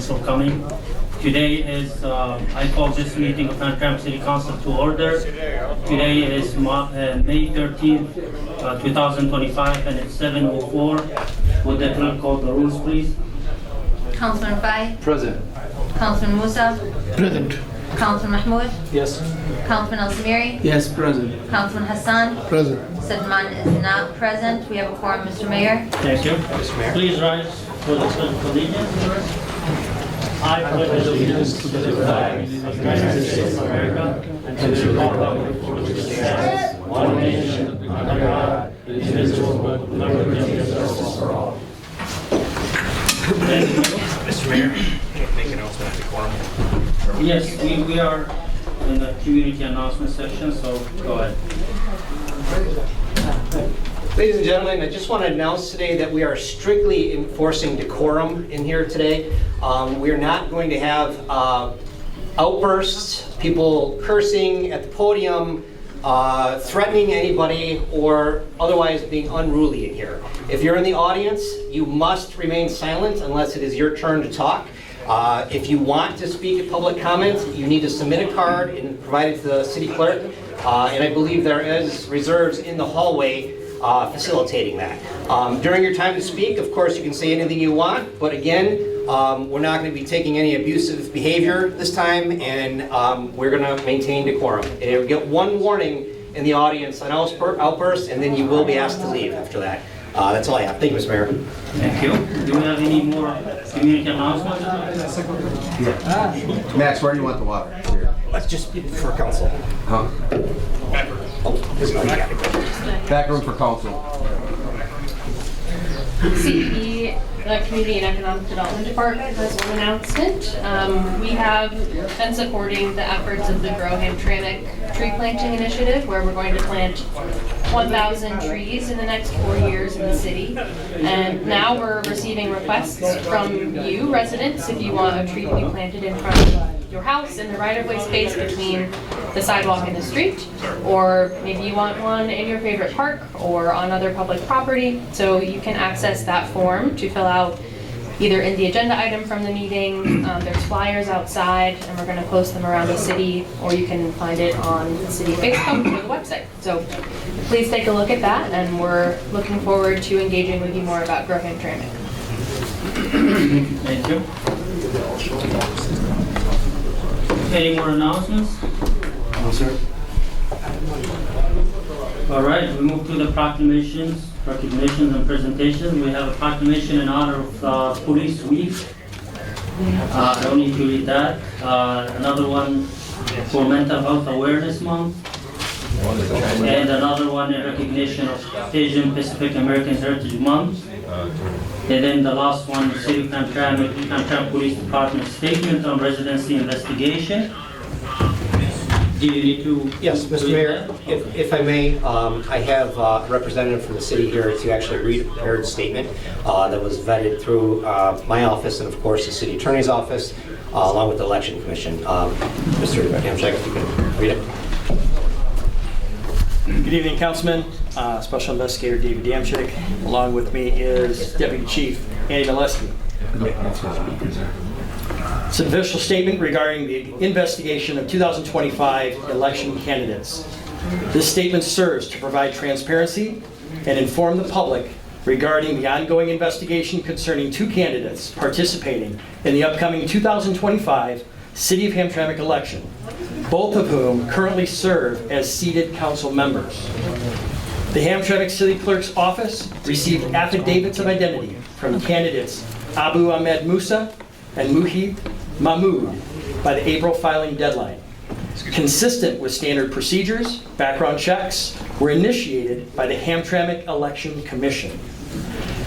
Thanks for coming. Today is, I call this meeting of Hamtramck City Council to order. Today is May 13th, 2025, and it's 7:04. Would the clerk call the rules, please? Councilman Fai? Present. Councilman Musa? Present. Councilman Mahmoud? Yes. Councilman Al-Samiri? Yes, present. Councilman Hassan? Present. Sedman is not present. We have a quorum, Mr. Mayor. Thank you. Please rise for the pledge of allegiance. I pledge allegiance to the flag of the United States of America and to the republic for which it stands, one nation, under God, indivisible, with liberty and justice for all. Mr. Mayor, can you make an announcement at the quorum? Yes, we are in the community announcement section, so go ahead. Ladies and gentlemen, I just want to announce today that we are strictly enforcing decorum in here today. We are not going to have outbursts, people cursing at the podium, threatening anybody, or otherwise being unruly in here. If you're in the audience, you must remain silent unless it is your turn to talk. If you want to speak at public comment, you need to submit a card and provide it to the city clerk. And I believe there is reserves in the hallway facilitating that. During your time to speak, of course, you can say anything you want, but again, we're not going to be taking any abusive behavior this time, and we're going to maintain decorum. And you'll get one warning in the audience, an outburst, and then you will be asked to leave after that. That's all I have. Thank you, Mr. Mayor. Thank you. Do we have any more community announcements? Max, where do you want the water? Here. Let's just for council. Huh? Oh, Back room for council. CED, the Community and Economic Development Department, has one announcement. We have been supporting the efforts of the Grow Hamtramck tree planting initiative, where we're going to plant 1,000 trees in the next 4 years in the city. And now we're receiving requests from you residents if you want a tree to be planted in front of your house in the right-of-way space between the sidewalk and the street, or maybe you want one in your favorite park or on other public property. So you can access that form to fill out either in the agenda item from the meeting. There's flyers outside, and we're going to post them around the city, or you can find it on the city Facebook or the website. So please take a look at that, and we're looking forward to engaging with you more about Grow Hamtramck. Thank you. Any more announcements? No, sir. All right, we move to the proclamations, recognitions, and presentations. We have a proclamation in honor of Police Week. I don't need to read that. Another one for Mental Health Awareness Month. And another one in recognition of Asian Pacific American Heritage Month. And then the last one, the City of Hamtramck Police Department statement on residency investigation. Do you need to? Yes, Mr. Mayor, if I may, I have a representative from the city here to actually read a prepared statement that was vetted through my office and, of course, the city attorney's office, along with the election commission. Mr. Hamtramck, if you can read it. Good evening, Councilman. Special Investigator David Damchick. Along with me is Deputy Chief Andy Mileski. It's an official statement regarding the investigation of 2025 election candidates. This statement serves to provide transparency and inform the public regarding the ongoing investigation concerning 2 candidates participating in the upcoming 2025 City of Hamtramck election, both of whom currently serve as seated council members. The Hamtramck City Clerk's Office received affidavits of identity from candidates Abu Ahmed Musa and Muhib Mahmoud by the April filing deadline. Consistent with standard procedures, background checks were initiated by the Hamtramck Election Commission.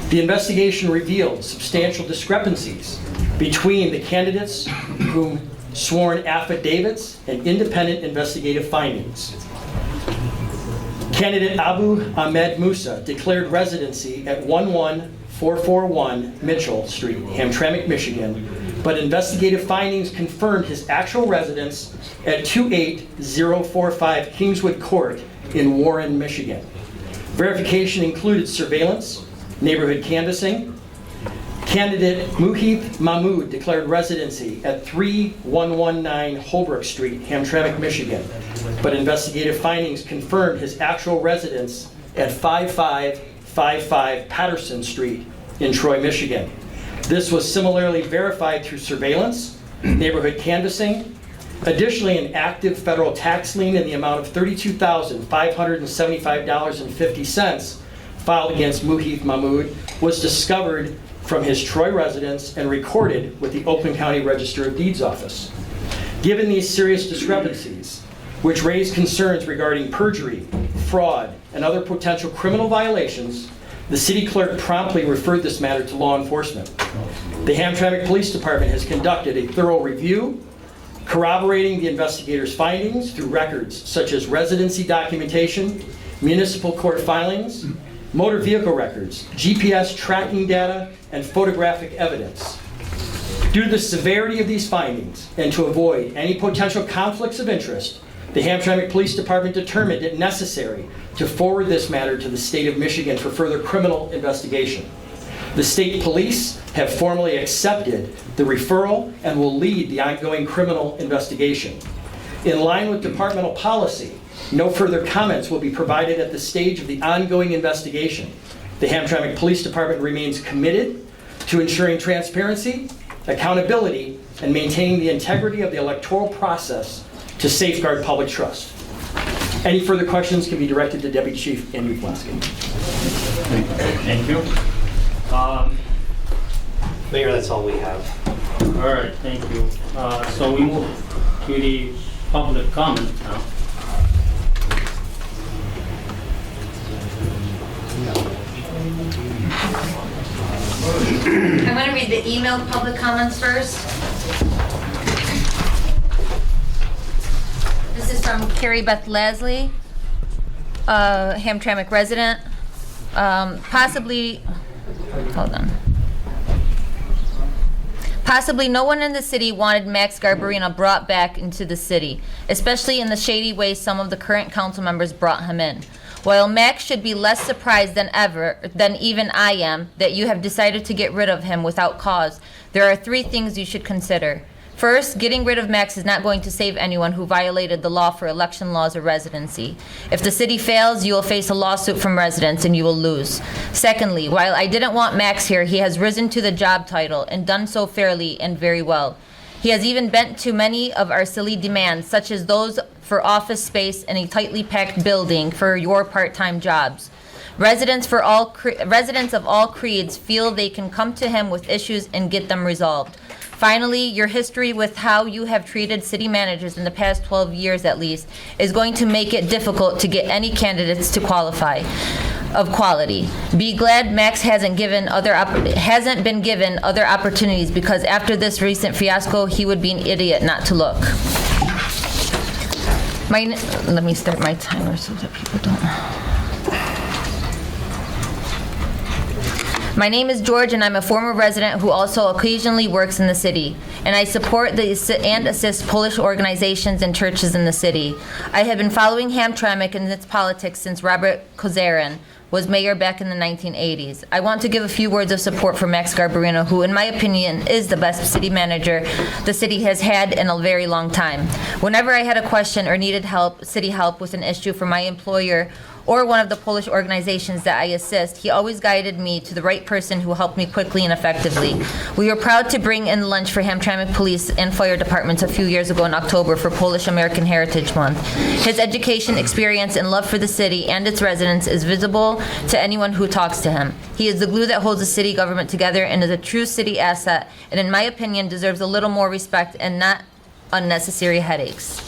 The investigation revealed substantial discrepancies between the candidates whom sworn affidavits and independent investigative findings. Candidate Abu Ahmed Musa declared residency at 11441 Mitchell Street, Hamtramck, Michigan, but investigative findings confirmed his actual residence at 28045 Kingswood Court in Warren, Michigan. Verification included surveillance, neighborhood canvassing, Candidate Muhith Mahmood declared residency at 3119 Holbrook Street, Hamtramck, Michigan, but investigative findings confirmed his actual residence at 5555 Patterson Street in Troy, Michigan. This was similarly verified through surveillance, neighborhood canvassing. Additionally, an active federal tax lien in the amount of $32,575.50 filed against Muhith Mahmood was discovered from his Troy residence and recorded with the Oakland County Register of Deeds office. Given these serious discrepancies, which raise concerns regarding perjury, fraud, and other potential criminal violations, the city clerk promptly referred this matter to law enforcement. The Hamtramck Police Department has conducted a thorough review, corroborating the investigators' findings through records such as residency documentation, municipal court filings, motor vehicle records, GPS tracking data, and photographic evidence. Due to the severity of these findings and to avoid any potential conflicts of interest, the Hamtramck Police Department determined it necessary to forward this matter to the state of Michigan for further criminal investigation. The state police have formally accepted the referral and will lead the ongoing criminal investigation. In line with departmental policy, no further comments will be provided at the stage of the ongoing investigation. The Hamtramck Police Department remains committed to ensuring transparency, accountability, and maintaining the integrity of the electoral process to safeguard public trust. Any further questions can be directed to Deputy Chief Andrew Pulaski. Thank you. Mayor, that's all we have. All right, thank you. So we move to the public comment now. I'm going to read the emailed public comments first. This is from Carrie Beth Leslie, Hamtramck resident. Possibly no one in the city wanted Max Garbarino brought back into the city, especially in the shady way some of the current council members brought him in. While Max should be less surprised than even I am, that you have decided to get rid of him without cause, there are 3 things you should consider. First, getting rid of Max is not going to save anyone who violated the law for election laws or residency. If the city fails, you will face a lawsuit from residents and you will lose. Secondly, while I didn't want Max here, he has risen to the job title and done so fairly and very well. He has even bent to many of our silly demands, such as those for office space in a tightly packed building for your part-time jobs. Residents of all creeds feel they can come to him with issues and get them resolved. Finally, your history with how you have treated city managers in the past 12 years at least is going to make it difficult to get any candidates to qualify of quality. Be glad Max hasn't been given other opportunities, because after this recent fiasco, he would be an idiot not to look. Let me start my timer so that people don't. My name is George, and I'm a former resident who also occasionally works in the city, and I support and assist Polish organizations and churches in the city. I have been following Hamtramck and its politics since Robert Kozarin was mayor back in the 1980s. I want to give a few words of support for Max Garbarino, who in my opinion is the best city manager the city has had in a very long time. Whenever I had a question or needed city help with an issue for my employer or one of the Polish organizations that I assist, he always guided me to the right person who helped me quickly and effectively. We were proud to bring in lunch for Hamtramck Police and Fire Departments a few years ago in October for Polish American Heritage Month. His education, experience, and love for the city and its residents is visible to anyone who talks to him. He is the glue that holds the city government together and is a true city asset, and in my opinion deserves a little more respect and not unnecessary headaches.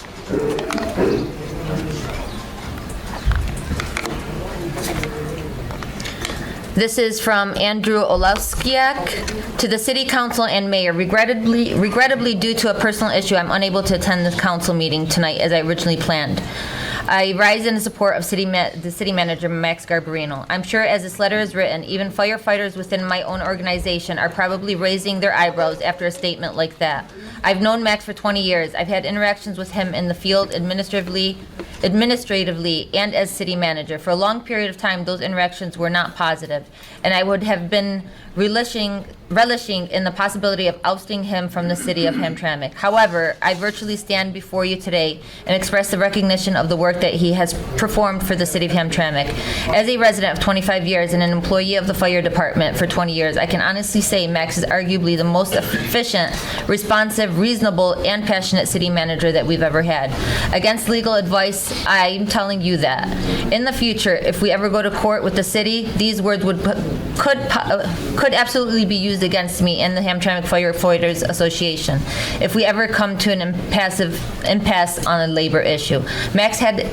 This is from Andrew Olowskiak to the City Council and Mayor. Regrettably, due to a personal issue, I'm unable to attend the council meeting tonight as I originally planned. I rise in support of the city manager, Max Garbarino. I'm sure as this letter is written, even firefighters within my own organization are probably raising their eyebrows after a statement like that. I've known Max for 20 years. I've had interactions with him in the field administratively administratively, and as city manager. For a long period of time, those interactions were not positive, and I would have been relishing in the possibility of ousting him from the city of Hamtramck. However, I virtually stand before you today and express the recognition of the work that he has performed for the city of Hamtramck. As a resident of 25 years and an employee of the fire department for 20 years, I can honestly say Max is arguably the most efficient, responsive, reasonable, and passionate city manager that we've ever had. Against legal advice, I'm telling you that. In the future, if we ever go to court with the city, these words could absolutely be used against me and the Hamtramck Firefighters Association if we ever come to an impasse on a labor issue. Max had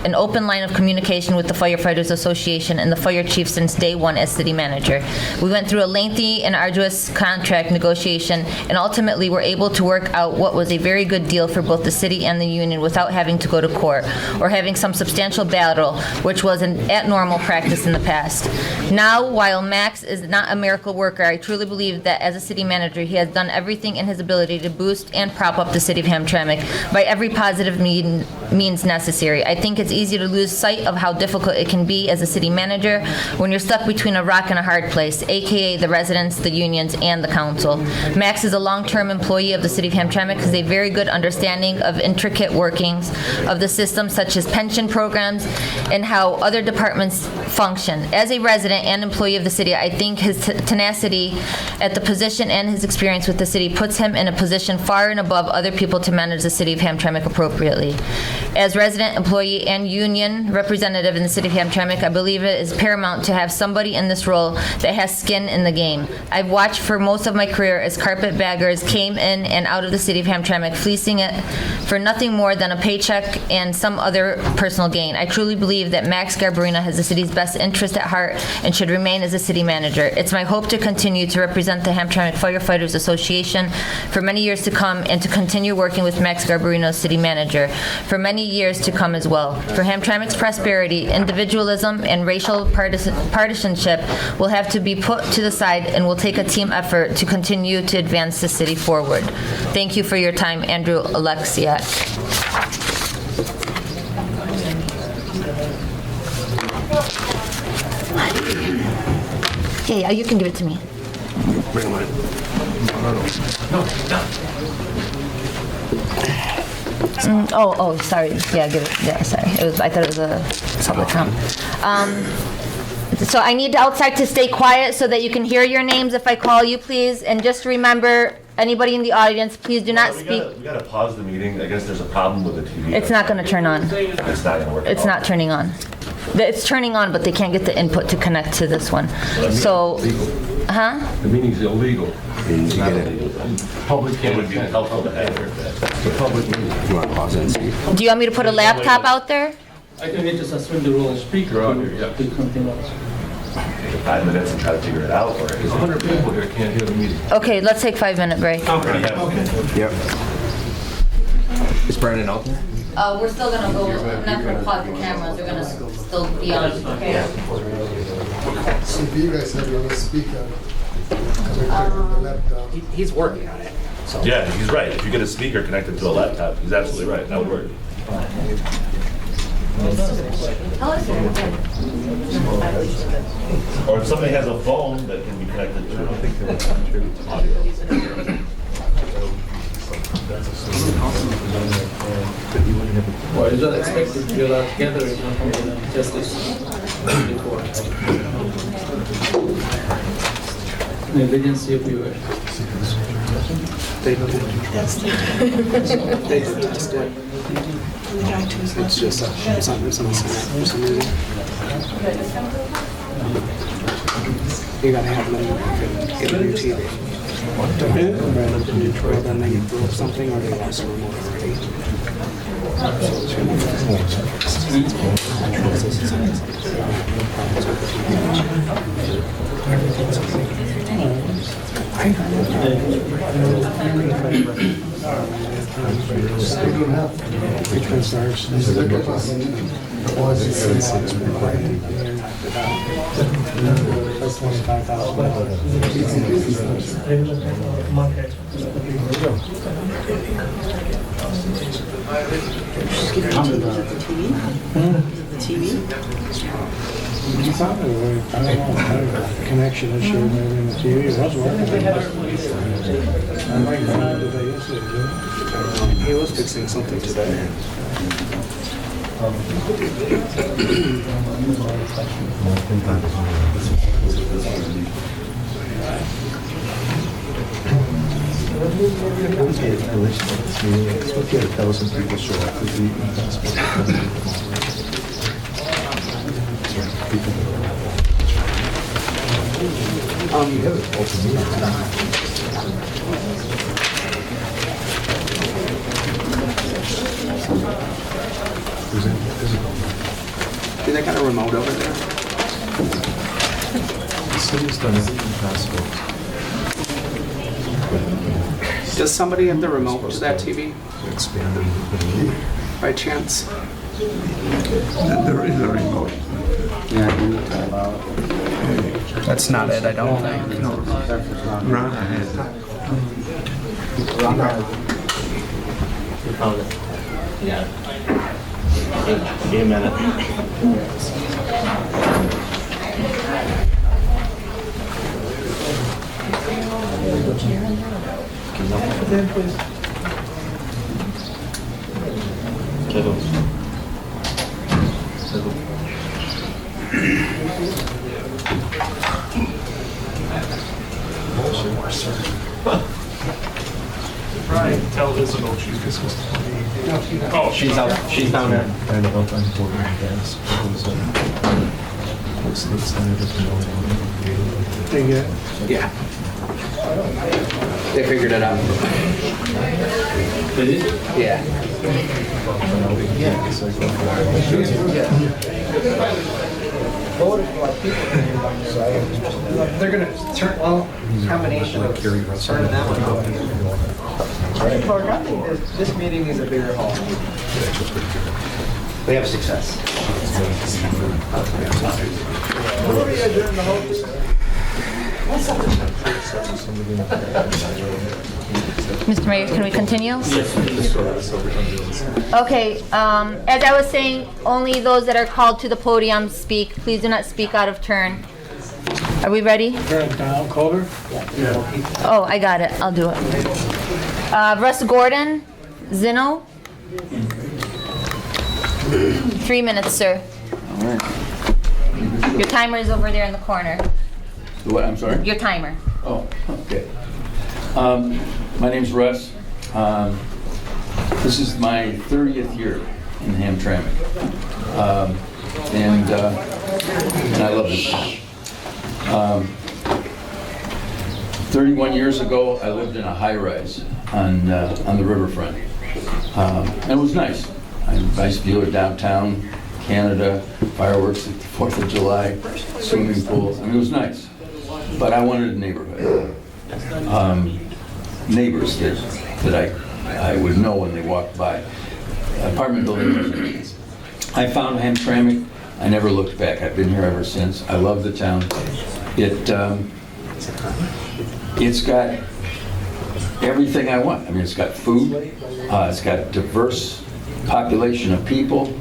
an open line of communication with the Firefighters Association and the fire chief since day one as city manager. We went through a lengthy and arduous contract negotiation and ultimately were able to work out what was a very good deal for both the city and the union without having to go to court or having some substantial battle, which was an abnormal practice in the past. Now, while Max is not a miracle worker, I truly believe that as a city manager, he has done everything in his ability to boost and prop up the city of Hamtramck by every positive means necessary. I think it's easy to lose sight of how difficult it can be as a city manager when you're stuck between a rock and a hard place, aka the residents, the unions, and the council. Max is a long-term employee of the city of Hamtramck, has a very good understanding of intricate workings of the system, such as pension programs and how other departments function. As a resident and employee of the city, I think his tenacity at the position and his experience with the city puts him in a position far and above other people to manage the city of Hamtramck appropriately. As resident, employee, and union representative in the city of Hamtramck, I believe it is paramount to have somebody in this role that has skin in the game. I've watched for most of my career as carpetbaggers came in and out of the city of Hamtramck, fleecing it for nothing more than a paycheck and some other personal gain. I truly believe that Max Garbarino has the city's best interest at heart and should remain as a city manager. It's my hope to continue to represent the Hamtramck Firefighters Association for many years to come and to continue working with Max Garbarino as city manager for many years to come as well. For Hamtramck's prosperity, individualism and racial partisanship will have to be put to the side and will take a team effort to continue to advance the city forward. Thank you for your time, Andrew Alexiak. Yeah, you can give it to me. Bring mine. Sorry. Yeah, give it. Yeah, sorry. I thought it was a public comment. So I need outside to stay quiet so that you can hear your names if I call you, please. And just remember, anybody in the audience, please do not speak. We gotta pause the meeting. I guess there's a problem with the TV. It's not going to turn on. It's not gonna work. It's not turning on. It's turning on, but they can't get the input to connect to this one. So, The meeting's illegal. Public It would be helpful to have your It's a public meeting. You want to pause it and see? do you want me to put a laptop out there? I think we need to suspend the rule. Speaker out here, yeah. Do something else. take 5 minutes and try to figure it out, or There's 100 people here, can't hear the meeting. Okay, let's take 5-minute break. Yep. Is Brandon out there? We're still gonna go, I'm not gonna pause the cameras, they're gonna still be on. So do you guys have your speaker connected to the laptop? He's working on it. So yeah, he's right. If you get a speaker connected to a laptop, he's absolutely right. That would work. Or if somebody has a phone that can be connected to audio. Well, it's not expected to be allowed together in justice before. Negligence if you were. It's just something for some reason. You gotta have them get a new TV. Well, then they broke something or they lost a remote already. That's $25,000. It's not that way. I don't know, I don't know. Connection issue maybe in the TV. It was working. I might have found it yesterday. He was fixing something today. Do they got a remote over there? The city's done everything possible. Does somebody have the remote to that TV by chance? There is a remote. Yeah. That's not it, I don't think. No, Rana has it. You found it. Yeah. Give me a minute. Right, tell Isabel she's Oh, She's out. She's down there. And about unemployment gas. They get, Yeah. They figured it out. Did it? Yeah. They're gonna turn, well, combination of turning that one off. Clark, I think this meeting needs a bigger hall. We have success. What are you guys doing the whole? Mr. Mayor, can we continue? Okay, as I was saying, only those that are called to the podium speak. Please do not speak out of turn. Are we ready? down, Calder? Oh, I got it. I'll do it. Russ Gordon, Zeno. 3 minutes, sir. All right. Your timer is over there in the corner. What, I'm sorry? Your timer. Oh, okay. My name's Russ. This is my 30th year in Hamtramck. And I love this town. 31 years ago, I lived in a high-rise on the riverfront. And it was nice. Nice view of downtown, Canada, fireworks at the 4th of July, swimming pools. I mean, it was nice. But I wanted a neighborhood. Neighbors that I would know when they walked by. Apartment buildings. I found Hamtramck. I never looked back. I've been here ever since. I love the town. It's got everything I want. I mean, it's got food. It's got a diverse population of people.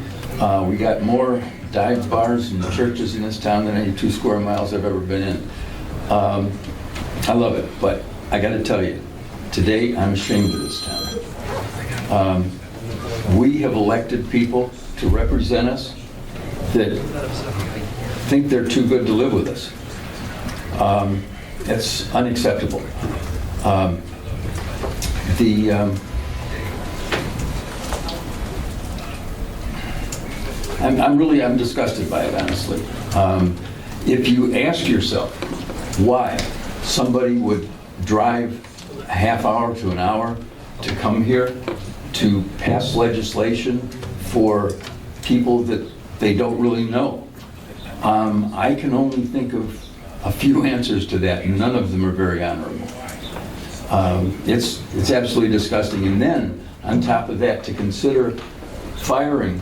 We got more dive bars and churches in this town than any 2 square miles I've ever been in. I love it, but I got to tell you, today I'm ashamed of this town. We have elected people to represent us that think they're too good to live with us. It's unacceptable. I'm disgusted by it, honestly. If you ask yourself why somebody would drive a half hour to an hour to come here to pass legislation for people that they don't really know, I can only think of a few answers to that, and none of them are very honorable. It's absolutely disgusting. And then, on top of that, to consider firing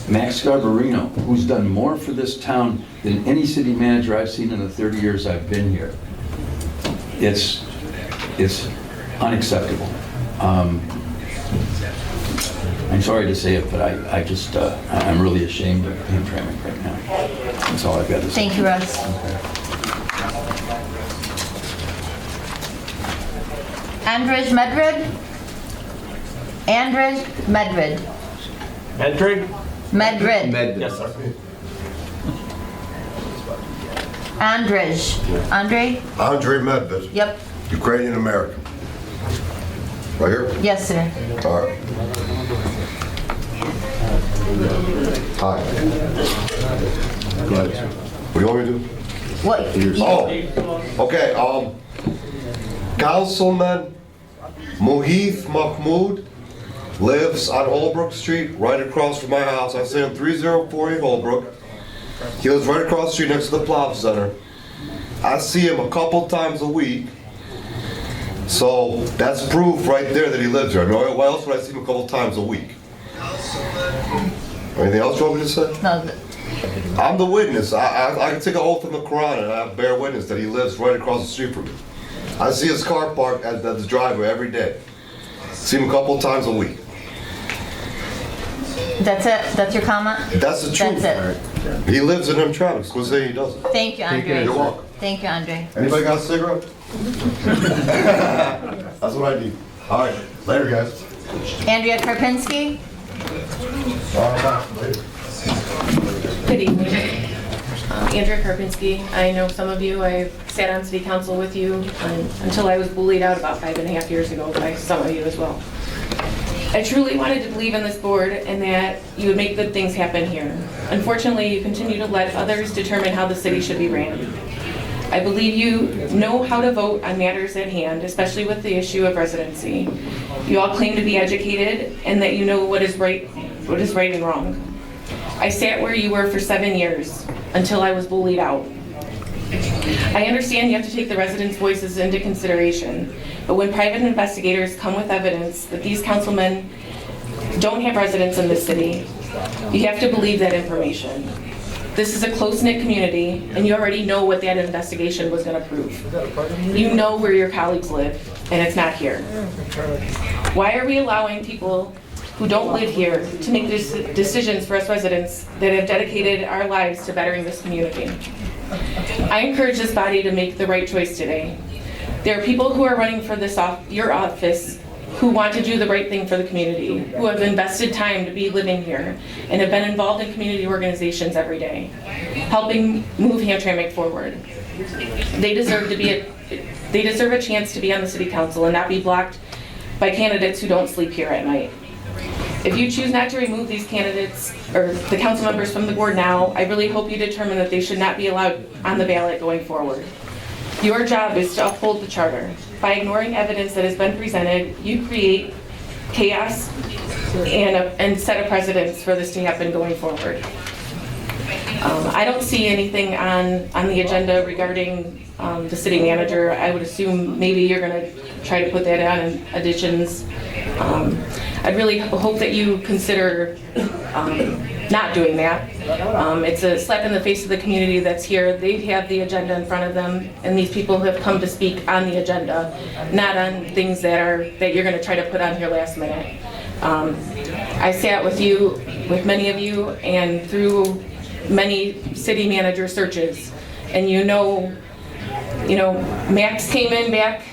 Max Garbarino, who's done more for this town than any city manager I've seen in the 30 years I've been here. It's unacceptable. I'm sorry to say it, but I just, I'm really ashamed of Hamtramck right now. That's all I've got to say. Thank you, Russ. Andrej Medved? Andrej Medved. Medrig? Medved. Yes, sir. Andrej. Andre? Andrei Medved, Yep. Ukrainian American. Right here? Yes, sir. All right. Hi. Go ahead. What do you want me to do? What? Oh, okay. Councilman Mohith Mahmood lives on Holbrook Street, right across from my house. I stay in 3048 Holbrook. He lives right across the street next to the Plow Center. I see him a couple times a week. So that's proof right there that he lives here. I mean, why else would I see him a couple times a week? Anything else you want me to say? No. I'm the witness. I can take an oath from the Quran and I bear witness that he lives right across the street from me. I see his car parked at the driveway every day. See him a couple times a week. That's it? That's your comment? That's the truth. That's it. He lives in Hamtramck. Who's saying he doesn't? Thank you, Andre. You're welcome. Thank you, Andre. Anybody got a cigarette? That's what I need. All right. Later, guys. Andrea Karpinski? Good evening. Andrea Karpinski. I know some of you. I sat on city council with you until I was bullied out about 5.5 years ago by some of you as well. I truly wanted to believe in this board and that you would make good things happen here. Unfortunately, you continue to let others determine how the city should be ran. I believe you know how to vote on matters at hand, especially with the issue of residency. You all claim to be educated and that you know what is right and wrong. I sat where you were for 7 years until I was bullied out. I understand you have to take the residents' voices into consideration, but when private investigators come with evidence that these councilmen don't have residents in this city, you have to believe that information. This is a close-knit community, and you already know what that investigation was going to prove. You know where your colleagues live, and it's not here. Why are we allowing people who don't live here to make decisions for us residents that have dedicated our lives to bettering this community? I encourage this body to make the right choice today. There are people who are running for your office who want to do the right thing for the community, who have invested time to be living here, and have been involved in community organizations every day, helping move Hamtramck forward. They deserve a chance to be on the city council and not be blocked by candidates who don't sleep here at night. If you choose not to remove these candidates or the council members from the board now, I really hope you determine that they should not be allowed on the ballot going forward. Your job is to uphold the charter. By ignoring evidence that has been presented, you create chaos and set a precedence for this to happen going forward. I don't see anything on the agenda regarding the city manager. I would assume maybe you're going to try to put that on in additions. I'd really hope that you consider not doing that. It's a slap in the face of the community that's here. They have the agenda in front of them, and these people have come to speak on the agenda, not on things that you're going to try to put on here last minute. I sat with many of you, and through many city manager searches, and Max came in back,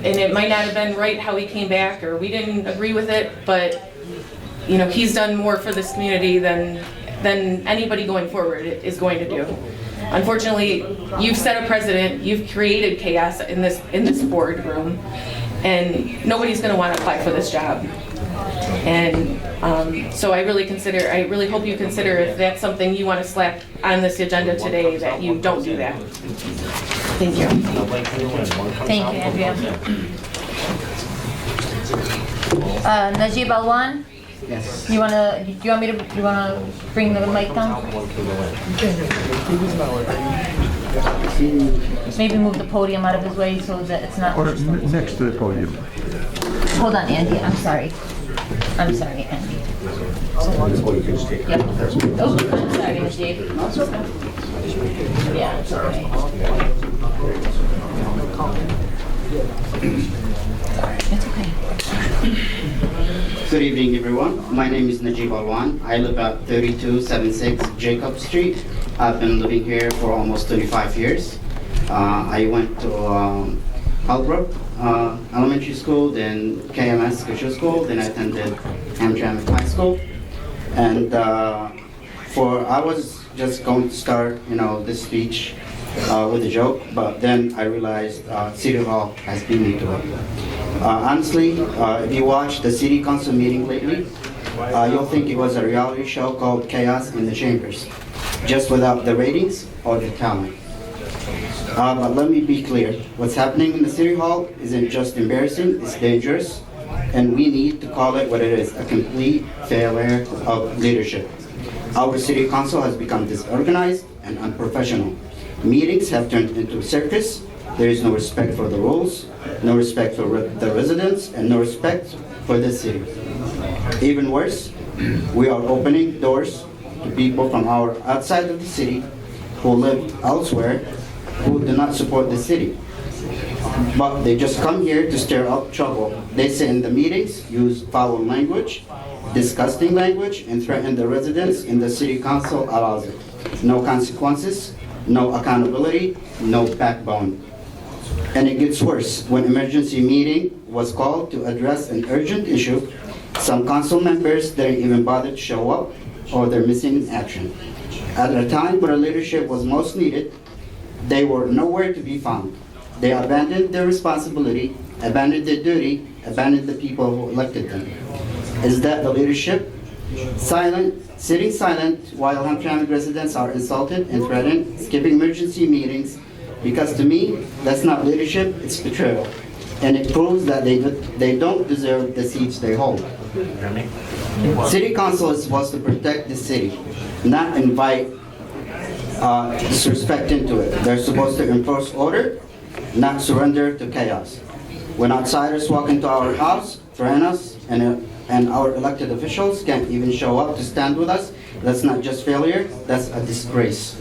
and it might not have been right how he came back, or we didn't agree with it, but he's done more for this community than anybody going forward is going to do. Unfortunately, you've set a precedent, you've created chaos in this boardroom, and nobody's going to want to apply for this job. And so I really hope you consider if that's something you want to slap on this agenda today, that you don't do that. Thank you. Thank you, Andrea. Najib Alwan? Yes. Do you want to bring the mic down? Maybe move the podium out of his way so that it's not... Or next to the podium. Hold on, Andy. I'm sorry, Andy. Yep. Oh, I'm sorry, Najib. Yeah, it's okay. It's okay. Good evening, everyone. My name is Najib Alwan. I live at 3276 Jacob Street. I've been living here for almost 25 years. I went to Holbrook Elementary School, then KMS Kirchner School, then I attended Hamtramck High School. And I was just going to start, this speech with a joke, but then I realized City Hall has beat me to it. Honestly, if you watch the City Council meeting lately, you'll think it was a reality show called Chaos in the Chambers, just without the ratings or the talent. But let me be clear, what's happening in the City Hall isn't just embarrassing, it's dangerous, and we need to call it what it is, a complete failure of leadership. Our City Council has become disorganized and unprofessional. Meetings have turned into a circus. There is no respect for the rules, no respect for the residents, and no respect for the city. Even worse, we are opening doors to people from outside of the city who live elsewhere who do not support the city. But they just come here to stir up trouble. They sit in the meetings, use foul language, disgusting language, and threaten the residents, and the City Council allows it. No consequences, no accountability, no backbone. And it gets worse. When emergency meeting was called to address an urgent issue, some council members didn't even bother to show up, or they're missing in action. At a time where leadership was most needed, they were nowhere to be found. They abandoned their responsibility, abandoned their duty, abandoned the people who elected them. Is that the leadership? Sitting silent while Hamtramck residents are insulted and threatened, skipping emergency meetings, because to me, that's not leadership, it's betrayal. And it proves that they don't deserve the seats they hold. City Council is supposed to protect the city, not invite disrespect into it. They're supposed to enforce order, not surrender to chaos. When outsiders walk into our house, threaten us, and our elected officials can't even show up to stand with us, that's not just failure, that's a disgrace.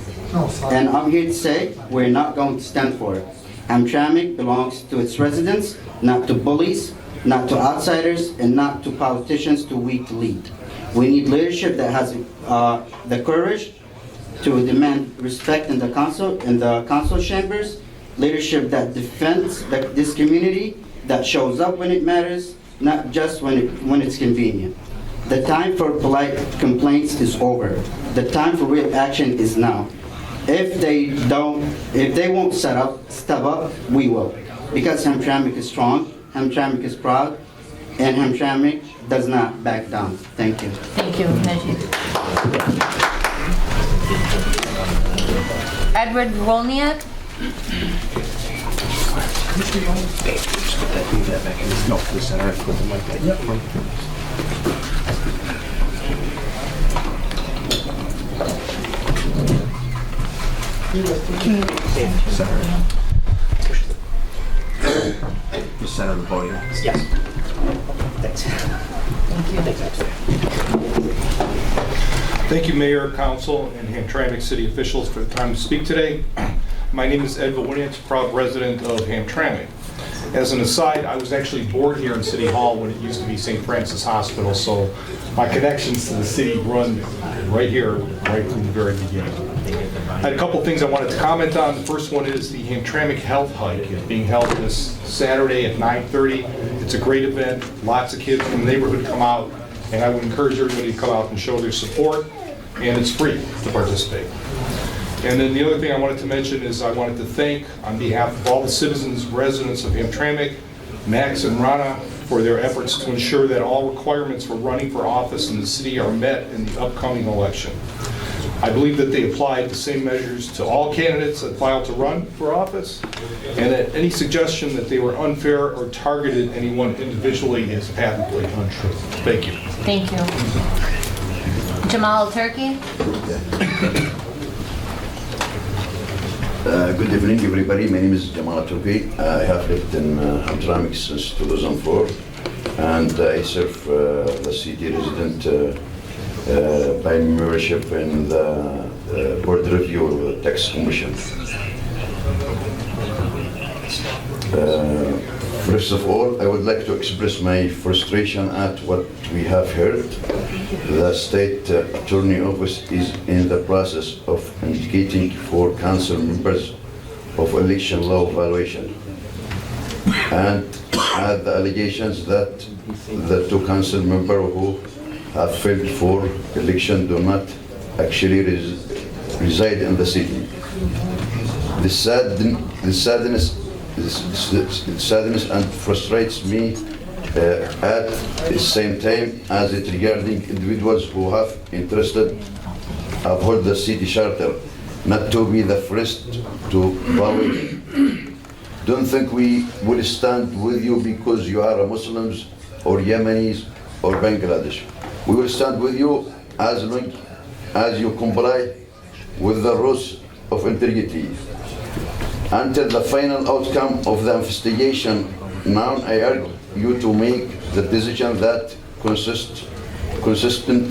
And I'm here to say, we're not going to stand for it. Hamtramck belongs to its residents, not to bullies, not to outsiders, and not to politicians too weak to lead. We need leadership that has the courage to demand respect in the council chambers, leadership that defends this community, that shows up when it matters, not just when it's convenient. The time for polite complaints is over. The time for real action is now. If they won't step up, we will. Because Hamtramck is strong, Hamtramck is proud, and Hamtramck does not back down. Thank you. Thank you, Najib. Edward Rolniak. No, the center. I put the mic back. Yep. Center. The center of the podium. Yes. Thanks. Thank you. Thank you, Mayor, Council, and Hamtramck City officials for the time to speak today. My name is Ed Williams, proud resident of Hamtramck. As an aside, I was actually born here in City Hall when it used to be St. Francis Hospital, so my connections to the city run right here, right from the very beginning. I had a couple things I wanted to comment on. The first one is the Hamtramck Health Hike is being held this Saturday at 9:30. It's a great event. Lots of kids from the neighborhood come out, and I would encourage everybody to come out and show their support, and it's free to participate. And then the other thing I wanted to mention is I wanted to thank, on behalf of all the citizens, residents of Hamtramck, Max and Rana, for their efforts to ensure that all requirements for running for office in the city are met in the upcoming election. I believe that they applied the same measures to all candidates that filed to run for office, and that any suggestion that they were unfair or targeted anyone individually is patently untrue. Thank you. Thank you. Jamal Turkey. Good evening, everybody. My name is Jamal Turki. I have lived in Hamtramck since 2004, and I serve the city resident by membership in the Board Review Tax Commission. First of all, I would like to express my frustration at what we have heard. The State Attorney Office is in the process of indicating for council members of election law violation, and had the allegations that the two council members who have filed for election do not actually reside in the city. This sadness and frustrates me at the same time as it regarding individuals who have interested uphold the city charter, not to be the first to violate it. Don't think we will stand with you because you are Muslims or Yemenis or Bangladesh. We will stand with you as long as you comply with the rules of integrity. Until the final outcome of the investigation, now I urge you to make the decision that consistent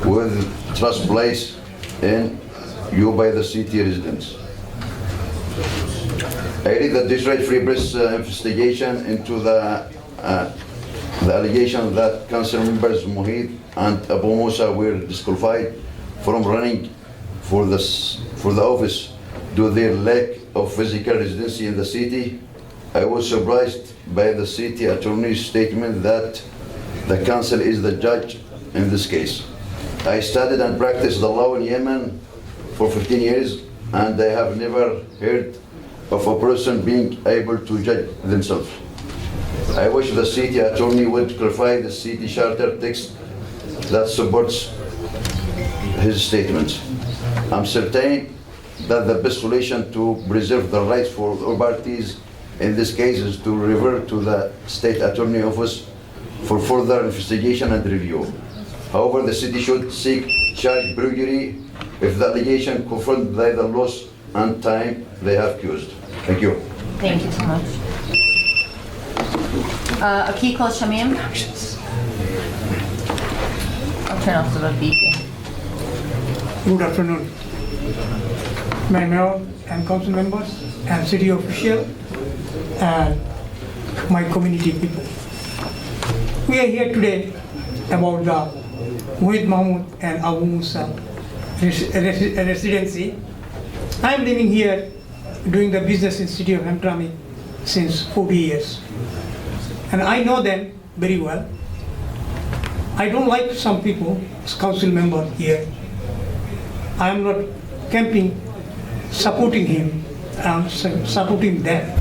with trust placed in you by the city residents. I read the Detroit Free Press investigation into the allegation that council members Mohit and Abu Musa were disqualified from running for the office due to their lack of physical residency in the city. I was surprised by the city attorney's statement that the council is the judge in this case. I studied and practiced the law in Yemen for 15 years, and I have never heard of a person being able to judge themselves. I wish the city attorney would clarify the city charter text that supports his statements. I'm certain that the best solution to preserve the rights for all parties in this case is to revert to the State Attorney Office for further investigation and review. However, the city should seek charge GREGORY if the allegation confirmed by the laws and time they have accused. Thank you. Thank you so much. Akiko Shamim? I'll turn off the beeping. Good afternoon. My mayor and council members and city official and my community people. We are here today about the Mohit Mahmood and Abu Musa residency. I am living here doing the business in city of Hamtramck since 40 years. And I know them very well. I don't like some people, as council member here. I am not camping, supporting him, supporting them.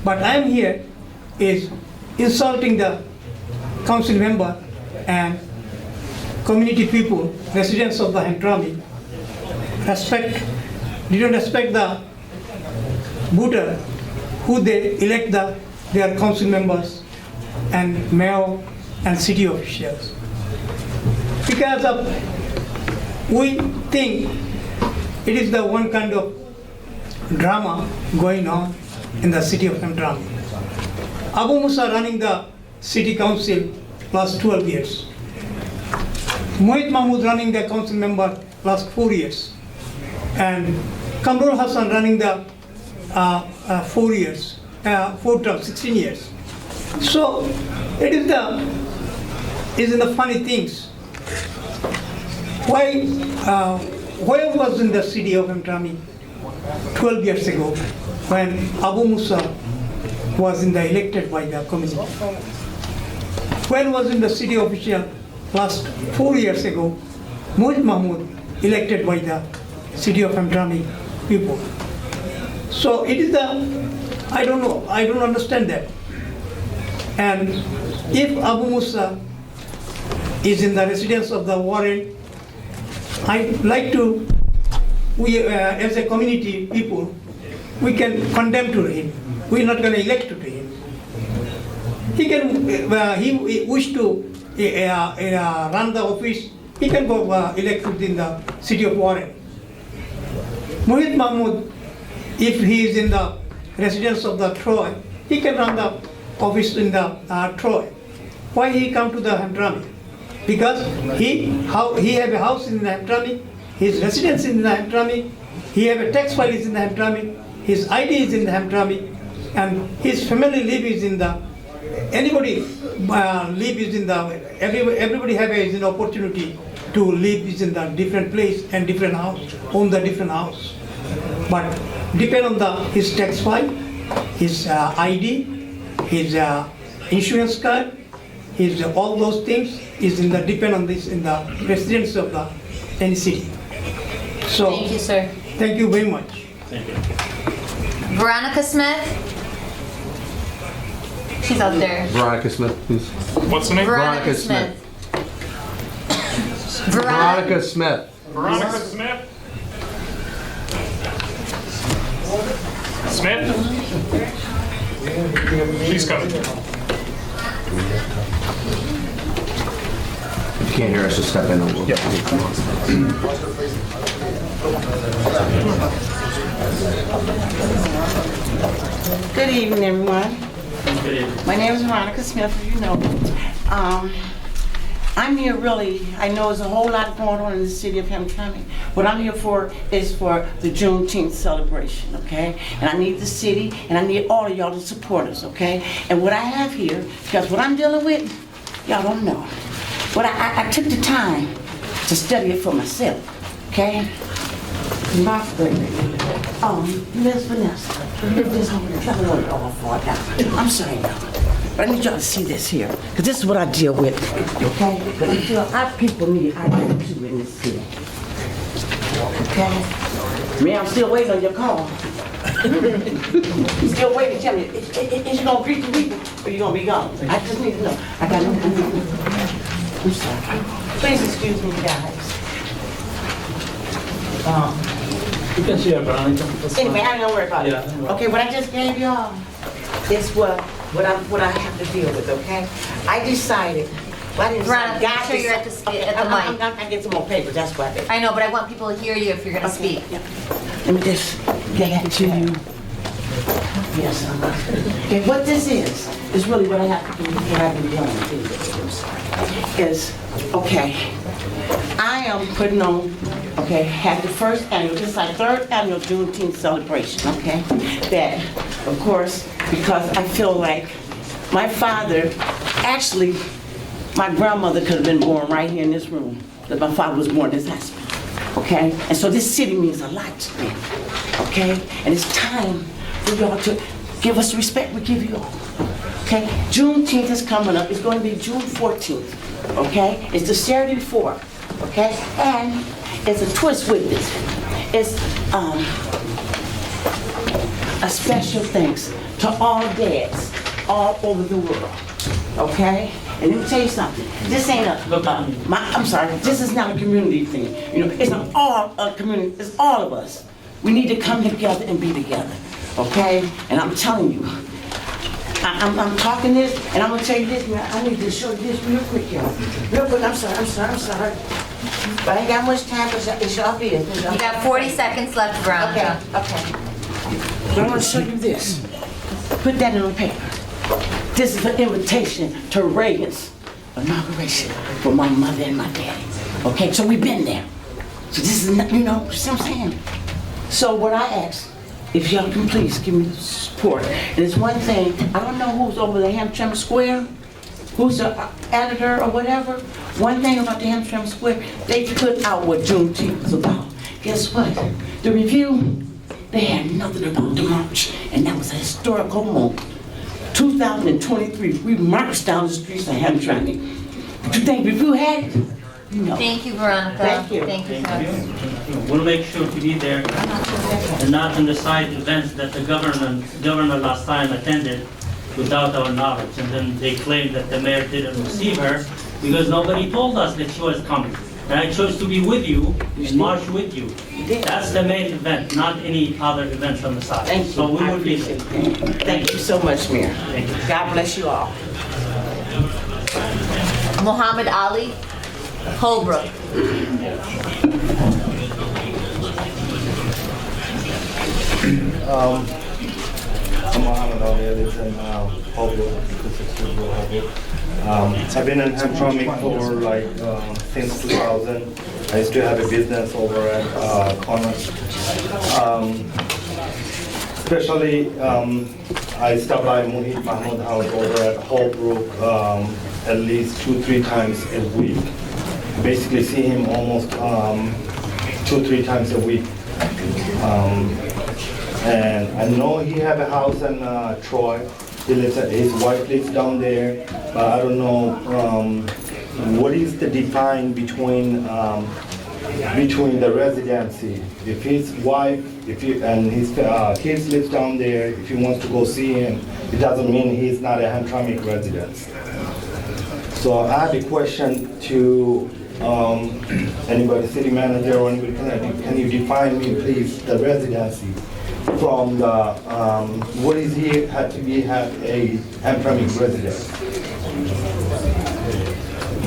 But I am here is insulting the council member and community people, residents of the Hamtramck. They don't respect the voter who they elect their council members and mayor and city officials. Because we think it is the one kind of drama going on in the city of Hamtramck. Abu Musa running the city council last 12 years. Mohit Mahmood running the council member last 4 years. And Kamrul Hassan running the 4 years, 4 terms, 16 years. So it is in the funny things. Why was in the city of Hamtramck 12 years ago when Abu Musa was elected by the community? When was in the city official last 4 years ago Mohit Mahmood elected by the city of Hamtramck people? So it is I don't know, I don't understand that. And if Abu Musa is in the residence of the warrant, I'd like to, we as a community people, we can condemn to him. We're not going to elect to him. He can, he wish to run the office, he can go elect in the city of Warren. Mohit Mahmood, if he is in the residence of the Troy, he can run the office in the Troy. Why he come to the Hamtramck? Because he have a house in the Hamtramck, his residence in the Hamtramck, he have a tax file is in the Hamtramck, his ID is in the Hamtramck. and his family lives in the, anybody lives in the, everybody have an opportunity to live in the different place and different house, own the different house. But depend on his tax file, his ID, his insurance card, his all those things is in the depend on this in the residence of the any city. So Thank you, sir. thank you very much. Thank you. Veronica Smith? She's out there. Veronica Smith, please. What's the name? Veronica Smith. Veronica Smith. Veronica Smith? Smith? She's coming. If you can't hear us, just step in and we'll. Good evening, everyone. Good evening. My name is Veronica Smith, as you know. I'm here really, I know there's a whole lot going on in the city of Hamtramck. What I'm here for is for the Juneteenth celebration, okay? And I need the city, and I need all of y'all to support us, okay? And what I have here, because what I'm dealing with, y'all don't know. But I took the time to study it for myself, okay? My Miss Vanessa, this all for now. I'm sorry, y'all. But I need y'all to see this here, because this is what I deal with, okay? But I feel our people need ID too in this city, okay? Man, I'm still waiting on your call. You still waiting to tell me, is you gonna greet the people, or you gonna be gone? I just need to know. I got no. I'm sorry. Please excuse me, guys. You can share, Veronica. Anyway, I don't worry about it. Yeah. Okay, what I just gave y'all is what I have to deal with, okay? I decided, well, I didn't Veronica, decide, make sure you're at the mic. I'm gonna get some more papers, that's what I did. I know, but I want people to hear you if you're gonna speak. Yeah. Let me just get that to you. Yes, okay, what this is really what I have to do, what I've been doing, is, okay, I am putting on, okay, have the first annual, this is our third annual Juneteenth celebration, okay? That, of course, because I feel like my father, actually, my grandmother could have been born right here in this room, but my father was born in this hospital, okay? And so this city means a lot to me, okay? And it's time for y'all to give us respect we give you all, okay? Juneteenth is coming up, it's going to be June 14th, okay? It's the Saturday before, okay? And it's a twist with this. It's a special thanks to all dads all over the world, okay? And let me tell you something. This ain't I'm sorry. This is not a community thing. You know, it's not all a community. It's all of us. We need to come together and be together, okay? And I'm telling you, I'm talking this, and I'm gonna tell you this. I need to show you this real quick, y'all. Real quick. I'm sorry. But I ain't got much time because it's y'all business. You got 40 seconds left, Veronica. Okay. But I'm gonna show you this. Put that in the paper. This is an invitation to Reagan's inauguration for my mother and my daddy. Okay, so we've been there. So this is, you know what I'm saying? So what I ask, if y'all can please give me the support. And it's one thing, I don't know who's over the Hamtramck Square, who's the editor or whatever. One thing about the Hamtramck Square, they put out what Juneteenth was about. Guess what? The review, they had nothing about the march, and that was a historical moment. 2023, we marched down the streets of Hamtramck. But you think review had it? No. Thank you, Veronica. Thank you. Thank you, sir. We'll make sure to be there and not in the side events that the governor last time attended without our knowledge. And then they claimed that the mayor didn't receive her because nobody told us that she was coming. And I chose to be with you and march with you. That's the main event, not any other events on the side. Thank you. So we will be there. Thank you so much, Mayor. Thank you. God bless you all. Muhammad Ali, Holbrook. I'm Muhammad Ali. I live in Holbrook, I've been in Hamtramck for since 2000. I used to have a business over at Corner. especially I stop by Mohit Mahmood house over at Holbrook at least 2-3 times a week. Basically see him almost 2-3 times a week. And I know he have a house in Troy. His wife lives down there, but I don't know what is the define between the residency. If his wife, and his kids lives down there, if he wants to go see him, it doesn't mean he's not a Hamtramck resident. So I have a question to anybody, city manager or anybody, can you define me please the residency from the, what is he had to be have a Hamtramck resident?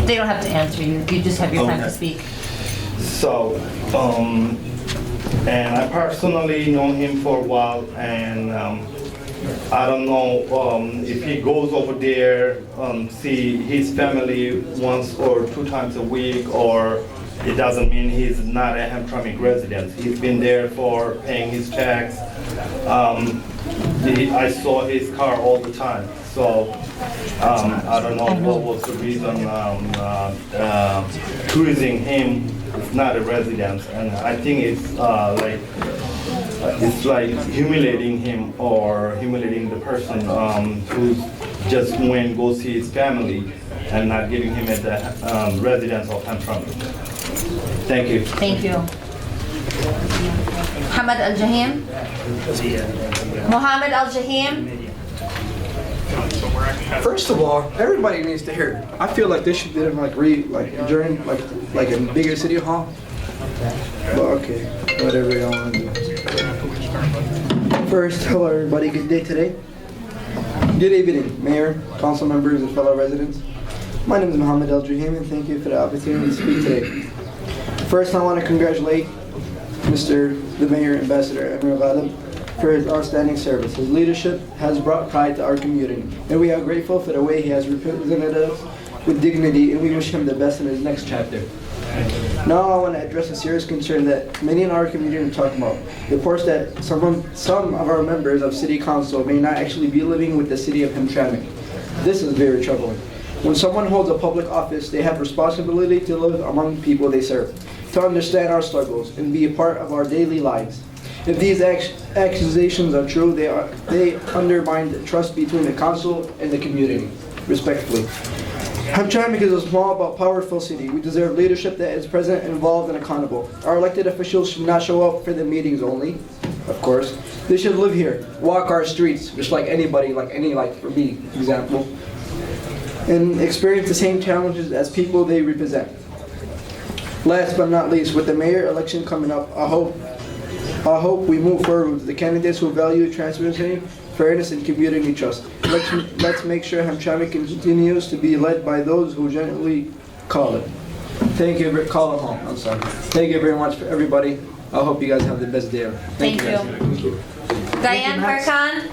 They don't have to answer you. You just have your time to speak. So, and I personally know him for a while, and I don't know if he goes over there, see his family once or 2 times a week, or it doesn't mean he's not a Hamtramck resident. He's been there for paying his tax. I saw his car all the time. So I don't know what was the reason cruising him is not a resident, and I think it's like humiliating him or humiliating the person who just went and go see his family and not giving him a residence of Hamtramck. Thank you. Thank you. Hamad Al-Jahim? Mohammed Al-Jahim? First of all, everybody needs to hear. I feel like this should be during like a bigger city hall. But okay, whatever y'all want to do. First, hello everybody. Good day today. Good evening, Mayor, council members, and fellow residents. My name is Mohammed Al-Jahim, and thank you for the opportunity to speak today. First, I want to congratulate the Mayor, Ambassador Emir Ghalib, for his outstanding service. His leadership has brought pride to our community, and we are grateful for the way he has represented us with dignity, and we wish him the best in his next chapter. Now I want to address a serious concern that many in our community talk about. Reports that some of our members of City Council may not actually be living with the city of Hamtramck. This is very troubling. When someone holds a public office, they have responsibility to live among the people they serve, to understand our struggles, and be a part of our daily lives. If these accusations are true, they undermine the trust between the council and the community, respectfully. Hamtramck is a small but powerful city. We deserve leadership that is present, involved, and accountable. Our elected officials should not show up for the meetings only, of course. They should live here, walk our streets, just like anybody, for me, example, and experience the same challenges as people they represent. Last but not least, with the mayor election coming up, I hope we move forward with the candidates who value transparency, fairness, and community trust. Let's make sure Hamtramck continues to be led by those who genuinely call it. Thank you. Call it home. I'm sorry. Thank you very much for everybody. I hope you guys have the best day ever. Thank you. Diane Farkan?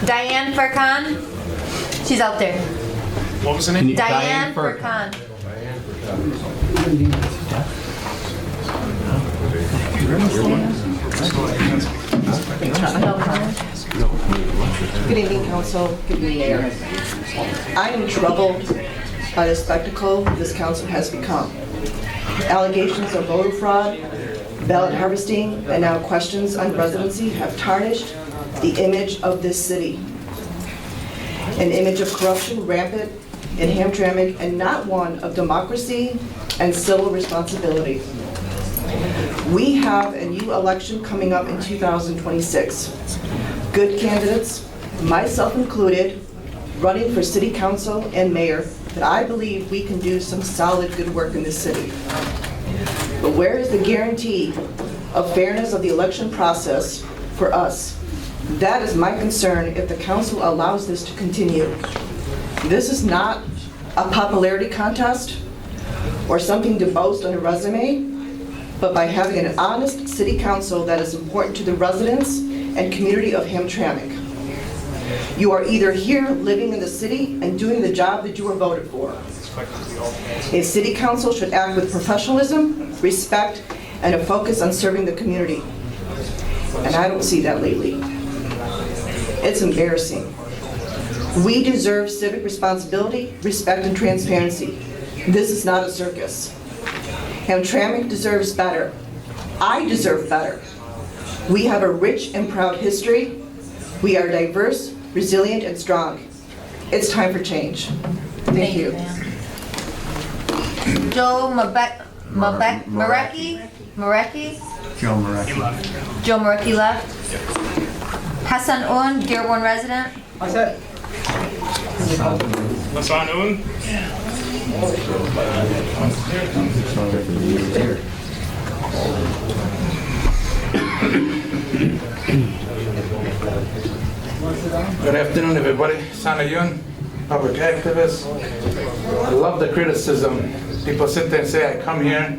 Diane Farkan? She's out there. What was the name? Diane Farkan. Good evening, council. Good evening, mayor. I am troubled by the spectacle this council has become. Allegations of voter fraud, ballot harvesting, and now questions on residency have tarnished the image of this city. An image of corruption rampant in Hamtramck, and not one of democracy and civil responsibility. We have a new election coming up in 2026. Good candidates, myself included, running for city council and mayor, that I believe we can do some solid good work in this city. But where is the guarantee of fairness of the election process for us? That is my concern if the council allows this to continue. This is not a popularity contest or something to boast on a resume, but by having an honest city council that is important to the residents and community of Hamtramck. You are either here living in the city and doing the job that you were voted for. A city council should act with professionalism, respect, and a focus on serving the community. And I don't see that lately. It's embarrassing. We deserve civic responsibility, respect, and transparency. This is not a circus. Hamtramck deserves better. I deserve better. We have a rich and proud history. We are diverse, resilient, and strong. It's time for change. Thank you. Joe Marecki? Joe Marecki. Joe Marecki left. Hassan Un, Dearborn resident. Hassan Un? Good afternoon, everybody. Sana Yun, public activist. I love the criticism. People sit there and say I come here,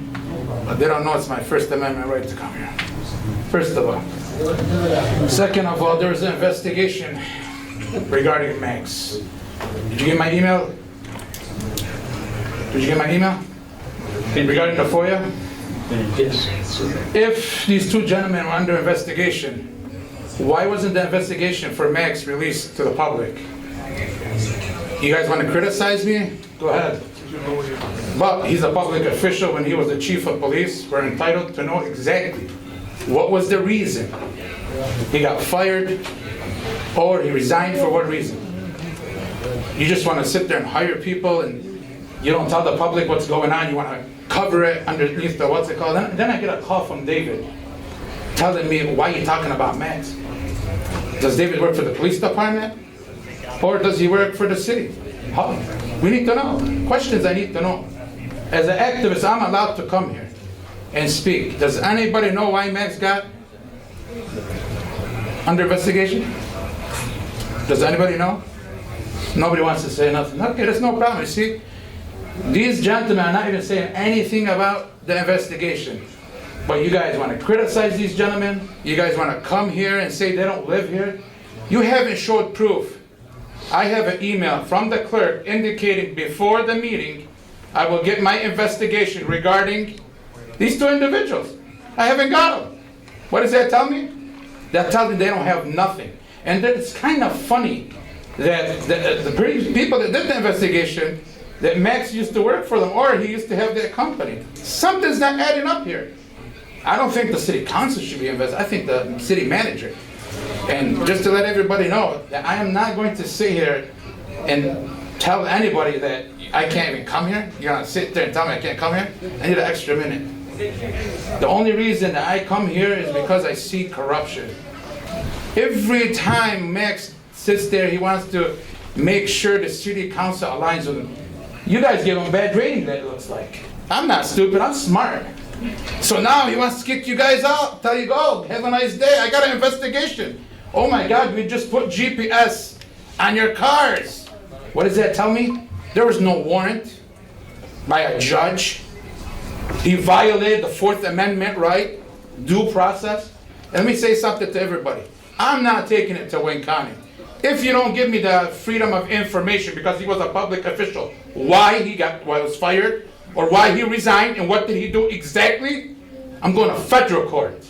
but they don't know it's my First Amendment right to come here. First of all. Second of all, there was an investigation regarding Max. Did you get my email? Did you get my email? Regarding the FOIA? Yes. If these two gentlemen were under investigation, why wasn't the investigation for Max released to the public? You guys want to criticize me? Go ahead. But he's a public official. When he was the chief of police, we're entitled to know exactly what was the reason he got fired or he resigned, for what reason. You just want to sit there and hire people and you don't tell the public what's going on. You want to cover it underneath the, what's it called? Then I get a call from David telling me, why are you talking about Max? Does David work for the police department? Or does he work for the city? How? We need to know. Questions I need to know. As an activist, I'm allowed to come here and speak. Does anybody know why Max got under investigation? Does anybody know? Nobody wants to say nothing. Okay, there's no problem. You see, these gentlemen are not even saying anything about the investigation. But you guys want to criticize these gentlemen? You guys want to come here and say they don't live here? You haven't showed proof. I have an email from the clerk indicating before the meeting I will get my investigation regarding these two individuals. I haven't got them. What does that tell me? That tells me they don't have nothing. And that it's kind of funny that the people that did the investigation, that Max used to work for them or he used to have their company. Something's not adding up here. I don't think the city council should be investigated. I think the city manager. And just to let everybody know that I am not going to sit here and tell anybody that I can't even come here. You're gonna sit there and tell me I can't come here? I need an extra minute. The only reason that I come here is because I see corruption. Every time Max sits there, he wants to make sure the city council aligns with him. You guys give him bad rating, that it looks like. I'm not stupid, I'm smart. So now he wants to kick you guys out, tell you, go, have a nice day, I got an investigation. Oh my God, we just put GPS on your cars. What does that tell me? There was no warrant by a judge. He violated the Fourth Amendment right, due process. And let me say something to everybody. I'm not taking it to Wayne County. If you don't give me the freedom of information because he was a public official, why he was fired, or why he resigned, and what did he do exactly, I'm going to federal court.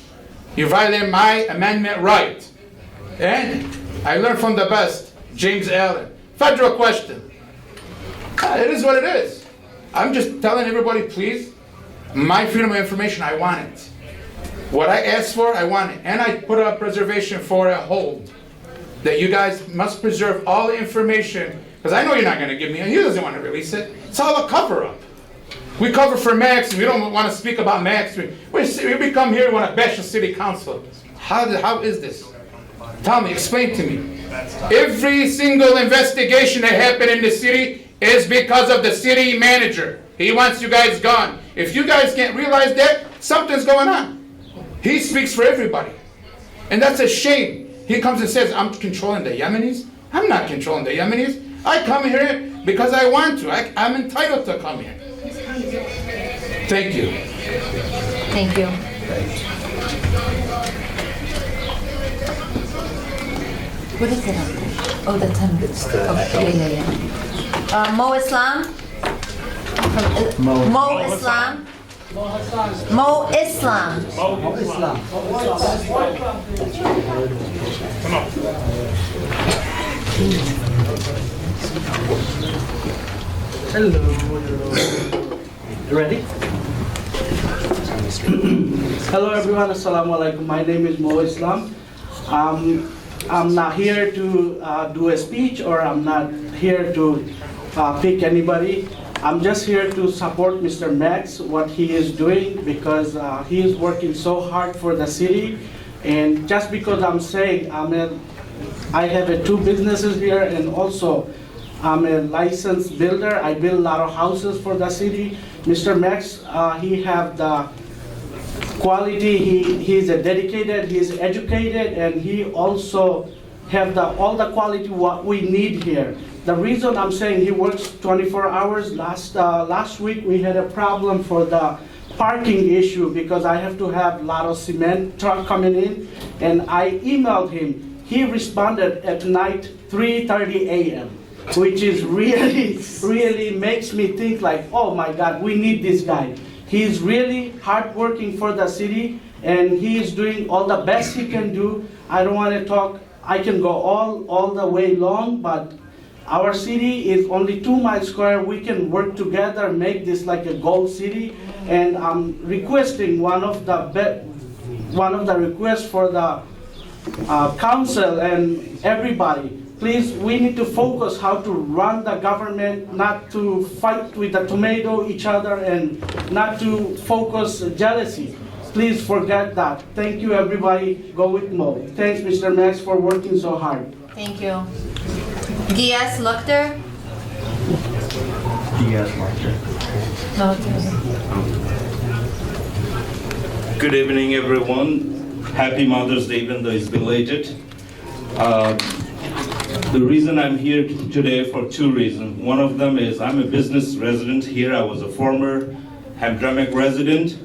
You violated my amendment right. And I learned from the best, James Allen. Federal question. It is what it is. I'm just telling everybody, please, my freedom of information, I want it. What I asked for, I want it. And I put a preservation for a hold. That you guys must preserve all the information, because I know you're not going to give me, and he doesn't want to release it. It's all a cover-up. We cover for Max, and we don't want to speak about Max. We come here and want to bash the city council. How is this? Tell me, explain to me. Every single investigation that happened in the city is because of the city manager. He wants you guys gone. If you guys can't realize that, something's going on. He speaks for everybody. And that's a shame. He comes and says, I'm controlling the Yemenis. I'm not controlling the Yemenis. I come here because I want to. I'm entitled to come here. Thank you. Thank you. What is it up there? Oh, the 10 minutes. Yeah. Mo Islam? Mo Islam? Mo Islam. Mo Islam. Come on. Hello. You ready? Hello everyone, Assalamu alaikum. My name is Mo Islam. I'm not here to do a speech, or I'm not here to pick anybody. I'm just here to support Mr. Max, what he is doing, because he is working so hard for the city. And just because I'm saying I have two businesses here, and also I'm a licensed builder. I build a lot of houses for the city. Mr. Max, he have the quality, he's a dedicated, he's educated, and he also have all the quality what we need here. The reason I'm saying he works 24 hours, last week we had a problem for the parking issue, because I have to have a lot of cement truck coming in, and I emailed him. He responded at night 3:30 a.m., which is really makes me think like, oh my God, we need this guy. He's really hardworking for the city, and he is doing all the best he can do. I don't want to talk, I can go all the way long, but our city is only 2 miles square. We can work together, make this like a gold city. And I'm requesting one of the requests for the council and everybody. Please, we need to focus how to run the government, not to fight with the tomato each other, and not to focus jealousy. Please forget that. Thank you, everybody. Go with Mo. Thanks, Mr. Max, for working so hard. Thank you. Gias Luchter? Good evening, everyone. Happy Mother's Day, even though it's belated. The reason I'm here today for two reasons. One of them is I'm a business resident here. I was a former Hamtramck resident.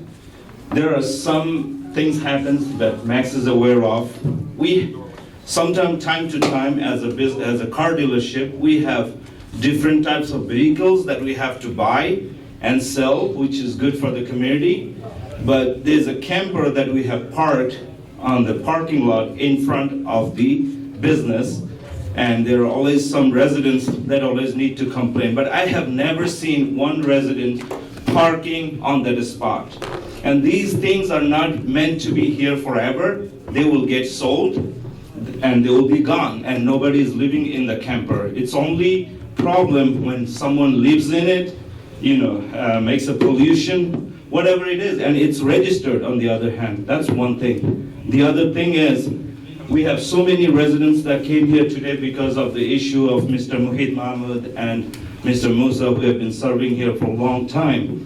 There are some things happen that Max is aware of. We sometimes, time to time, as a car dealership, we have different types of vehicles that we have to buy and sell, which is good for the community. But there's a camper that we have parked on the parking lot in front of the business. And there are always some residents that always need to complain. But I have never seen one resident parking on that spot. And these things are not meant to be here forever. They will get sold and they will be gone, and nobody is living in the camper. It's only problem when someone lives in it, makes a pollution, whatever it is, and it's registered on the other hand. That's one thing. The other thing is, we have so many residents that came here today because of the issue of Mr. Muhit Mahmood and Mr. Musa, who have been serving here for a long time.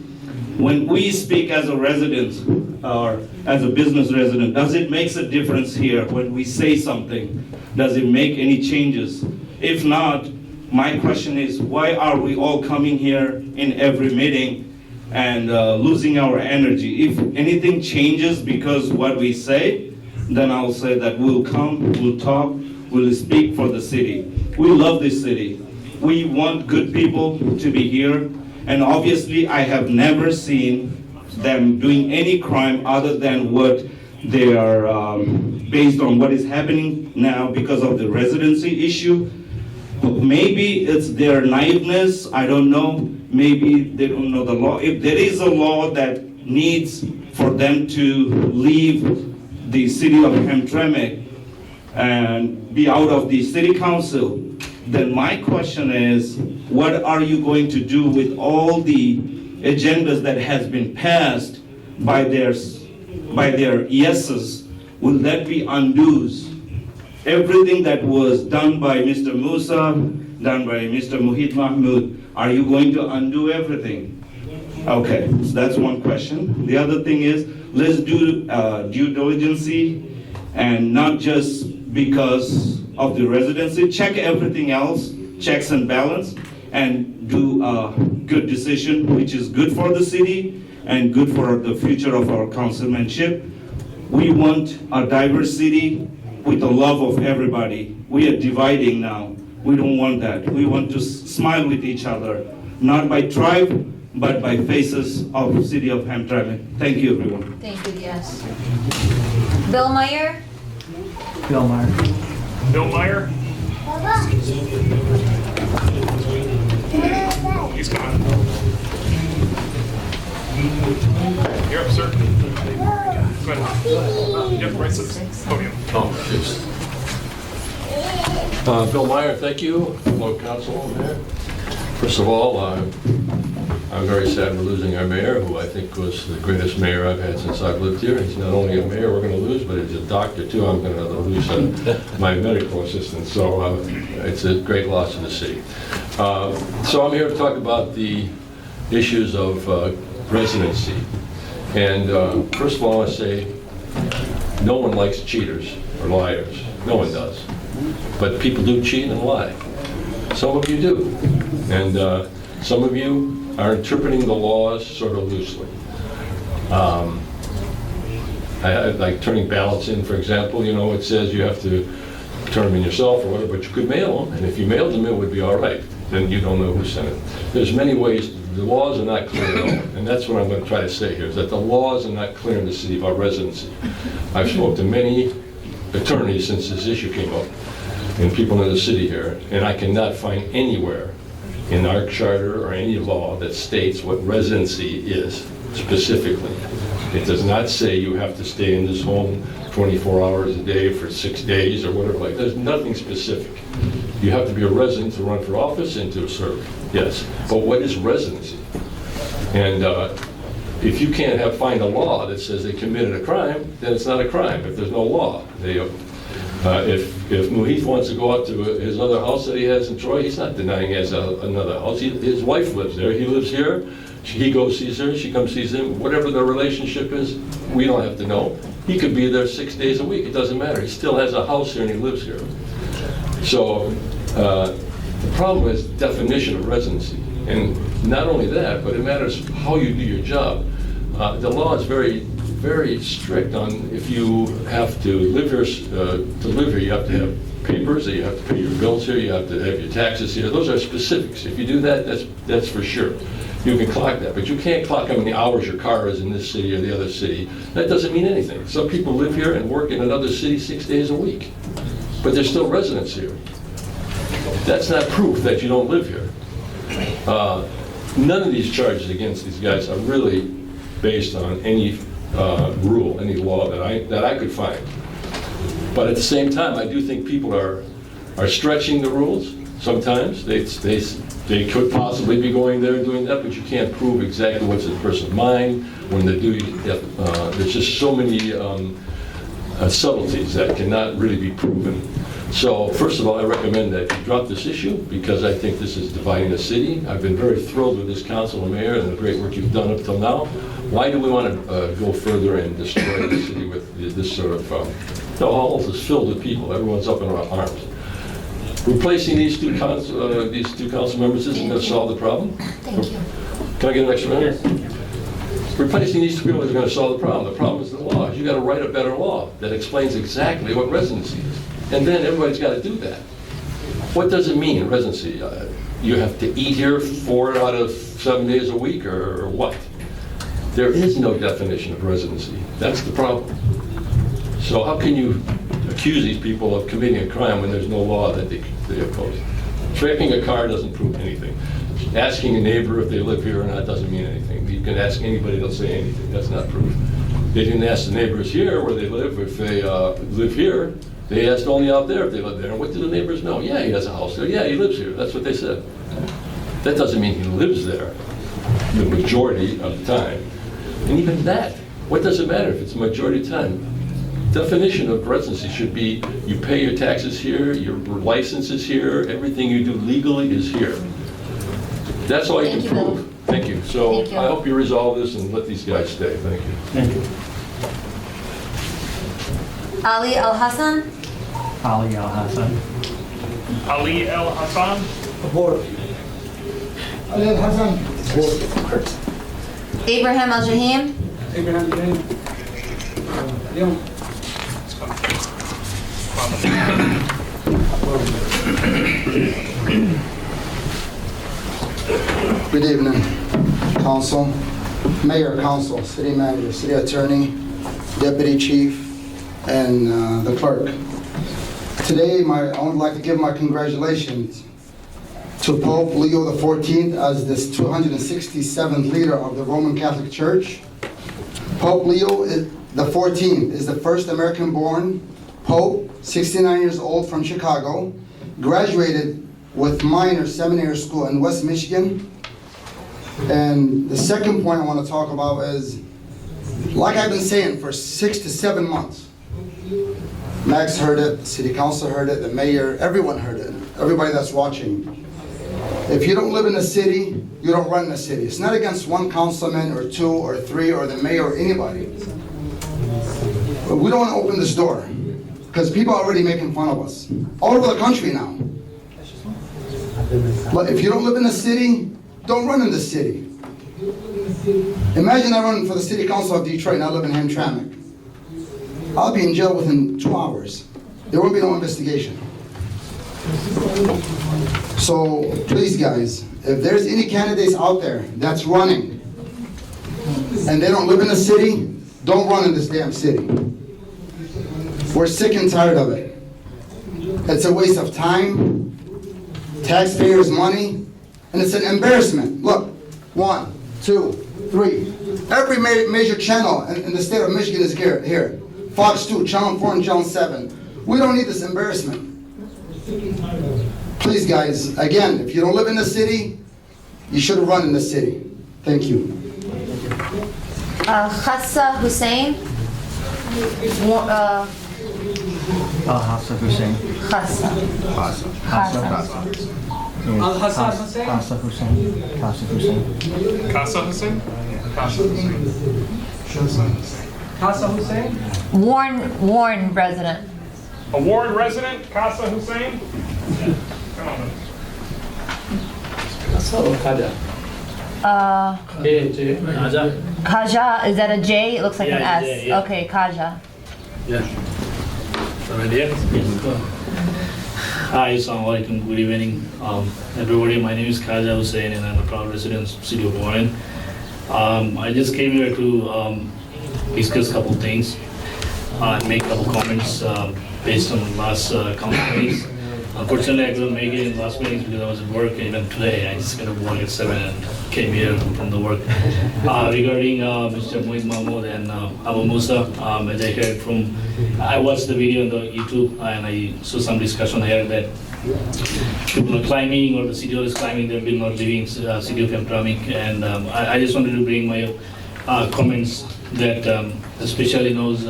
When we speak as a resident or as a business resident, does it make a difference here when we say something? Does it make any changes? If not, my question is, why are we all coming here in every meeting and losing our energy? If anything changes because what we say, then I'll say that we'll come, we'll talk, we'll speak for the city. We love this city. We want good people to be here. And obviously, I have never seen them doing any crime other than what they are based on what is happening now because of the residency issue. Maybe it's their naiveness, I don't know. Maybe they don't know the law. If there is a law that needs for them to leave the city of Hamtramck and be out of the city council, then my question is, what are you going to do with all the agendas that has been passed by their yeses? Will that be undoes? Everything that was done by Mr. Musa, done by Mr. Muhit Mahmood, are you going to undo everything? Okay, so that's one question. The other thing is, let's do due diligence, and not just because of the residency. Check everything else, checks and balance, and do a good decision, which is good for the city and good for the future of our councilmanship. We want a diverse city with the love of everybody. We are dividing now. We don't want that. We want to smile with each other, not by tribe, but by faces of city of Hamtramck. Thank you, everyone. Thank you, yes. Bill Meyer? Bill Meyer. Bill Meyer? He's gone. You're up, sir. Go ahead. Yep, right to the podium. Bill Meyer, thank you. Hello, Council, Mayor. First of all, I'm very sad we're losing our mayor, who I think was the greatest mayor I've had since I've lived here. He's not only a mayor we're going to lose, but he's a doctor too. I'm going to lose my medical assistant. So it's a great loss to the city. So I'm here to talk about the issues of residency. And first of all, I want to say no one likes cheaters or liars. No one does. But people do cheat and lie. Some of you do. And some of you are interpreting the laws sort of loosely. Like turning ballots in, for example, you know, it says you have to turn them in yourself or whatever, but you could mail them. And if you mailed them, it would be all right. Then you don't know who sent it. There's many ways. The laws are not clear at all. And that's what I'm going to try to say here, is that the laws are not clear in the city about residency. I've spoken to many attorneys since this issue came up, and people in the city here, and I cannot find anywhere in our charter or any law that states what residency is specifically. It does not say you have to stay in this home 24 hours a day for 6 days or whatever like that. There's nothing specific. You have to be a resident to run for office and to serve, yes. But what is residency? And if you can't find a law that says they committed a crime, then it's not a crime if there's no law. If Mohith wants to go out to his other house that he has in Troy, he's not denying he has another house. His wife lives there. He lives here. He goes sees her. She comes sees him. Whatever their relationship is, we don't have to know. He could be there 6 days a week. It doesn't matter. He still has a house here and he lives here. So the problem is definition of residency. And not only that, but it matters how you do your job. The law is very strict on if you have to live here. To live here, you have to have papers, you have to pay your bills here, you have to have your taxes here. Those are specifics. If you do that, that's for sure. You can clock that, but you can't clock how many hours your car is in this city or the other city. That doesn't mean anything. Some people live here and work in another city 6 days a week, but they're still residents here. That's not proof that you don't live here. None of these charges against these guys are really based on any rule, any law that I could find. But at the same time, I do think people are stretching the rules. Sometimes they could possibly be going there and doing that, but you can't prove exactly what's in the person's mind. When they do, there's just so many subtleties that cannot really be proven. So first of all, I recommend that you drop this issue because I think this is dividing the city. I've been very thrilled with this council and mayor and the great work you've done up till now. Why do we want to go further and destroy the city with this sort of, the halls is filled with people, everyone's up in our arms. Replacing these two council members isn't going to solve the problem. Thank you. Can I get an extra minute? Replacing these two people isn't going to solve the problem. The problem is the law. You got to write a better law that explains exactly what residency is. And then everybody's got to do that. What does it mean, residency? You have to eat here 4 out of 7 days a week or what? There is no definition of residency. That's the problem. So how can you accuse these people of committing a crime when there's no law that they oppose? Tracking a car doesn't prove anything. Asking a neighbor if they live here or not doesn't mean anything. You can ask anybody, they'll say anything. That's not proof. They didn't ask the neighbors here where they live if they live here. They asked only out there if they live there. And what do the neighbors know? Yeah, he has a house there. Yeah, he lives here. That's what they said. That doesn't mean he lives there the majority of the time. And even that, what does it matter if it's the majority of the time? Definition of residency should be you pay your taxes here, your license is here, everything you do legally is here. That's all you can prove. Thank you. So I hope you resolve this and let these guys stay. Thank you. Thank you. Ali Al Hassan. Ali Al Hassan. Ali El Hassan. Aboard. Ali Al Hassan. Abraham Al Jahim. Abraham Al Jahim. Good evening. council, mayor, council, city manager, city attorney, deputy chief, and the clerk. Today, I would like to give my congratulations to Pope Leo XIV as this 267th leader of the Roman Catholic Church. Pope Leo XIV is the first American-born Pope, 69 years old, from Chicago, graduated with minor seminary school in West Michigan. And the second point I want to talk about is, like I've been saying for 6 to 7 months, Max heard it, the city council heard it, the mayor, everyone heard it, everybody that's watching. If you don't live in the city, you don't run the city. It's not against one councilman or 2 or 3 or the mayor or anybody. But we don't want to open this door because people are already making fun of us all over the country now. But if you don't live in the city, don't run in the city. Imagine I run for the city council of Detroit and I live in Hamtramck. I'll be in jail within 2 hours. There won't be no investigation. So please guys, if there's any candidates out there that's running and they don't live in the city, don't run in this damn city. We're sick and tired of it. It's a waste of time, taxpayers' money, and it's an embarrassment. Look, 1, 2, 3. Every major channel in the state of Michigan is here. Fox 2, Channel 4, and Channel 7. We don't need this embarrassment. Please guys, again, if you don't live in the city, you should run in the city. Thank you. Hassa Hussein. Hassa Hussein. Hassa. Al-Hassan Hussein? Casa Hussein. Casa Hussein. Casa Hussein? Casa Hussein. Casa Hussein? Warren resident. A Warren resident, Casa Hussein? Come on. Kaja, is that a J? It looks like an S. J, yeah. Okay, Kaja. Yeah. Right here? Hi, assalamu alaikum. Good evening, everybody. My name is Khaja Hussein and I'm a proud resident of the city of Warren. I just came here to discuss a couple things and make a couple comments based on the last council meetings. Unfortunately, I couldn't make it in the last meetings because I was at work, and even today I just got to work at 7 and came here from the work. Regarding Mr. Mohit Mahmood and Abu Musa, as I heard from, I watched the video on the YouTube and I saw some discussion here that people are climbing or the city hall is climbing, they've been not leaving city of Hamtramck, and I just wanted to bring my comments that especially knows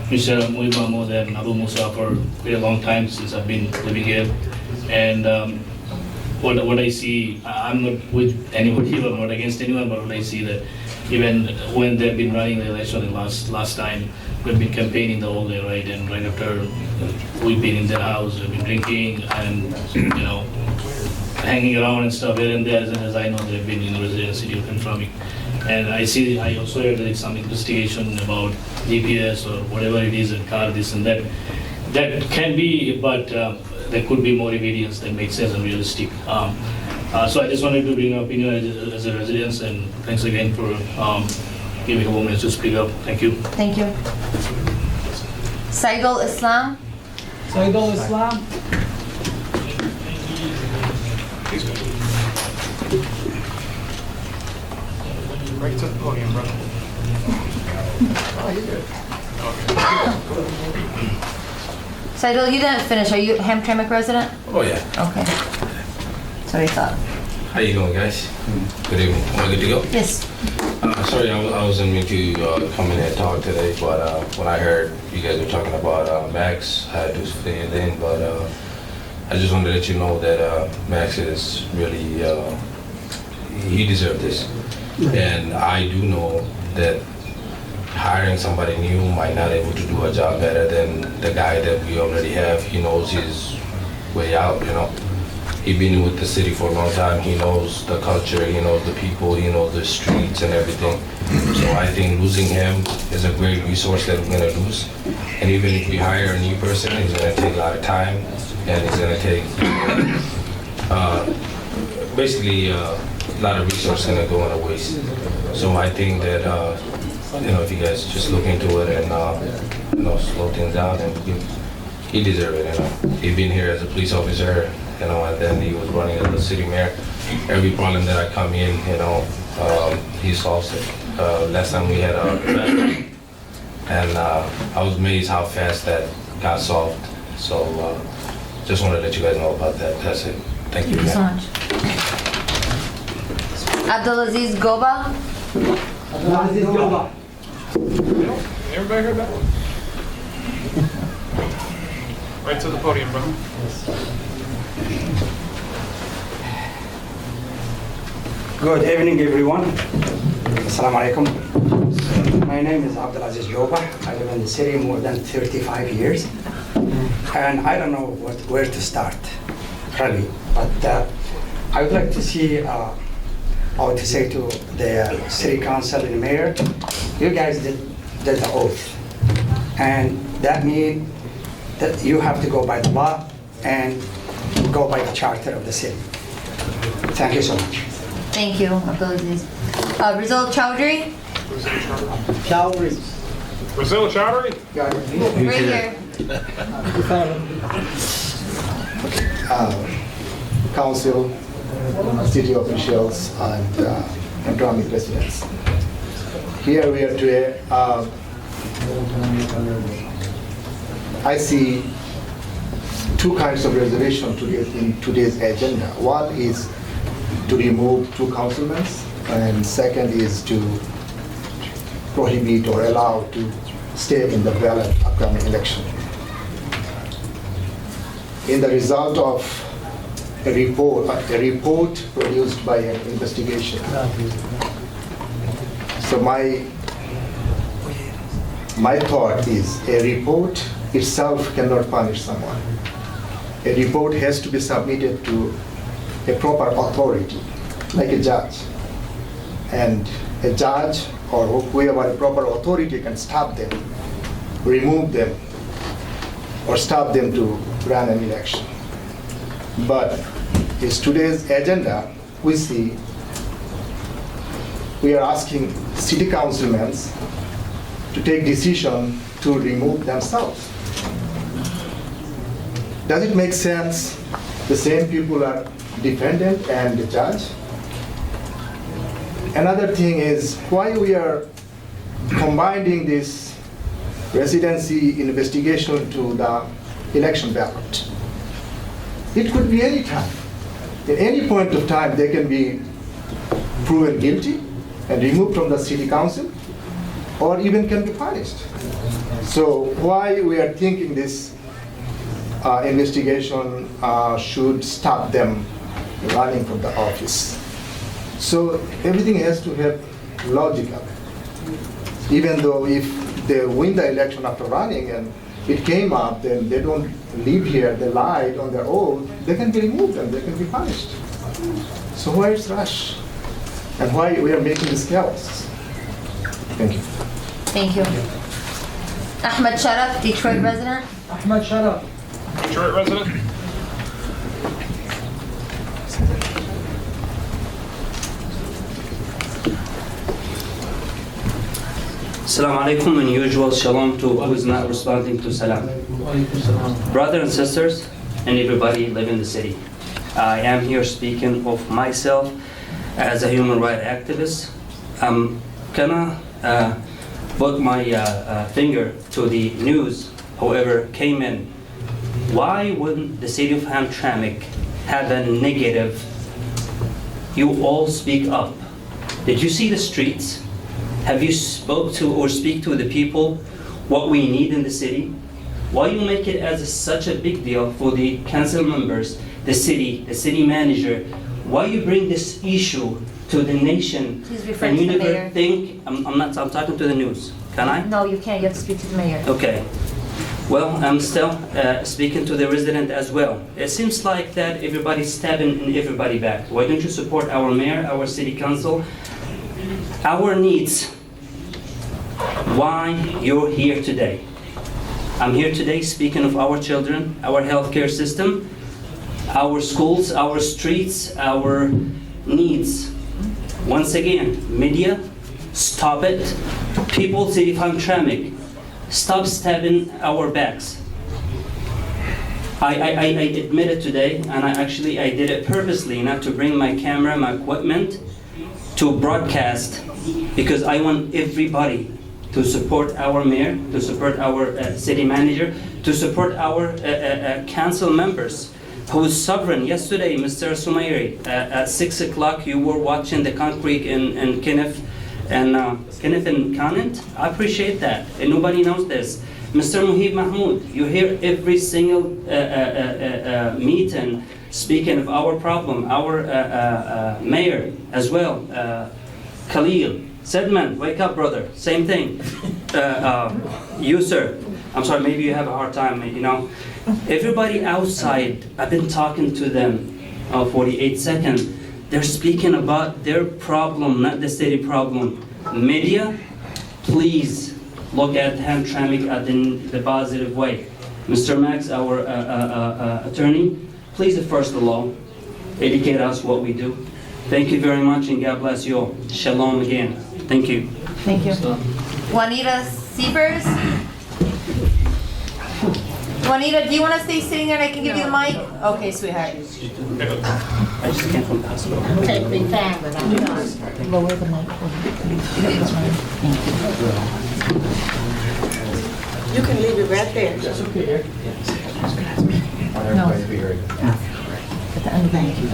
Mr. Mohit Mahmood and Abu Musa for a very long time since I've been living here. And what I see, I'm not with anybody, I'm not against anyone, but what I see that even when they've been running the election last time, we've been campaigning the whole day, right? And right after we've been in their house, we've been drinking and, you know, hanging around and stuff here and there. As I know, they've been in the residency of Hamtramck. And I also heard there is some investigation about GPS or whatever it is, and car, this and that. That can be, but there could be more evidence that makes sense and realistic. So I just wanted to bring up opinion as a resident, and thanks again for giving a moment to speak up. Thank you. Thank you. Saidul Islam. Saidul Islam. Right to the podium, brother. Oh, you're good. Saidul, you didn't finish. Are you a Hamtramck resident? Oh, yeah. Okay. So I thought. How you doing, guys? Good evening. Am I good to go? Yes. Sorry, I wasn't meant to come in and talk today, but when I heard you guys were talking about Max, I had to stay in, but I just wanted to let you know that Max is really, he deserved this. And I do know that hiring somebody new might not able to do a job better than the guy that we already have. He knows his way out, you know. He's been with the city for a long time. He knows the culture, he knows the people, he knows the streets and everything. So I think losing him is a great resource that we're gonna lose. And even if we hire a new person, it's gonna take a lot of time, and it's gonna take, basically, a lot of resources gonna go on a waste. So I think that, if you guys just look into it and, slow things down, and he deserves it, He's been here as a police officer, and then he was running as a city mayor. Every problem that I come in, he solves it. Last time we had a and I was amazed how fast that got solved. So just wanted to let you guys know about that. That's it. Thank you. Thank you so much. Abdulaziz Goba. Abdulaziz Goba. Everybody heard that? Right to the podium, brother. Good evening, everyone. Assalamu alaikum. My name is Abdulaziz Joba. I live in the city more than 35 years. And I don't know where to start, really. But I would like to see, or to say to the city council and the mayor, you guys did the oath. And that means that you have to go by the law and go by the charter of the city. Thank you so much. Thank you, Abdulaziz. Rizal Chowdhury. Brazil Chowdhury? Right here. Council, city officials, and Hamtramck residents. Here we are today. I see two kinds of resolution in today's agenda. One is to remove 2 councilmen, and second is to prohibit or allow to stay in the ballot upcoming election. In the result of a report produced by an investigation. So my thought is a report itself cannot punish someone. A report has to be submitted to a proper authority, like a judge. And a judge or whoever a proper authority can stop them, remove them, or stop them to run an election. But in today's agenda, we see we are asking city councilmen to take decision to remove themselves. Does it make sense? The same people are defendant and the judge. Another thing is why we are combining this residency investigation to the election ballot. It could be any time. At any point of time, they can be proven guilty and removed from the city council, or even can be punished. So why we are thinking this investigation should stop them running from the office. So everything has to have logical. Even though if they win the election after running and it came up, then they don't live here, they lied on their oath, they can be removed and they can be punished. So why is rush? And why we are making this chaos? Thank you. Thank you. Ahmed Sharaf, Detroit resident. Ahmed Sharaf. Detroit resident? Assalamu alaikum, and usual shalom to who is not responding to salam. Brothers and sisters, and everybody live in the city. I am here speaking of myself as a human rights activist. I'm gonna put my finger to the news, however, came in. Why wouldn't the city of Hamtramck have a negative? You all speak up. Did you see the streets? Have you spoke to or speak to the people what we need in the city? Why you make it as such a big deal for the council members, the city manager? Why you bring this issue to the nation? Please refer and to you the never mayor. think, I'm talking to the news. Can I? No, you can't. You have to speak to the mayor. Okay. Well, I'm still speaking to the resident as well. It seems like that everybody's stabbing everybody back. Why don't you support our mayor, our city council, our needs? Why you're here today? I'm here today speaking of our children, our healthcare system, our schools, our streets, our needs. Once again, media, stop it. People, city of Hamtramck, stop stabbing our backs. I admit it today, and I did it purposely, not to bring my camera, my equipment, to broadcast, because I want everybody to support our mayor, to support our city manager, to support our council members who is sovereign. Yesterday, Mr. Sumairi, at 6 o'clock, you were watching the concrete in Kenneth and Conant. I appreciate that, and nobody knows this. Mr. Muhib Mahmoud, you hear every single meeting speaking of our problem, our mayor as well, Khalil. Sedman, wake up, brother. Same thing. You, sir. I'm sorry, maybe you have a hard time, you know. Everybody outside, I've been talking to them 48 seconds. They're speaking about their problem, not the city problem. Media, please look at Hamtramck in the positive way. Mr. Max, our attorney, please enforce the law. Educate us what we do. Thank you very much, and God bless you all. Shalom again. Thank you. Thank you. Juanita Sievers? Juanita, do you want to stay sitting there and I can give you the mic? Okay, sweetheart. I just came from the hospital. Take me time, but I'm done. Lower the mic. You can leave it right there. That's okay. No. Thank you.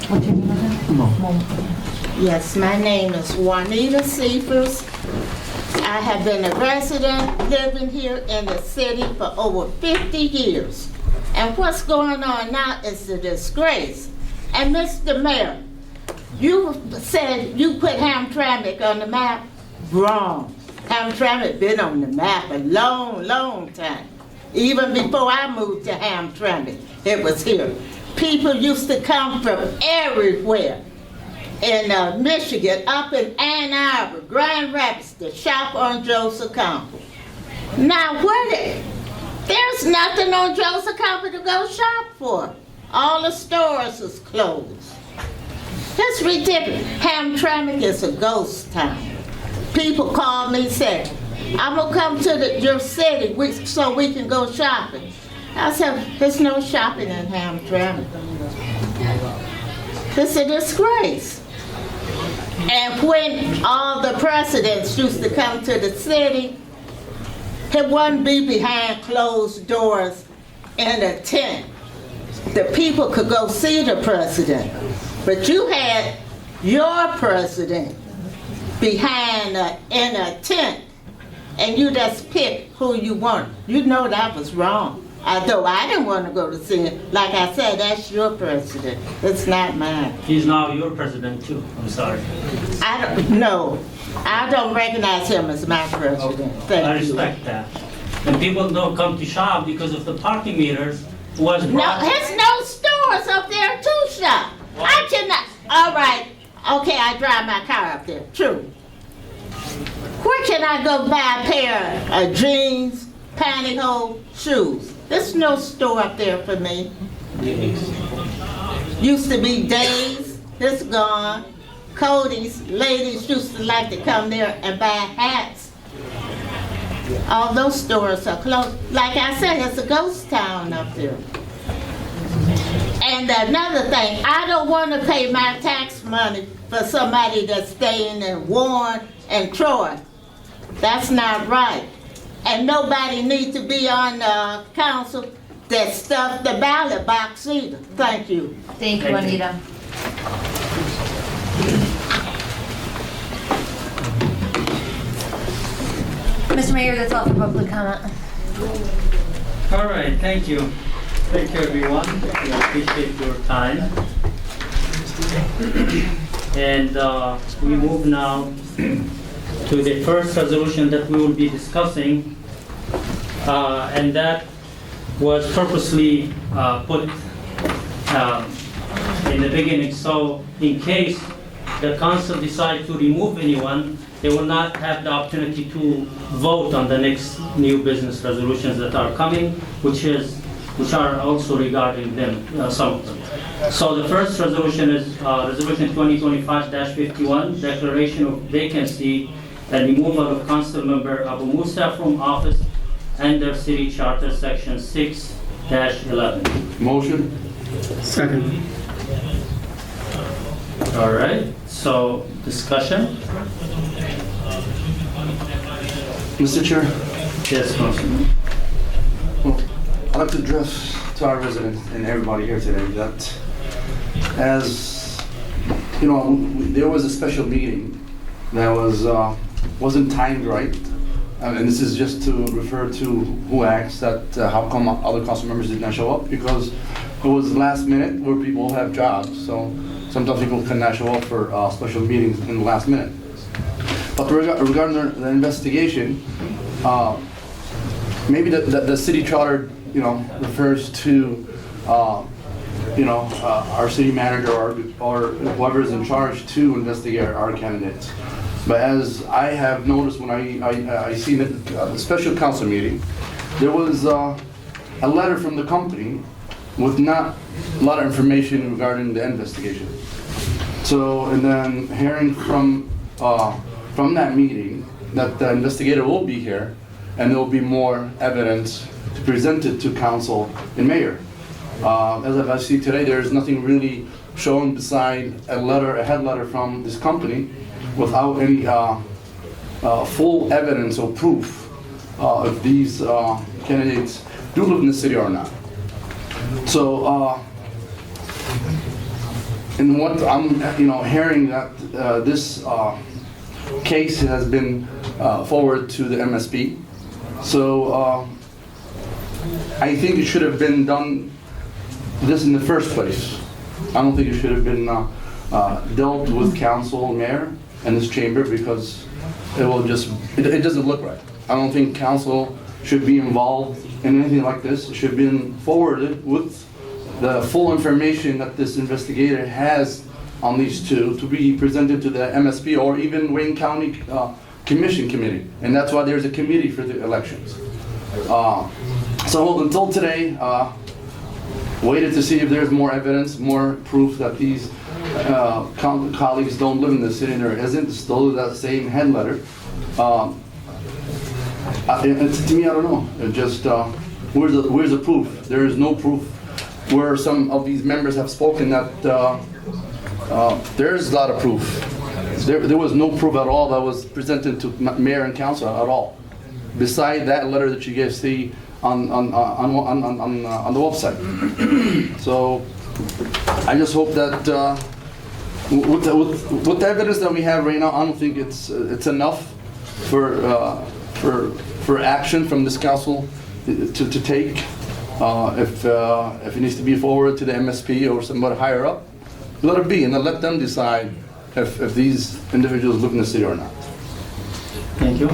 What's your name again? Yes, my name is Juanita Cephas. I have been a resident living here in the city for over 50 years. And what's going on now is a disgrace. And Mr. Mayor, you said you put Hamtramck on the map. Wrong. Hamtramck been on the map a long, long time. Even before I moved to Hamtramck, it was here. People used to come from everywhere in Michigan, up in Ann Arbor, Grand Rapids, to shop on Joseph Campbell. Now, there's nothing on Joseph Campbell to go shop for. All the stores is closed. That's ridiculous. Hamtramck is a ghost town. People call me and say, I'm gonna come to your city so we can go shopping. I said, there's no shopping in Hamtramck. It's a disgrace. And when all the presidents used to come to the city, it wouldn't be behind closed doors in a tent. The people could go see the president. But you had your president behind in a tent, and you just pick who you want. You know that was wrong. Although I didn't want to go to see him. Like I said, that's your president. It's not mine. He's now your president too. I'm sorry. No, I don't recognize him as my president. Thank I you. respect that. And people don't come to shop because of the parking meters was No, brought. there's no stores up there to shop. I cannot. All right. Okay, I drive my car up there. True. Where can I go buy a pair of jeans, pantyhose, shoes? There's no store up there for me. Used to be Days, it's gone. Cody's, ladies used to like to come there and buy hats. All those stores are closed. Like I said, it's a ghost town up there. And another thing, I don't want to pay my tax money for somebody that's staying in Warren and Troy. That's not right. And nobody needs to be on the council that stuffed the ballot box either. Thank you. Thank you, Juanita. Mr. Mayor, that's all for public comment. All right, thank you. Thank you, everyone. We appreciate your time. And we move now to the first resolution that we will be discussing, and that was purposely put in the beginning, so in case the council decides to remove anyone, they will not have the opportunity to vote on the next new business resolutions that are coming, which are also regarding them, some of them. So the first resolution is Resolution 2025-51, declaration of vacancy and removal of Council Member Abu Musa from office under City Charter Section 6-11. Motion. Second. All right, so discussion? Mr. Chair, Yes, Councilman. I'd like to address to our residents and everybody here today that as, you know, there was a special meeting that wasn't timed right. And this is just to refer to who asked that how come other council members did not show up, because it was last minute where people have jobs. So sometimes people cannot show up for special meetings in the last minute. But regarding the investigation, maybe the city charter, you know, refers to, our city manager or whoever is in charge to investigate our candidates. But as I have noticed when I seen the special council meeting, there was a letter from the company with not a lot of information regarding the investigation. So, and then hearing from that meeting that the investigator will be here and there will be more evidence to present it to council and mayor. As I see today, there is nothing really shown beside a head letter from this company without any full evidence or proof if these candidates do live in the city or not. So, and what I'm hearing that this case has been forwarded to the MSP. So I think it should have been done this in the first place. I don't think it should have been dealt with council, mayor, and this chamber, because it doesn't look right. I don't think council should be involved in anything like this. It should have been forwarded with the full information that this investigator has on these two to be presented to the MSP or even Wayne County Commission Committee. And that's why there's a committee for the elections. So until today, waited to see if there's more evidence, more proof that these colleagues don't live in the city, and there isn't. Still that same head letter. To me, I don't know. It just where's the proof? There is no proof. Where some of these members have spoken that there is a lot of proof. There was no proof at all that was presented to mayor and council at all. Beside that letter that you guys see on the website. So I just hope that with the evidence that we have right now, I don't think it's enough for action from this council to take. If it needs to be forwarded to the MSP or somebody higher up, let it be, and then let them decide if these individuals live in the city or not. Thank you.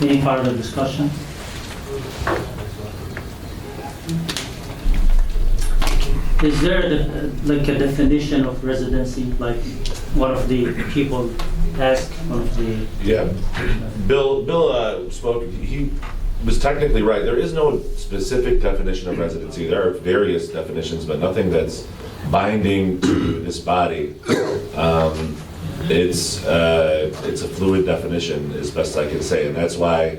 Any further discussion? Is there like a definition of residency, like one of the people asked, one of the... Yeah, Bill spoke, he was technically right. There is no specific definition of residency. There are various definitions, but nothing that's binding to this body. It's a fluid definition, as best I can say, and that's why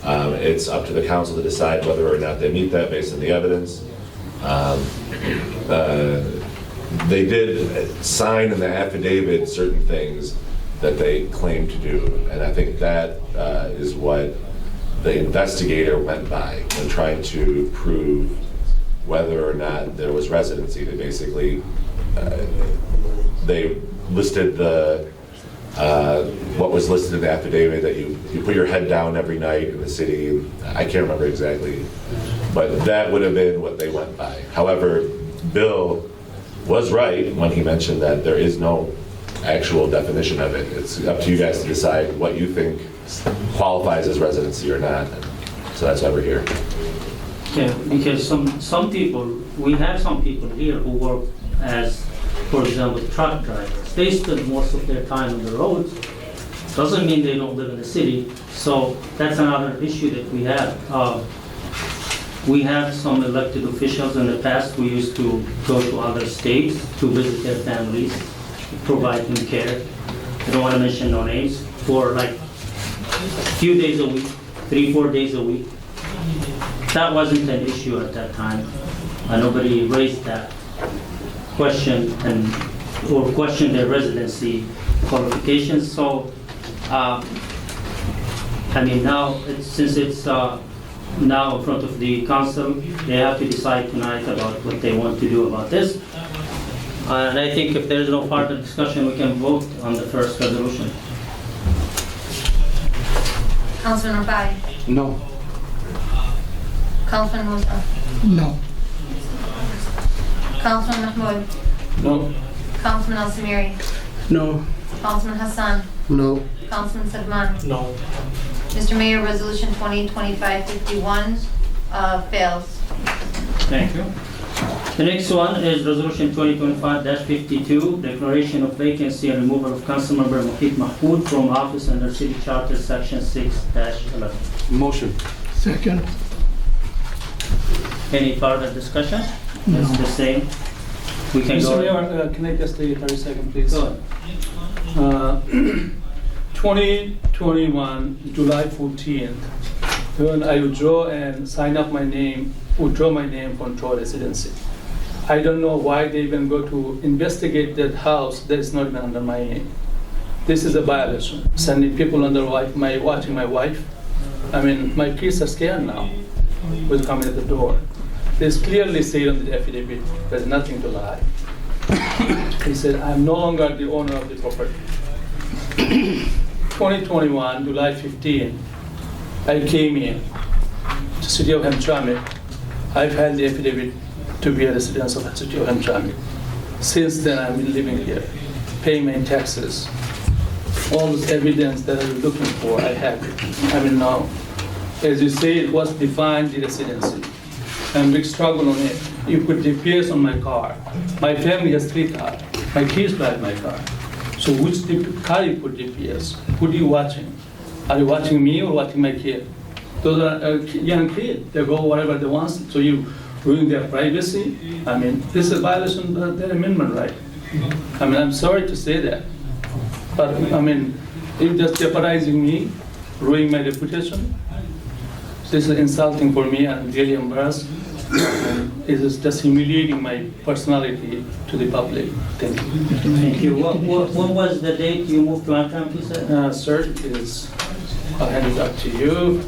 it's up to the council to decide whether or not they meet that based on the evidence. They did sign in the affidavit certain things that they claim to do, and I think that is what the investigator went by when trying to prove whether or not there was residency. They basically they listed the what was listed in the affidavit, that you put your head down every night in the city. I can't remember exactly, but that would have been what they went by. However, Bill was right when he mentioned that there is no actual definition of it. It's up to you guys to decide what you think qualifies as residency or not. So that's why we're here. Yeah, because some people, we have some people here who work as, for example, truck drivers. They spend most of their time on the roads. Doesn't mean they don't live in the city. So that's another issue that we have. We have some elected officials in the past. We used to go to other states to visit their families, provide them care. I don't want to mention no names, for like a few days a week, 3-4 days a week. That wasn't an issue at that time. Nobody raised that question or questioned their residency qualifications. So, I mean, now, since it's now in front of the council, they have to decide tonight about what they want to do about this. And I think if there's no further discussion, we can vote on the first resolution. Councilman Rafai. No. Councilman Musa. No. Councilman Mahmoud. No. Councilman Al-Samiri. No. Councilman Hassan. No. Councilman Sadman. No. Mr. Mayor, Resolution 2025-51 fails. Thank you. The next one is Resolution 2025-52, Declaration of Vacancy and Removal of Councilmember Muhit Mahmoud from office under City Charter Section 6-11. Motion. Second. Any further discussion? It's the same. We can Mr. go. Mayor, can I just take 30 seconds, please? Go ahead. 2021, July 14th, when I withdraw and sign up my name, withdraw my name from Troy residency. I don't know why they even go to investigate that house that is not even under my name. This is a violation. Sending people under watching my wife. I mean, my kids are scared now with coming at the door. There's clearly said on the affidavit, there's nothing to lie. He said, I'm no longer the owner of the property. 2021, July 15, I came in to City of Hamtramck. I've had the affidavit to be a resident of the City of Hamtramck. Since then, I've been living here, paying my taxes. All this evidence that I was looking for, I have it. I mean, now, as you say, it was defined the residency. And big struggle on it. You put GPS on my car. My family has 3 cars. My kids drive my car. So which car you put GPS? Who are you watching? Are you watching me or watching my kid? Those are young kids. They go wherever they want. So you ruin their privacy. I mean, this is a violation of their amendment right. I mean, I'm sorry to say that. But I mean, it's just jeopardizing me, ruining my reputation. This is insulting for me. I'm really embarrassed. It is just humiliating my personality to the public. Thank you. Thank you. What was the date you moved to Hamtramck, you said? Sir, I'll hand it up to you.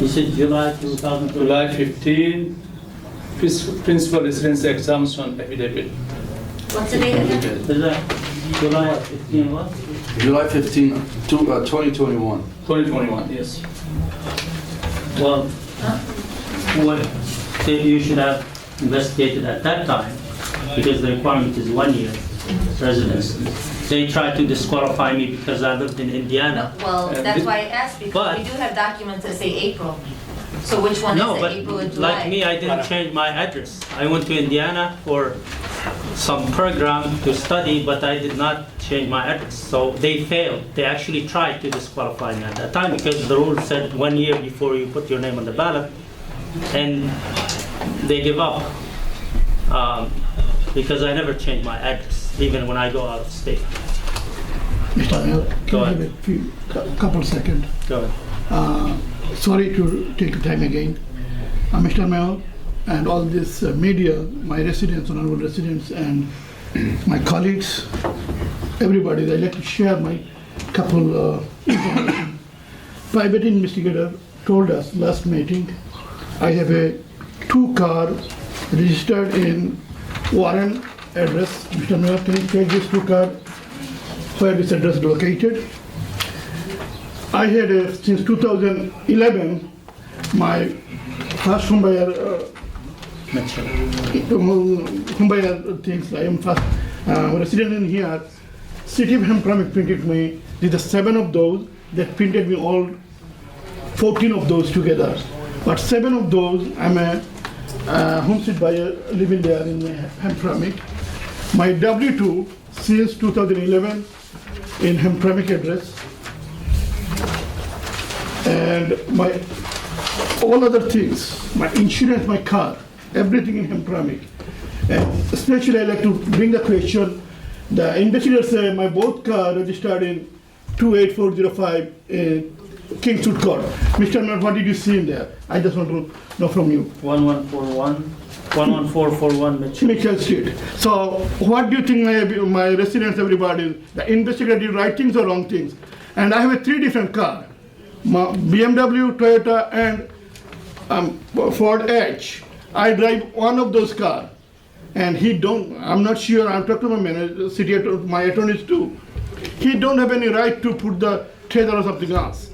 You said July 2000. July 15, Principal Residence Exemption Affidavit. What's the date again? Is that July 15 what? July 15, 2021. 2021, yes. Well, what you should have investigated at that time, because the requirement is 1 year residence. They tried to disqualify me because I lived in Indiana. Well, that's why I asked, because But- we do have documents that say April. So which one No, is but it, April or July? like me, I didn't change my address. I went to Indiana for some program to study, but I did not change my address. So they failed. They actually tried to disqualify me at that time because the rule said 1 year before you put your name on the ballot, and they give up because I never changed my address, even when I go out of state. Mr. Mayor, Go can I ahead. have a couple seconds? Go ahead. Sorry to take the time again. Mr. Mayor, and all this media, my residents, honorable residents, and my colleagues, everybody, I'd like to share my couple information. Private investigator told us last meeting, I have a 2-car registered in Warren address. Mr. Mayor, can you take this 2-car where this address is located? I had since 2011, my first homebuyer things. I am first resident in here. City of Hamtramck printed me. These are 7 of those. They printed me all 14 of those together. But 7 of those, I'm a homestead buyer living there in Hamtramck. My W2 since 2011 in Hamtramck address. And my all other things, my insurance, my car, everything in Hamtramck. And especially I like to bring the question, the investigators say my both car registered in 28405 Kingswood Court. Mr. Mayor, what did you see in there? I just want to know from you. 11441 Mitchell Street. So what do you think my residents, everybody, the investigator did right things or wrong things? And I have a 3 different cars, BMW, Toyota, and Ford Edge. I drive one of those cars, and I'm not sure, I'm talking to my manager, my attorneys too. He don't have any right to put the trailer or something else.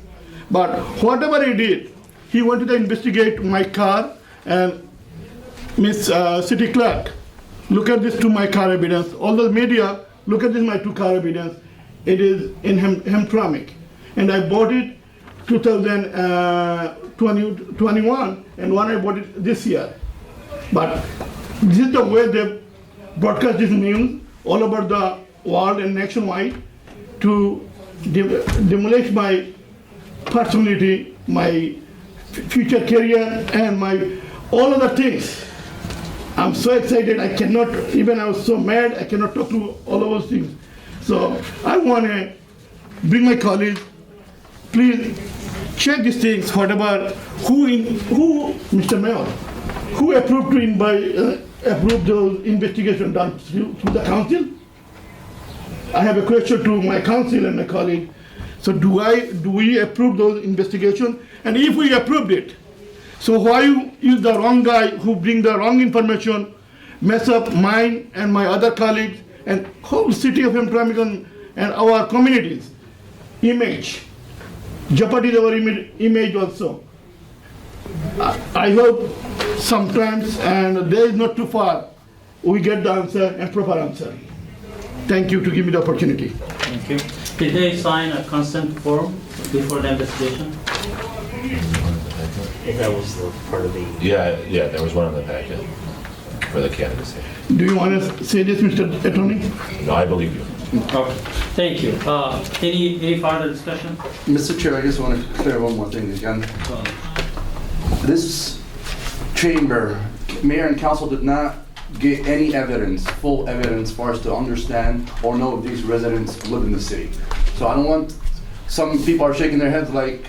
But whatever he did, he wanted to investigate my car, and Miss City Clerk, look at this to my car evidence. All the media, look at this my 2 car evidence. It is in Hamtramck, and I bought it 2021, and one I bought it this year. But this is the way they broadcast this news all over the world and nationwide to demolish my personality, my future career, and my all other things. I'm so excited, I was so mad, I cannot talk to all of those things. So I want to bring my colleagues, please check these things, whatever, who Mr. Mayor, who approved those investigations done through the council? I have a question to my council and my colleague. So do we approve those investigations? And if we approved it, so why you use the wrong guy who bring the wrong information, mess up mine and my other colleagues and whole city of Hamtramck and our communities' image, jeopardize our image also. I hope sometimes, and there is not too far, we get the answer and proper answer. Thank you to give me the opportunity. Thank you. Did they sign a consent form before the investigation? That was the part of the... Yeah, there was one on the packet for the candidacy. Do you want to say this, Mr. Attorney? No, I believe you. Okay. Thank you. Any further discussion? Mr. Chair, I just want to clear one more thing again. This chamber, mayor and council did not get any evidence, full evidence for us to understand or know if these residents live in the city. So I don't want, some people are shaking their heads like,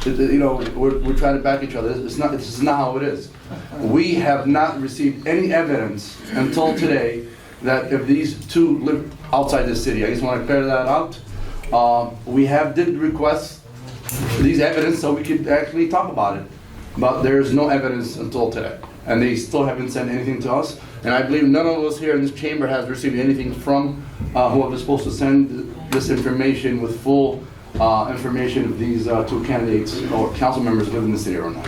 we're trying to back each other. This is not how it is. We have not received any evidence until today that if these 2 live outside the city. I just want to clear that out. We did request these evidence so we could actually talk about it, but there's no evidence until today, and they still haven't sent anything to us. And I believe none of us here in this chamber has received anything from whoever is supposed to send this information with full information if these 2 candidates or council members live in the city or not.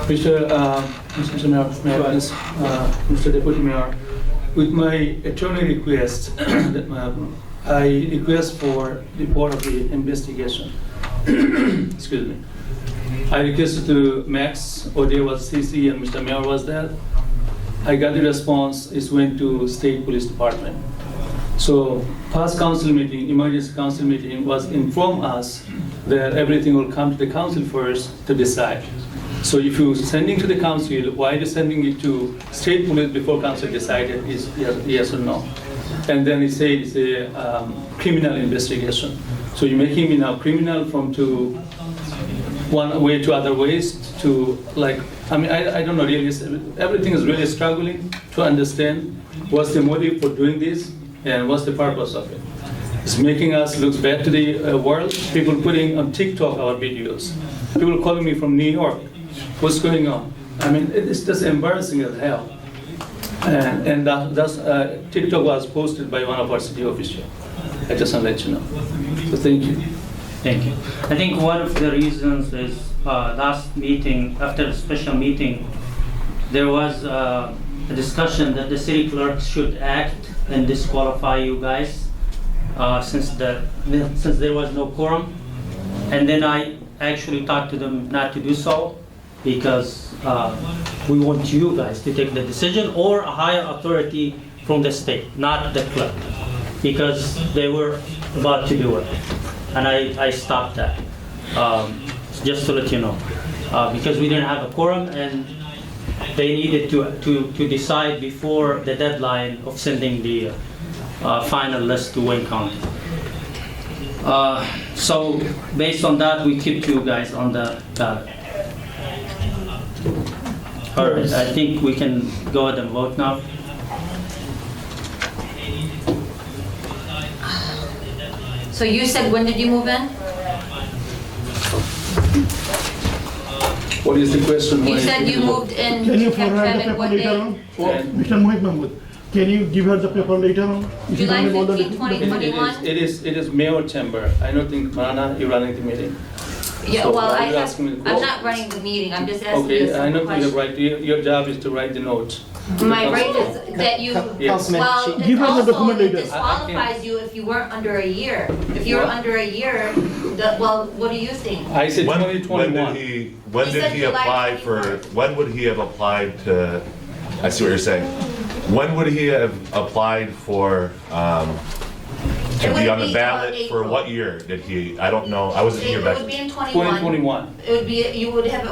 Mr. Mayor, Mr. Deputy Mayor, with my attorney request, I request for report of the investigation. Excuse me. I requested to Max, Ode was CC, and Mr. Mayor was there. I got the response, it went to State Police Department. So past council meeting, emergency council meeting was informed us that everything will come to the council first to decide. So if you're sending to the council, why are you sending it to state police before council decided is yes or no? And then it said it's a criminal investigation. So you're making me now criminal from to one way to other ways to I don't know really, everything is really struggling to understand what's the motive for doing this and what's the purpose of it. It's making us look bad to the world. People putting on TikTok our videos. People calling me from New York. What's going on? I mean, it's just embarrassing as hell. And that's TikTok was posted by one of our city officials. I just want to let you know. So thank you. Thank you. I think one of the reasons is last meeting, after the special meeting, there was a discussion that the city clerk should act and disqualify you guys since there was no quorum. And then I actually talked to them not to do so because we want you guys to take the decision or a higher authority from the state, not the clerk, because they were about to do it. And I stopped that, just to let you know. because we didn't have a quorum and they needed to decide before the deadline of sending the final list to Wayne County. So based on that, we keep you guys on the ballot. All right, I think we can go ahead and vote now. So you said, when did you move in? What is the question? You said you moved in Can you to forward the Hamtramck paper what later day? on? Mr. Mohit Mahmood, can you give her the paper later on? If you July don't have all the 15, 2021? It is mayor chamber. I don't think, Mana, you're running the meeting. Yeah, So well, why I are you have, asking me to I'm vote? not running the meeting, I'm just asking you Okay, I some know you're questions. right. Your job is to write the notes. My right is that you, Yes. well, Give it her the also document later. disqualifies you if you weren't under a year. If you were What? under a year, well, what do you think? I said When 2021. did he, You said July apply for, 24th. when would he have applied to, I see what you're saying. When would he have applied for, It to would be on the be, ballot for April. what year did he, I don't know, I wasn't here It back. would be in 2021. It would be, you would have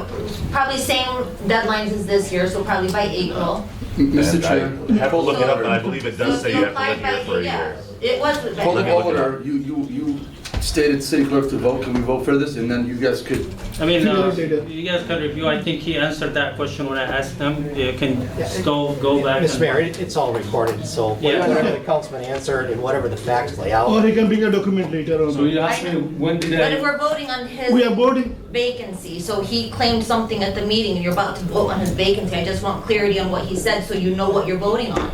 probably same deadlines as this year, so probably by April. Mr. Chair. I have to look it up, and I believe it does So say if you you have to applied live here by- for a yeah, year. It was. Point of order, you stated city clerk to vote, can we vote for this, and then you guys could... I mean, you guys can review. I think he answered that question when I asked him. You can still go back. Mr. and- Mayor, it's all recorded, so Yeah. whatever the councilman answered and whatever the facts lay out. Or he can bring a document later on. So you asked me when did But if I... we're voting on his We are voting. vacancy, so he claimed something at the meeting and you're about to vote on his vacancy, I just want clarity on what he said so you know what you're voting on.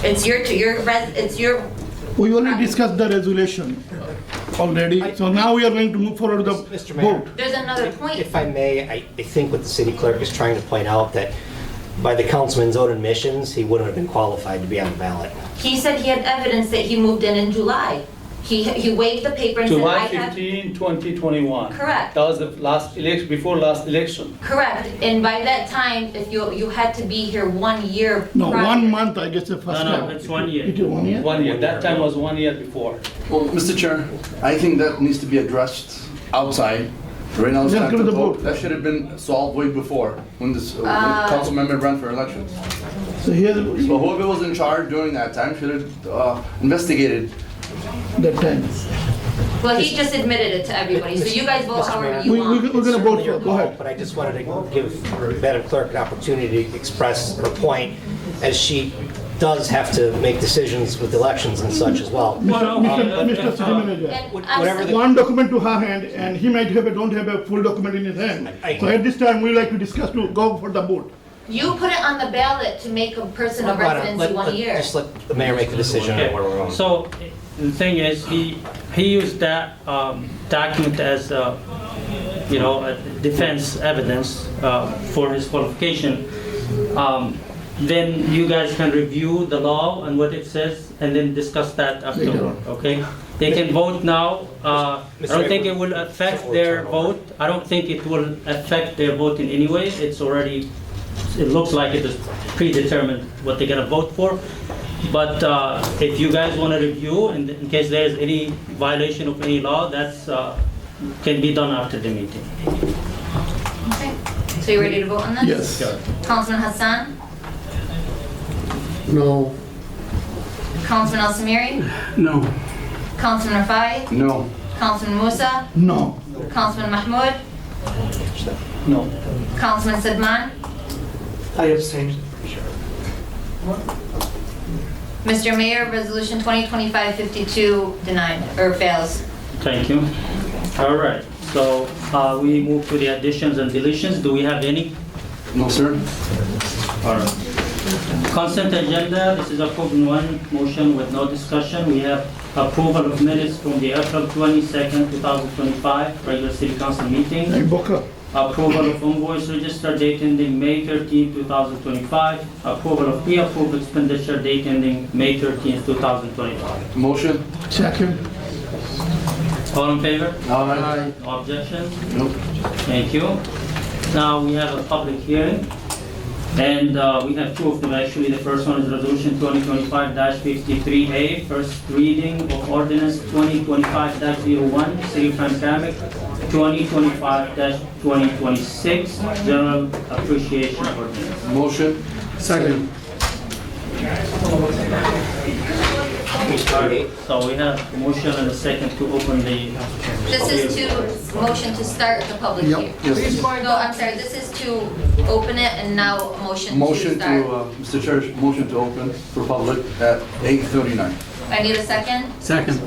It's your We already discussed the resolution already, so now we are going to move forward the Mr. Mayor. vote. There's another point. If I may, I think what the city clerk is trying to point out that by the councilman's own admissions, he wouldn't have been qualified to be on the ballot. He said he had evidence that he moved in July. He waved the paper and said, July I have. 15, 2021. Correct. That was the last election, before last election. Correct, and by that time, if you had to be here 1 year No, prior. 1 month, I guess the first No, time. it's 1 year. It is 1 year? 1 year. That time was 1 year before. Well, Mr. Chair, I think that needs to be addressed outside. Right now it's Let's time go to to the vote. vote. That should have been solved way before, when this when council member ran for election. So here, So whoever was in charge during that time should have investigated. that time. Well, he just admitted it to everybody, so you guys vote Mr. however Mayor. you We're want. gonna vote Certainly your for, go call, ahead. But I just wanted to give Madam Clerk an opportunity to express her point, as she does have to make decisions with elections and such as well. Mr. City Manager. And Whatever the One document to her hand, and he might don't have a full document in his hand. So at this time, we like to discuss to go for the vote. You put it on the ballot to make a person a residency 1 year. Just let the mayor make the decision on where we're going. So the thing is, he used that document as, a defense evidence for his qualification. Then you guys can review the law and what it says, and then discuss that afterward, okay? They can vote now. I don't think it will affect their vote. I don't think it will affect their vote in any way. It looks like it is predetermined what they're gonna vote for. But if you guys want to review, in case there's any violation of any law, that's can be done after the meeting. Okay. So you ready to vote on this? Yes. Councilman Hassan? No. Councilman Al Samiri? No. Councilman Rafai? No. Councilman Musa? No. Councilman Mahmoud? No. Councilman Sedman? I abstain. Mr. Mayor, Resolution 2025-52 denied, or fails. Thank you. All right, so we move to the additions and deletions. Do we have any? No, sir. All right. Consent agenda, this is approved in one motion with no discussion. We have approval of minutes from the April 22nd, 2025 regular city council meeting. Hey, Boca. Approval of invoice register date ending May 13, 2025. Approval of pre-approved expenditure date ending May 13, 2025. Motion? Second. All in favor? Aye. No objection? Nope. Thank you. Now we have a public hearing. And we have two of them actually. The first one is Resolution 2025-53A, first reading of Ordinance 2025-01, City of Hamtramck, 2025-2026, General Appreciation Ordinance. Motion. Second. So we have a motion and a second to open the. This is to, motion to start the public Yep. hearing. Yes. No, I'm sorry, this is to open it and now a motion to Motion start. to, Mr. Chair, motion to open for public at 8:39. I need a second? Second.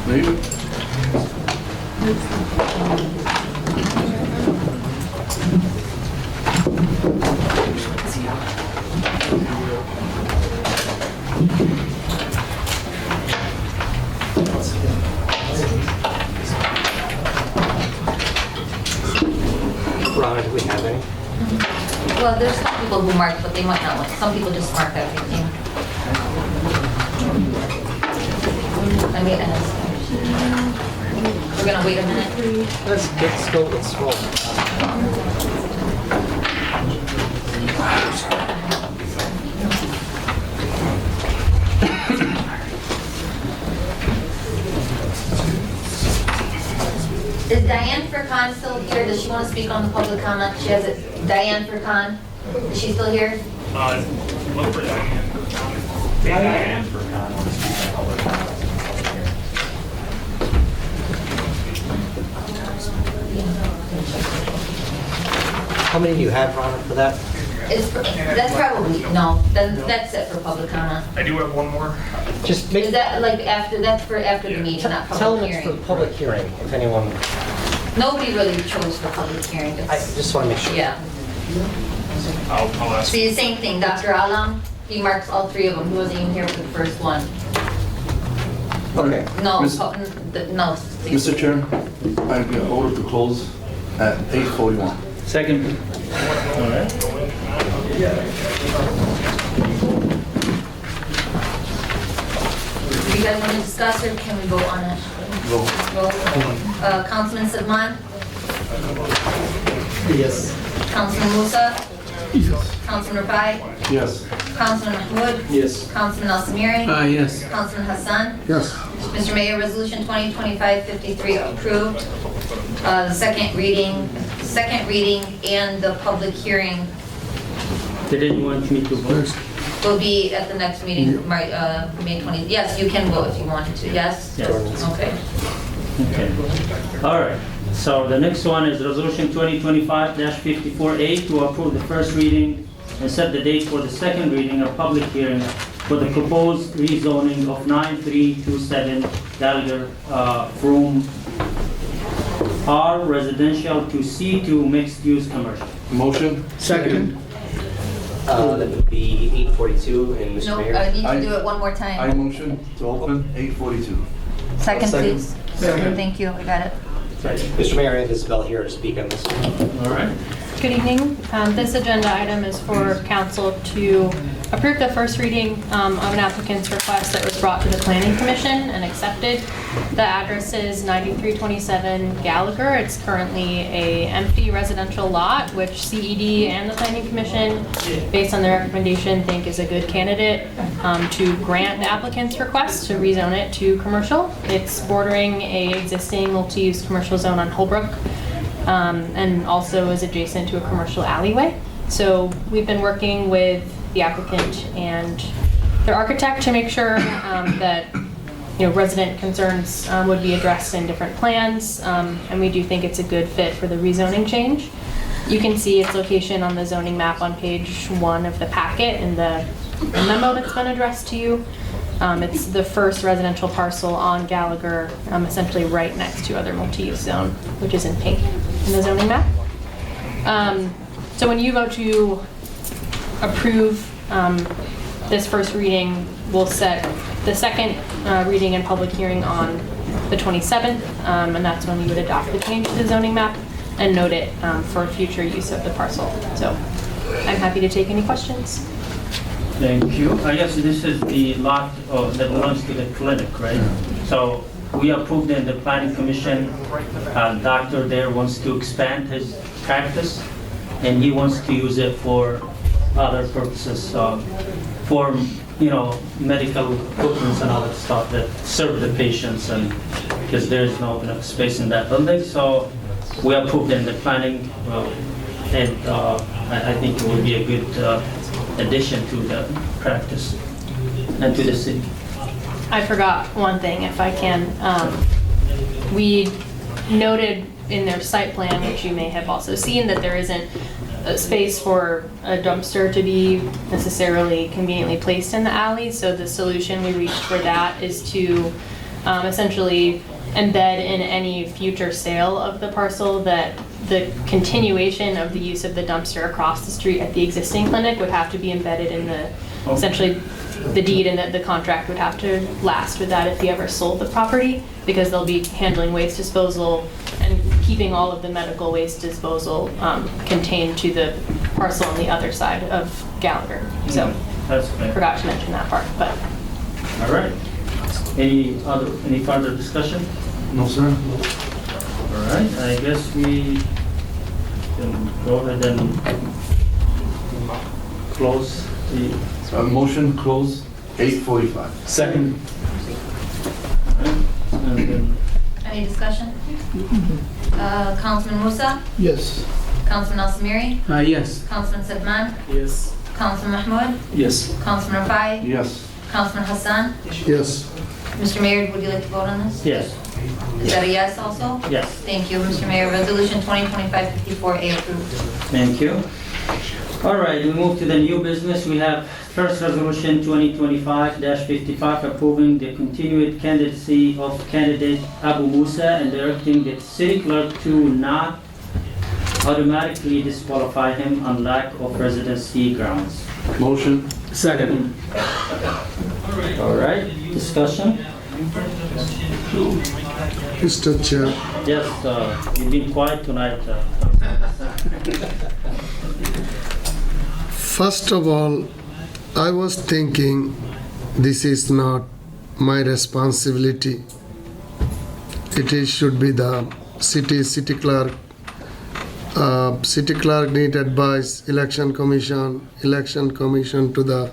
Maybe. Ronna, do we have any? Well, there's some people who mark, but they might not like, some people just mark everything. I mean, we're gonna wait a minute. Let's go, let's roll. Is Diane Furcan still here? Does she want to speak on the public comment? She has it. Diane Furcan, is she still here? Look for Diane. Diane for How many do you have, Ronna, for that? That's probably, no, that's it for public comment. I do have one more. Just make. Is that like after, that's for after the meeting, not Tell public them it's hearing? for public hearing, if anyone, Nobody really chose for public hearing. I just want to make sure. Yeah. I'll ask. See, the same thing, Dr. Alam, he marks all three of them. He wasn't even here for the first one. Okay. No, Miss- no. Mr. Chair, I get order to close at 8:41. Second. All right. Do you guys want to discuss or can we vote on it? Vote. Councilman Sidman? Yes. Councilman Musa? Yes. Councilman Rafai? Yes. Councilman Mahmoud? Yes. Councilman Al Samiri? Yes. Councilman Hassan? Yes. Mr. Mayor, Resolution 2025-53 approved. The second reading and the public hearing Didn't you want me to vote? will be at the next meeting, May 20. Yes, you can vote if you wanted to, yes? Yes. Okay. Okay. All right. So the next one is Resolution 2025-54A to approve the first reading and set the date for the second reading of public hearing for the proposed rezoning of 9327 Gallagher from R residential to C2 mixed-use commercial. Motion. Second. That would be 8:42, and Mr. No, Mayor. I need to do it one more I time. motion to open 8:42. Second, Second. please. Second, thank you, I got it. Mr. Mayor, I have Isabel here to speak on this. All right. Good evening. This agenda item is for council to approve the first reading of an applicant's request that was brought to the Planning Commission and accepted. The address is 9327 Gallagher. It's currently a empty residential lot, which CED and the Planning Commission, based on their recommendation, think is a good candidate to grant the applicant's request to rezone it to commercial. It's bordering a existing multi-use commercial zone on Holbrook. And also is adjacent to a commercial alleyway. So we've been working with the applicant and their architect to make sure that resident concerns would be addressed in different plans, and we do think it's a good fit for the rezoning change. You can see its location on the zoning map on page 1 of the packet in the memo that's been addressed to you. It's the first residential parcel on Gallagher, essentially right next to other multi-use zone, which is in pink in the zoning map. So when you vote to approve this first reading, we'll set the second reading and public hearing on the 27th, and that's when we would adopt the change to the zoning map and note it for future use of the parcel. So I'm happy to take any questions. Thank you. I guess this is the lot that belongs to the clinic, right? So we approved in the planning commission, doctor there wants to expand his practice and he wants to use it for other purposes, for, you know, medical equipment and all that stuff that serve the patients, and because there is no enough space in that building. So we approved in the planning, and I think it would be a good addition to the practice and to the city. I forgot one thing, if I can. We noted in their site plan, which you may have also seen, that there isn't a space for a dumpster to be necessarily conveniently placed in the alley. So the solution we reached for that is to essentially embed in any future sale of the parcel that the continuation of the use of the dumpster across the street at the existing clinic would have to be embedded in the, essentially, the deed, and that the contract would have to last with that if he ever sold the property, because they'll be handling waste disposal and keeping all of the medical waste disposal contained to the parcel on the other side of Gallagher. So That's clear. forgot to mention that part, but. All right. Any further discussion? No, sir. All right, I guess we can go ahead and close the... Motion close 8:45. Second. And then Any discussion? Councilman Musa? Yes. Councilman Al Samiri? Yes. Councilman Sedman? Yes. Councilman Mahmoud? Yes. Councilman Rafai? Yes. Councilman Hassan? Yes. Mr. Mayor, would you like to vote on this? yes. Is that a yes also? Yes. Thank you, Mr. Mayor. Resolution 2025-54A approved. Thank you. All right, we move to the new business. We have first resolution 2025-55 approving the continued candidacy of candidate Abu Musa and directing the city clerk to not automatically disqualify him on lack of residency grounds. Motion. Second. All right, discussion? Mr. Chair, Yes, you've been quiet tonight. first of all, I was thinking this is not my responsibility. Should be the city clerk. City clerk need advice, election commission to the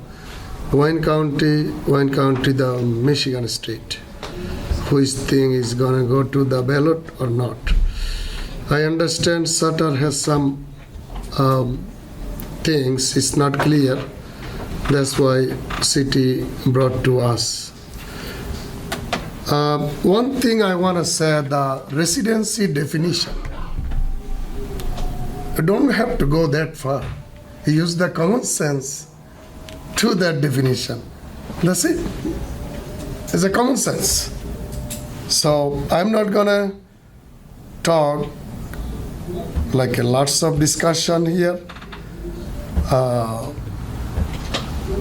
Wayne County, the Michigan State. Which thing is gonna go to the ballot or not? I understand Sutter has some things, it's not clear. That's why city brought to us. One thing I want to say, the residency definition. You don't have to go that far. You use the common sense to that definition. That's it. It's a common sense. So I'm not gonna talk like lots of discussion here.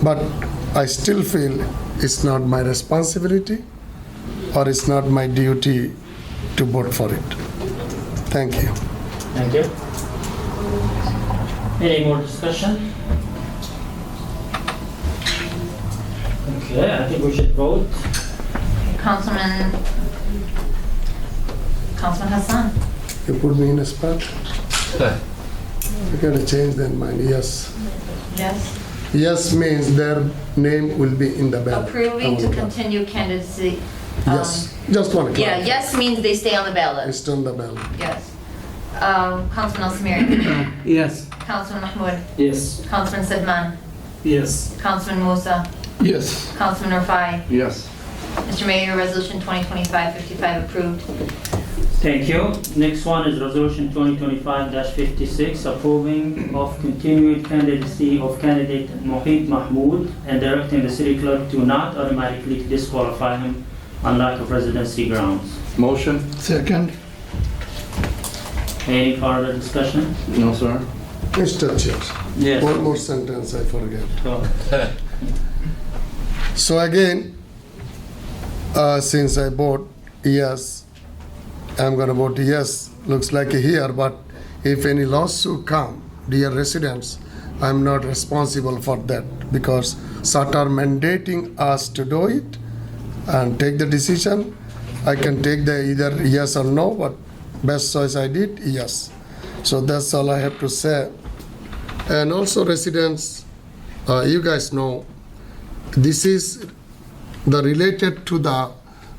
But I still feel it's not my responsibility or it's not my duty to vote for it. Thank you. Thank you. Any more discussion? Okay, I think we should vote. Councilman Hassan? You put me in a spot? You gotta change their mind, yes. Yes. Yes means their name will be in the ballot. Approving to continue candidacy. Yes, just one. Yeah, yes means they stay on the ballot. It's on the ballot. Yes. Councilman Al Samiri? Yes. Councilman Mahmoud? Yes. Councilman Sedman? Yes. Councilman Musa? Yes. Councilman Rafai? Yes. Mr. Mayor, resolution 2025-55 approved. Thank you. Next one is resolution 2025-56 approving of continued candidacy of candidate Mohit Mahmood and directing the city clerk to not automatically disqualify him on lack of residency grounds. Motion. Second. Any further discussion? No, sir. Mr. Chair. Yes. One more sentence I forget. Go. So again, since I vote yes, I'm gonna vote yes. Looks like here, but if any lawsuit come, dear residents, I'm not responsible for that because SAT are mandating us to do it and take the decision. I can take the either yes or no, but best choice I did, yes. So that's all I have to say. And also residents, you guys know, this is the related to the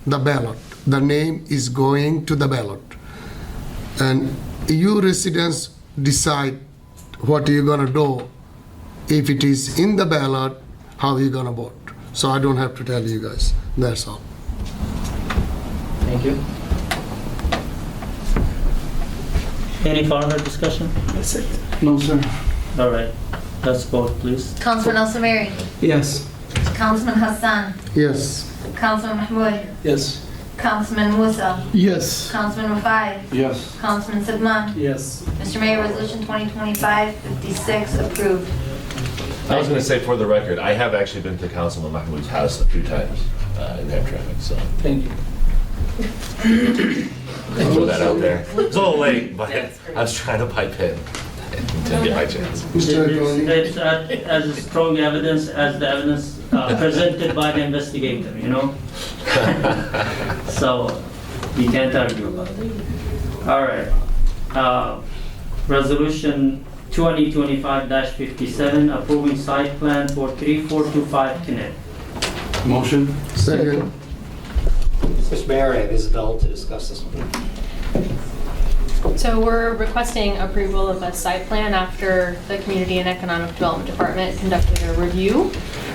ballot. The name is going to the ballot. And you residents decide what you're gonna do. If it is in the ballot, how you're gonna vote. So I don't have to tell you guys, that's all. Thank you. Any further discussion? That's it. No, sir. All right, let's vote, please. Councilman Al Samiri. Yes. Councilman Hassan. Yes. Councilman Mahmoud. Yes. Councilman Musa. Yes. Councilman Rafai. Yes. Councilman Sedman. Yes. Mr. Mayor, Resolution 2025-56 approved. I was going to say, for the record, I have actually been to Councilman Mahmoud's house a few times in Hamtramck, so Thank you. throw that out there. It's a little late, but I was trying to pipe in to get my chance. It's as strong evidence as the evidence presented by the investigator, you know? So you can't argue about it. All right. Resolution 2025-57, approving site plan for 3425 Connect. Motion. Second. Mr. Mayor, I have Isabel to discuss this one. So we're requesting approval of a site plan after the Community and Economic Development Department conducted a review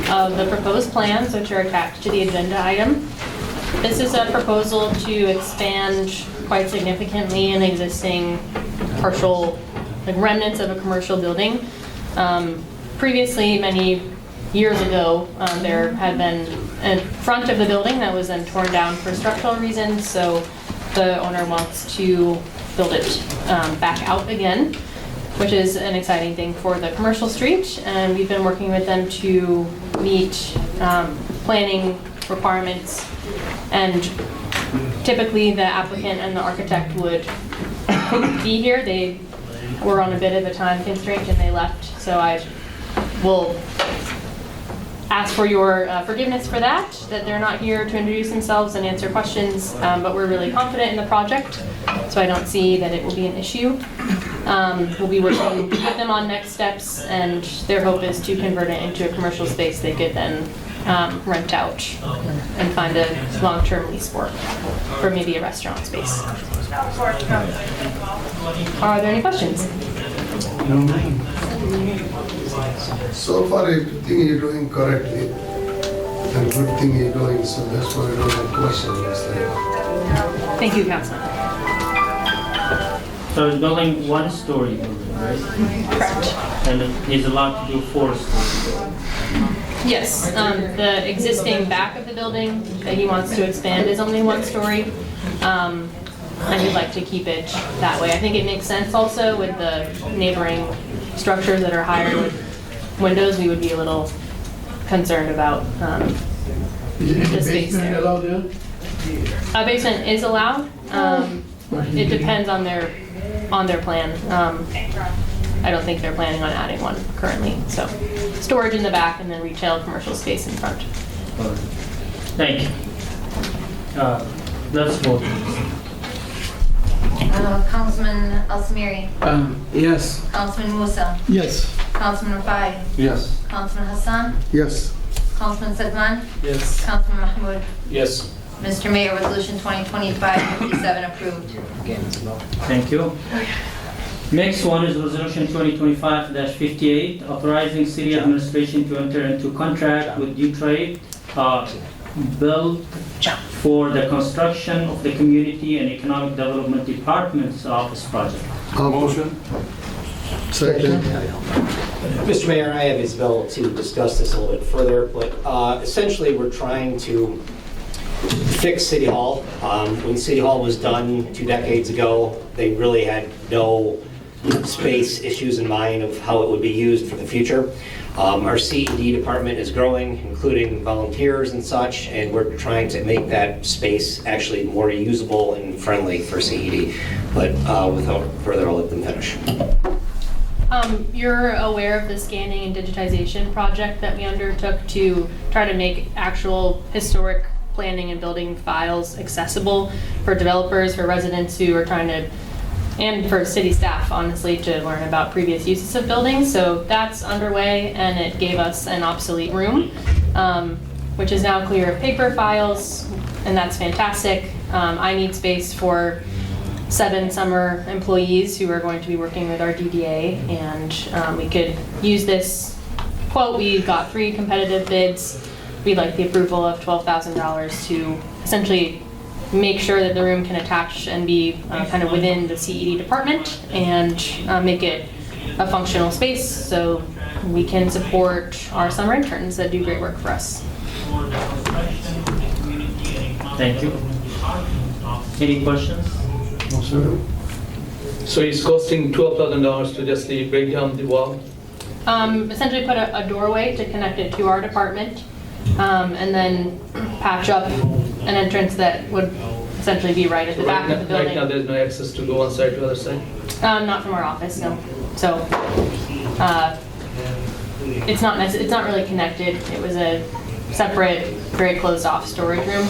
of the proposed plans, which are attached to the agenda item. This is a proposal to expand quite significantly an existing partial, like remnants of a commercial building. Previously, many years ago, there had been a front of the building that was then torn down for structural reasons, so the owner wants to build it back out again, which is an exciting thing for the commercial street. And we've been working with them to meet planning requirements. And typically the applicant and the architect would be here. They were on a bit of a time constraint and they left. So I will ask for your forgiveness for that they're not here to introduce themselves and answer questions, but we're really confident in the project, so I don't see that it will be an issue. We'll be working with them on next steps, and their hope is to convert it into a commercial space they could then rent out and find a long-term lease for maybe a restaurant space. Are there any questions? So far, everything you're doing correctly, and good thing you're doing, so that's why I don't have questions. Thank you, Councilman. So he's building one-story building, right? Correct. And he's allowed to do 4-story. Yes, the existing back of the building that he wants to expand is only 1 story. And we'd like to keep it that way. I think it makes sense also with the neighboring structures that are higher with windows. We would be a little concerned about the space there. Allowed there? A basement is allowed. It depends on their plan. I don't think they're planning on adding one currently. So storage in the back and then retail commercial space in front. Thank you. Let's vote. Councilman Al Samiri. Yes. Councilman Musa. Yes. Councilman Rafai. Yes. Councilman Hassan. Yes. Councilman Sedman. Yes. Councilman Mahmoud. Yes. Mr. Mayor, Resolution 2025-57 approved. Thank you. Next one is Resolution 2025-58, authorizing city administration to enter into contract with Detroit Build for the construction of the Community and Economic Development Department's office project. Motion. Second. Mr. Mayor, I have Isabel to discuss this a little bit further, but essentially we're trying to fix City Hall. When City Hall was done 2 decades ago, they really had no space issues in mind of how it would be used for the future. Our C&D department is growing, including volunteers and such, and we're trying to make that space actually more usable and friendly for CED. But without further, I'll let them finish. You're aware of the scanning and digitization project that we undertook to try to make actual historic planning and building files accessible for developers, for residents who are trying to, and for city staff, honestly, to learn about previous uses of buildings. So that's underway, and it gave us an obsolete room, which is now clear of paper files, and that's fantastic. I need space for 7 summer employees who are going to be working with our DDA, and we could use this quote. We got 3 competitive bids. We'd like the approval of $12,000 to essentially make sure that the room can attach and be kind of within the CED department and make it a functional space so we can support our summer interns that do great work for us. Thank you. Any questions? No, sir. So it's costing $12,000 to just break down the wall? Essentially put a doorway to connect it to our department, and then patch up an entrance that would essentially be right at the back of the building. Right now there's no access to go one side to the other side? Not from our office, no. So it's not really connected. It was a separate, very closed off storage room,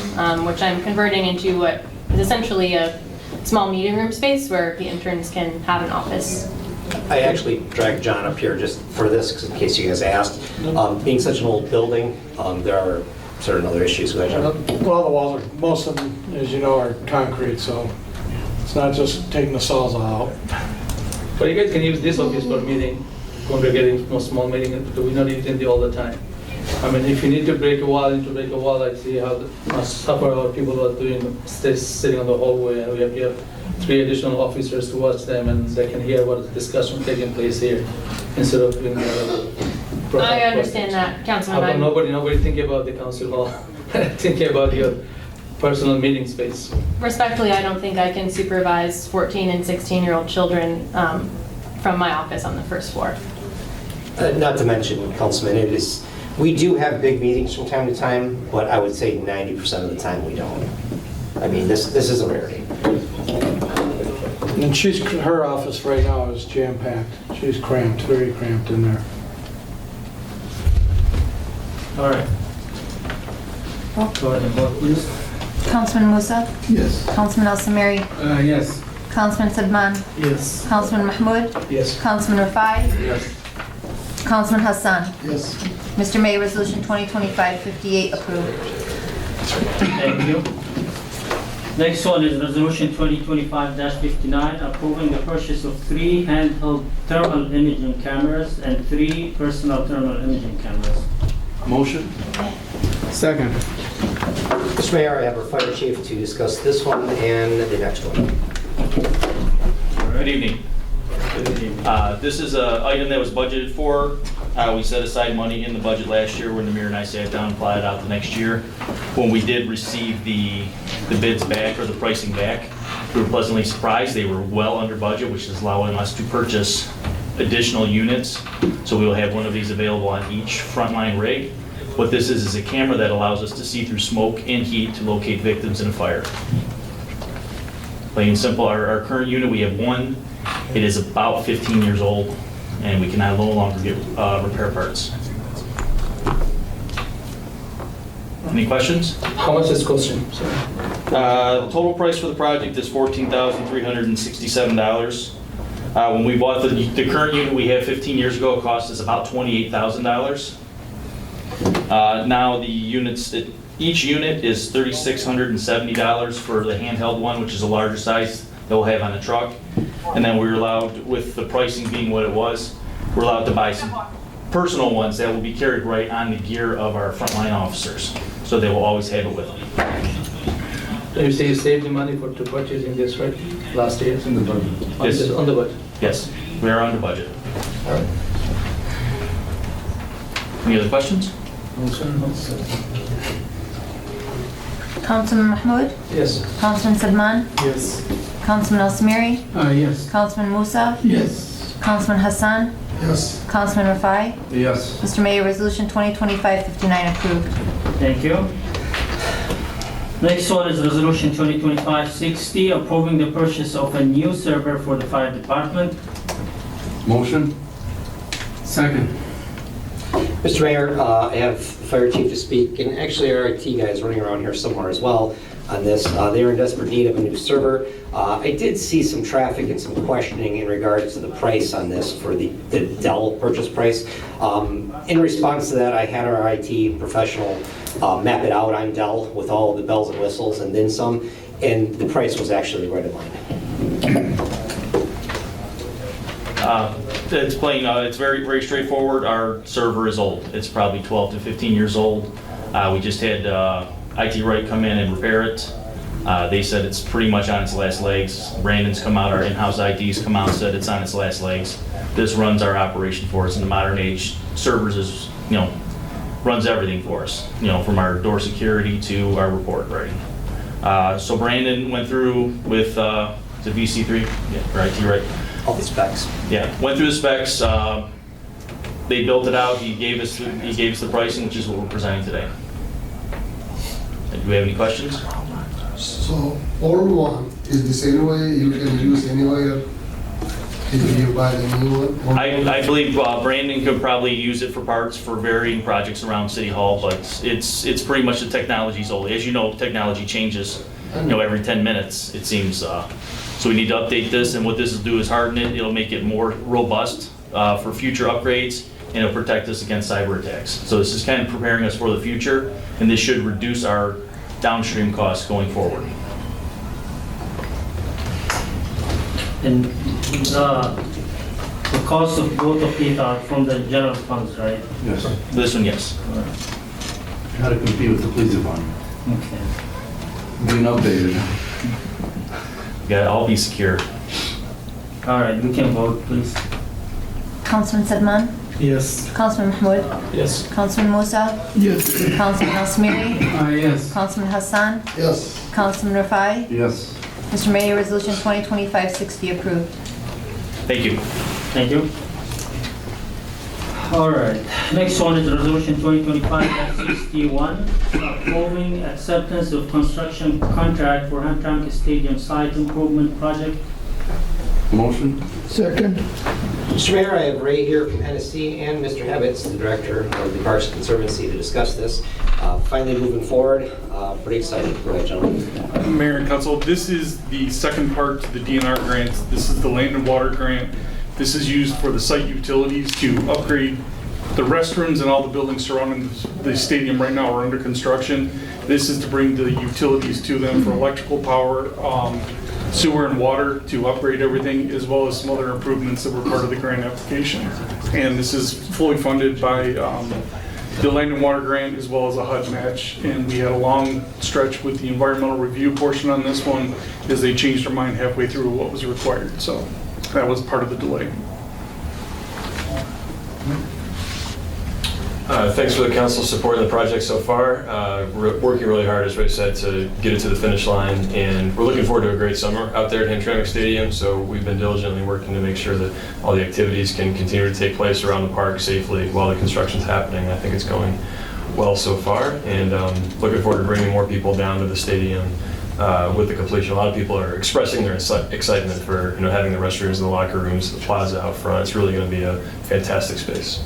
which I'm converting into what is essentially a small meeting room space where the interns can have an office. I actually dragged John up here just for this, 'cause in case you guys asked. Being such an old building, there are certain other issues. Go ahead, John. Well, the walls are, most of them, as you know, are concrete, so it's not just taking the saws out. But you guys can use this office for meeting, congregating, no small meeting, we not use it all the time. I mean, if you need to break a wall, I see how suffer our people are doing, sitting on the hallway, and we have 3 additional officers to watch them, and they can hear what discussion taking place here, instead of doing the I understand that, Councilman. How about nobody think about the council hall, think about your personal meeting space. Respectfully, I don't think I can supervise 14 and 16-year-old children from my office on the first floor. Not to mention, Councilman, we do have big meetings from time to time, but I would say 90% of the time we don't. I mean, this is a rarity. And her office right now is jam-packed. She's cramped, very cramped in there. All right. Go ahead and vote, please. Councilman Musa? Yes. Councilman Al-Samiri? Yes. Councilman Sadman? Yes. Councilman Mahmoud? Yes. Councilman Rafai? Yes. Councilman Hassan? Yes. Mr. Mayor, Resolution 2025-58 approved. Thank you. Next one is Resolution 2025-59, approving the purchase of 3 handheld thermal imaging cameras and 3 personal thermal imaging cameras. Motion? Second. Mr. Mayor, I have our fire chief to discuss this one and the next one. Good evening. This is an item that was budgeted for. We set aside money in the budget last year when the mayor and I sat down and plotted out the next year. When we did receive the bids back, or the pricing back, we were pleasantly surprised. They were well under budget, which is allowing us to purchase additional units. So we will have one of these available on each frontline rig. What this is a camera that allows us to see through smoke and heat to locate victims in a fire. Plain and simple, our current unit, we have one. It is about 15 years old, and we can no longer get repair parts. Any questions? How much is costing? The total price for the project is $14,367. When we bought the current unit we have 15 years ago, it cost us about $28,000. Now the units, each unit is $3,670 for the handheld one, which is a larger size that we'll have on the truck. And then we're allowed, with the pricing being what it was, we're allowed to buy some personal ones that will be carried right on the gear of our frontline officers. So they will always have it with them. So you say you saved the money to purchasing this, right? Last year? In the budget. Yes. On the budget? Yes, we are under budget. All right. Any other questions? Councilman Mahmoud? Yes. Councilman Sadman? Yes. Councilman Al Samiri. Yes. Councilman Musa. Yes. Councilman Hassan. Yes. Councilman Rafai. Yes. Mr. Mayor, Resolution 2025-59 approved. Thank you. Next one is Resolution 2025-60, approving the purchase of a new server for the fire department. Motion? Second. Mr. Mayor, I have the fire chief to speak, and actually our IT guy is running around here somewhere as well on this. They are in desperate need of a new server. I did see some traffic and some questioning in regards to the price on this for the Dell purchase price. In response to that, I had our IT professional map it out on Dell with all the bells and whistles and then some, and the price was actually right in line. It's plain, it's very, very straightforward. Our server is old. It's probably 12 to 15 years old. We just had IT Right come in and repair it. They said it's pretty much on its last legs. Brandon's come out, our in-house IT's come out and said it's on its last legs. This runs our operation for us in the modern age. Servers is, runs everything for us, from our door security to our report writing. So Brandon went through with the VC3, or IT Right. All the specs. Yeah, went through the specs. They built it out. He gave us the pricing, which is what we're presenting today. Do we have any questions? So old one is the same way you can use anywhere if you buy the new one? I believe Brandon could probably use it for parts for varying projects around City Hall, but it's pretty much the technology's old. As you know, technology changes, every 10 minutes, it seems. So we need to update this, and what this will do is harden it. It'll make it more robust for future upgrades, and it'll protect us against cyber attacks. So this is kind of preparing us for the future, and this should reduce our downstream costs going forward. And the cost of both of these are from the general funds, right? Yes. This one, yes. How to compete with the police department. Okay. Being updated. Yeah, I'll be secure. All right, we can vote, please. Councilman Sedman. Yes. Councilman Mahmoud. Yes. Councilman Musa. Yes. Councilman Al Samiri. Yes. Councilman Hassan. Yes. Councilman Rafai. Yes. Mr. Mayor, Resolution 2025-60 approved. Thank you. Thank you. All right, next one is Resolution 2025-61, approving acceptance of construction contract for Hamtramck Stadium site improvement project. Motion? Second. Mr. Mayor, I have Ray here from NSC and Mr. Hebetz, the director of the Parks Conservancy, to discuss this. Finally moving forward, pretty excited. Go ahead, gentlemen. Mayor and Council, this is the second part to the DNR grant. This is the land and water grant. This is used for the site utilities to upgrade the restrooms, and all the buildings surrounding the stadium right now are under construction. This is to bring the utilities to them for electrical power, sewer and water, to upgrade everything, as well as some other improvements that were part of the grant application. And this is fully funded by the land and water grant as well as a HUD match. And we had a long stretch with the environmental review portion on this one, as they changed their mind halfway through what was required. So that was part of the delay. Thanks for the council's support in the project so far. We're working really hard, as Ray said, to get it to the finish line, and we're looking forward to a great summer out there at Hamtramck Stadium. So we've been diligently working to make sure that all the activities can continue to take place around the park safely while the construction's happening. I think it's going well so far, and looking forward to bringing more people down to the stadium with the completion. A lot of people are expressing their excitement for having the restrooms, the locker rooms, the plaza out front. It's really going to be a fantastic space.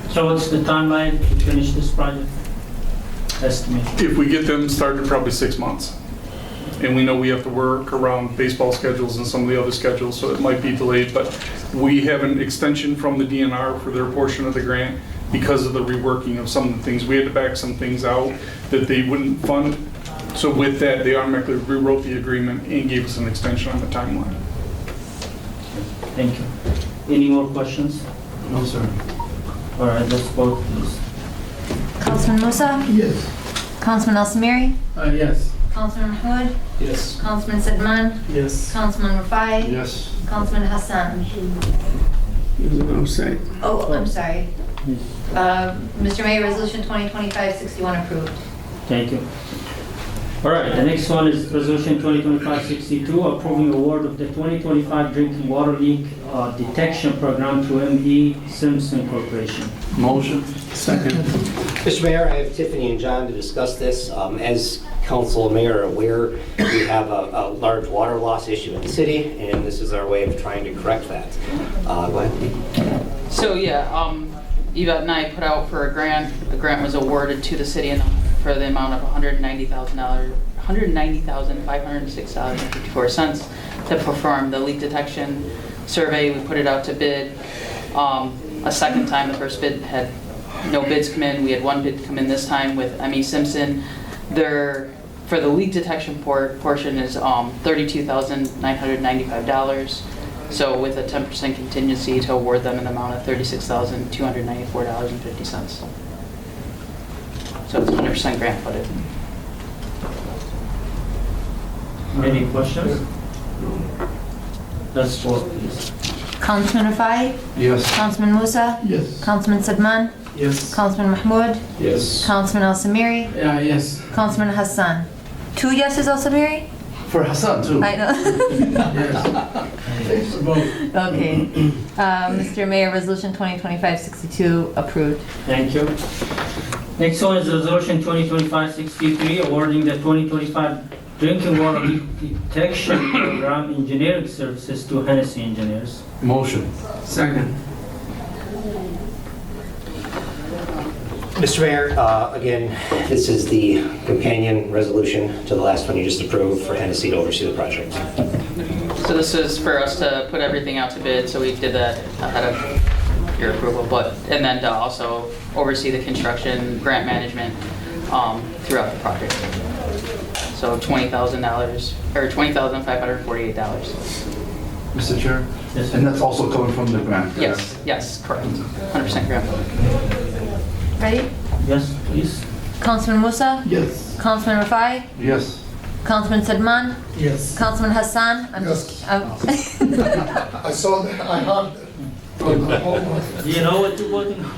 So what's the timeline to finish this project? Estimate. If we get them started, probably 6 months. And we know we have to work around baseball schedules and some of the other schedules, so it might be delayed. But we have an extension from the DNR for their portion of the grant because of the reworking of some of the things. We had to back some things out that they wouldn't fund. So with that, they automatically rewrote the agreement and gave us an extension on the timeline. Thank you. Any more questions? No, sir. All right, let's vote, please. Councilman Musa. Yes. Councilman Al Samiri. Yes. Councilman Mahmoud. Yes. Councilman Sedman. Yes. Councilman Rafai. Yes. Councilman Hassan. Oh, I'm sorry. Mr. Mayor, Resolution 2025-61 approved. Thank you. All right, the next one is Resolution 2025-62, approving award of the 2025 drinking water leak detection program to M.E. Simpson Corporation. Motion. Second. Mr. Mayor, I have Tiffany and John to discuss this. As council and mayor are aware, we have a large water loss issue in the city, and this is our way of trying to correct that. Go ahead. So yeah, Yvette and I put out for a grant. The grant was awarded to the city for the amount of $190,000, $190,506.54 to perform the leak detection survey. We put it out to bid a second time. The first bid had no bids come in. We had one bid come in this time with M.E. Simpson. For the leak detection portion is $32,995. So with a 10% contingency to award them an amount of $36,294.50. So it's 100% grant funded. Any questions? Let's vote, please. Councilman Rafai? Yes. Councilman Musa? Yes. Councilman Sedman? Yes. Councilman Mahmoud? Yes. Councilman Al Samiri? Yes. Councilman Hassan? 2 yeses, Al Samiri? For Hassan too. I know. Yes. Okay. Mr. Mayor, Resolution 2025-62 approved. Thank you. Next one is Resolution 2025-63, awarding the 2025 drinking water leak detection program engineering services to Hennessy Engineers. Motion. Second. Mr. Mayor, again, this is the companion resolution to the last one you just approved for Hennessy to oversee the project. So this is for us to put everything out to bid, so we did that ahead of your approval, and then to also oversee the construction, grant management throughout the project. So $20,000 or $20,548. Mr. Chair? Yes. And that's also coming from the grant? Yes, correct. 100% grant funded. Ready? Yes, please. Councilman Musa? Yes. Councilman Rafai? Yes. Councilman Sedman? Yes. Councilman Hassan? Yes. I saw that, I heard that. Do you know what you're voting on?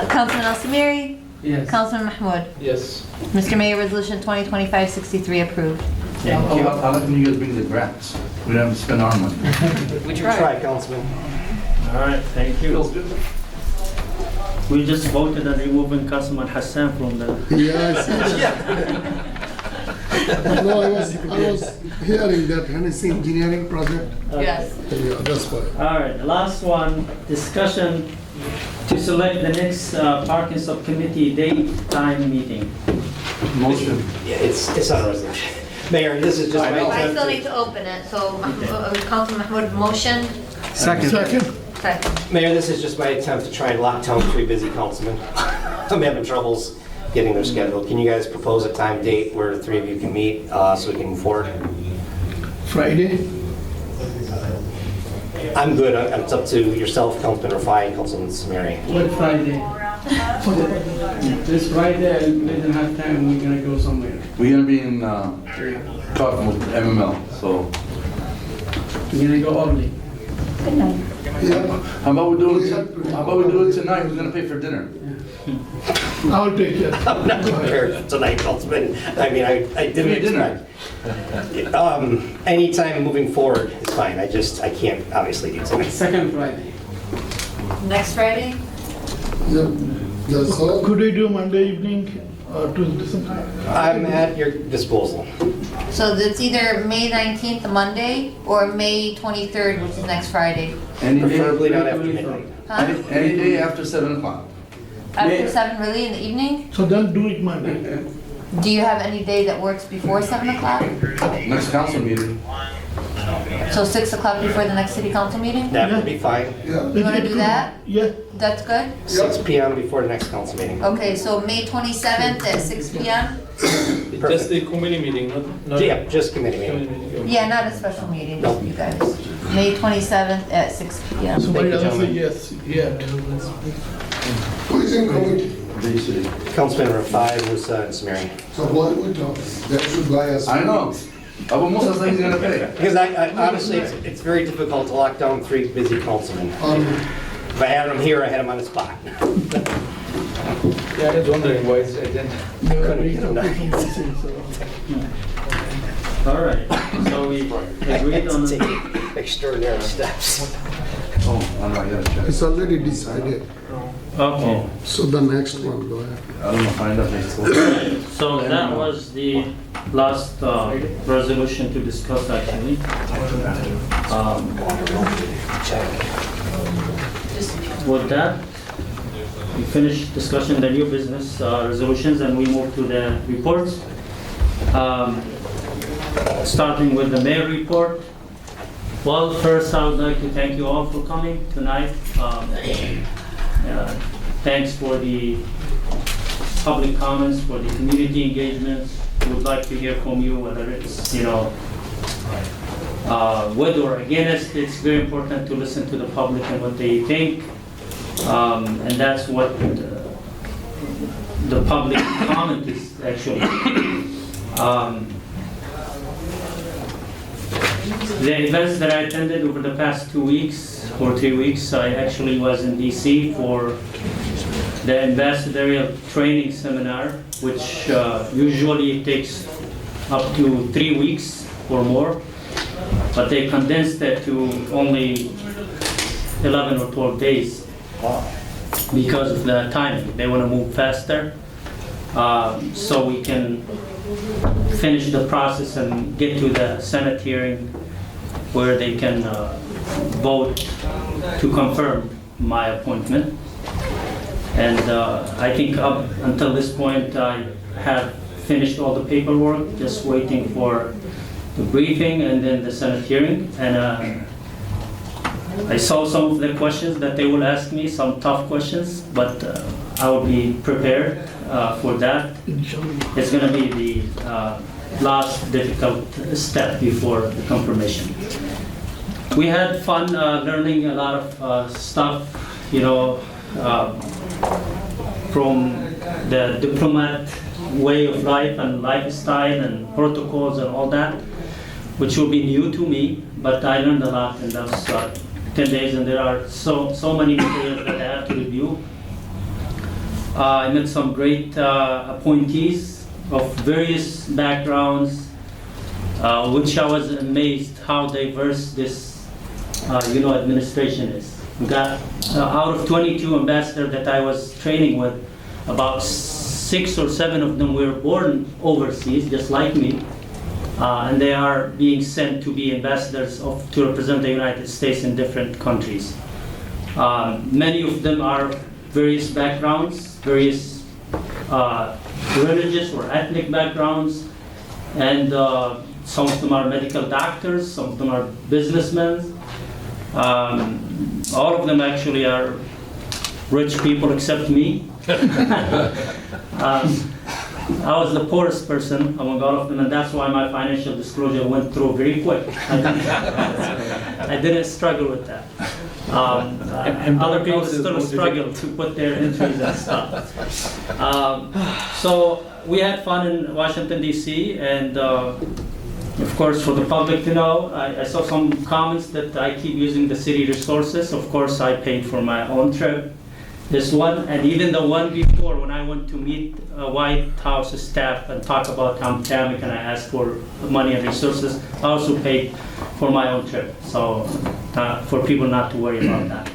Councilman Al Samiri? Yes. Councilman Mahmoud? Yes. Mr. Mayor, Resolution 2025-63 approved. Thank you. How can you guys bring the grants? We don't have to spend our money. We tried, Councilman. All right, thank you. We just voted on removing Councilman Hassan from the... Yes. No, I was hearing that Hennessy engineering project. Yes. Yeah, that's why. All right, the last one, discussion to select the next parking subcommittee date, time, meeting. Motion. Yeah, it's on a resolution. Mayor, this is just my I attempt still to- need to open it, so Councilman Mahmoud, motion. Second. Second. Mayor, this is just my attempt to try and lock down 3 busy councilmen. I'm having troubles getting their schedule. Can you guys propose a time, date where the 3 of you can meet so we can move forward? Friday. I'm good. It's up to yourself, Councilman Rafai, and Councilman Samiri. What Friday? This Friday, we didn't have time, we're gonna go somewhere. We're gonna be in talking with MML, so. We're gonna go early. Good night. How about we do it tonight? Who's gonna pay for dinner? I'll take it. I'm not prepared tonight, Councilman. I mean, I didn't expect. Anytime moving forward is fine. I can't obviously do tonight. Second Friday. Next Friday? Could we do Monday evening or Tuesday sometime? I'm at your disposal. So it's either May 19th, a Monday, or May 23rd, which is next Friday. Preferably not after midnight. Huh? Any day after 7 o'clock. After 7, really, in the evening? So then do it Monday. Do you have any day that works before 7 o'clock? Next council meeting. So 6 o'clock before the next city council meeting? That would be fine. You wanna do that? Yeah. That's good? 6 p.m. before the next council meeting. Okay, so May 27th at 6 p.m.? Just the committee meeting, not. Yeah, just committee meeting. Yeah, not a special meeting, just you guys. May 27th at 6 p.m. Somebody doesn't say yes yet. Who is in committee? Councilman Rafai, Musa, and Samiri. So what we talk, that should buy us. I know. Abu Musa said he's gonna pay. Because I honestly, it's very difficult to lock down 3 busy councilmen. If I had them here, I had them on the spot. Yeah, I was wondering why his agenda couldn't get tonight. All right, so we agreed on the... Extraordinary steps. It's already decided. Okay. So the next one, go ahead. I don't know, find out next week. So that was the last resolution to discuss, actually. With that, we finished discussing the new business resolutions, and we move to the reports. Starting with the mayor report. Well, first I would like to thank you all for coming tonight. Thanks for the public comments, for the community engagements. We would like to hear from you, whether it's, with or against. It's very important to listen to the public and what they think. And that's what the public comment is actually. The events that I attended over the past 2 weeks or 3 weeks, I actually was in DC for the ambassadorial training seminar, which usually takes up to 3 weeks or more, but they condensed it to only 11 or 12 days because of the timing. They want to move faster so we can finish the process and get to the Senate hearing where they can vote to confirm my appointment. And I think up until this point I have finished all the paperwork, just waiting for the briefing and then the Senate hearing. And I saw some of the questions that they will ask me, some tough questions, but I will be prepared for that. It's going to be the last difficult step before the confirmation. We had fun learning a lot of stuff, from the diplomat way of life and lifestyle and protocols and all that, which will be new to me, but I learned a lot in those 10 days, and there are so many materials that I have to review. I met some great appointees of various backgrounds, which I was amazed how diverse this administration is. We got out of 22 ambassadors that I was training with, about 6 or 7 of them were born overseas, just like me, and they are being sent to be ambassadors to represent the United States in different countries. Many of them are various backgrounds, various religious or ethnic backgrounds, and some of them are medical doctors, some of them are businessmen. All of them actually are rich people except me. I was the poorest person among all of them, and that's why my financial disclosure went through very quick. I didn't struggle with that. Other people still struggle to put their entries and stuff. So we had fun in Washington, D.C., and of course, for the public to know, I saw some comments that I keep using the city resources. Of course, I paid for my own trip. This one, and even the one before, when I went to meet White House staff and talk about Hamtramck, and I asked for money and resources, I also paid for my own trip. So for people not to worry about that.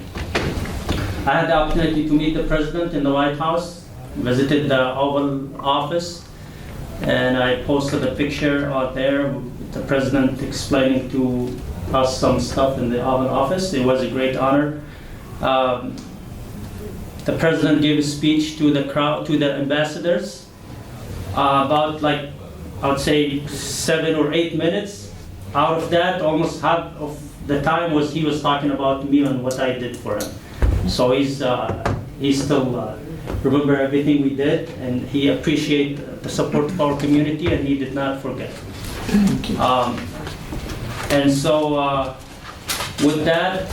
I had the opportunity to meet the president in the White House, visited the Oval Office, and I posted a picture out there with the president explaining to us some stuff in the Oval Office. It was a great honor. The president gave a speech to the crowd, to the ambassadors, about I would say 7 or 8 minutes. Out of that, almost half of the time he was talking about me and what I did for him. So he still remember everything we did, and he appreciated the support of our community, and he did not forget. And so with that,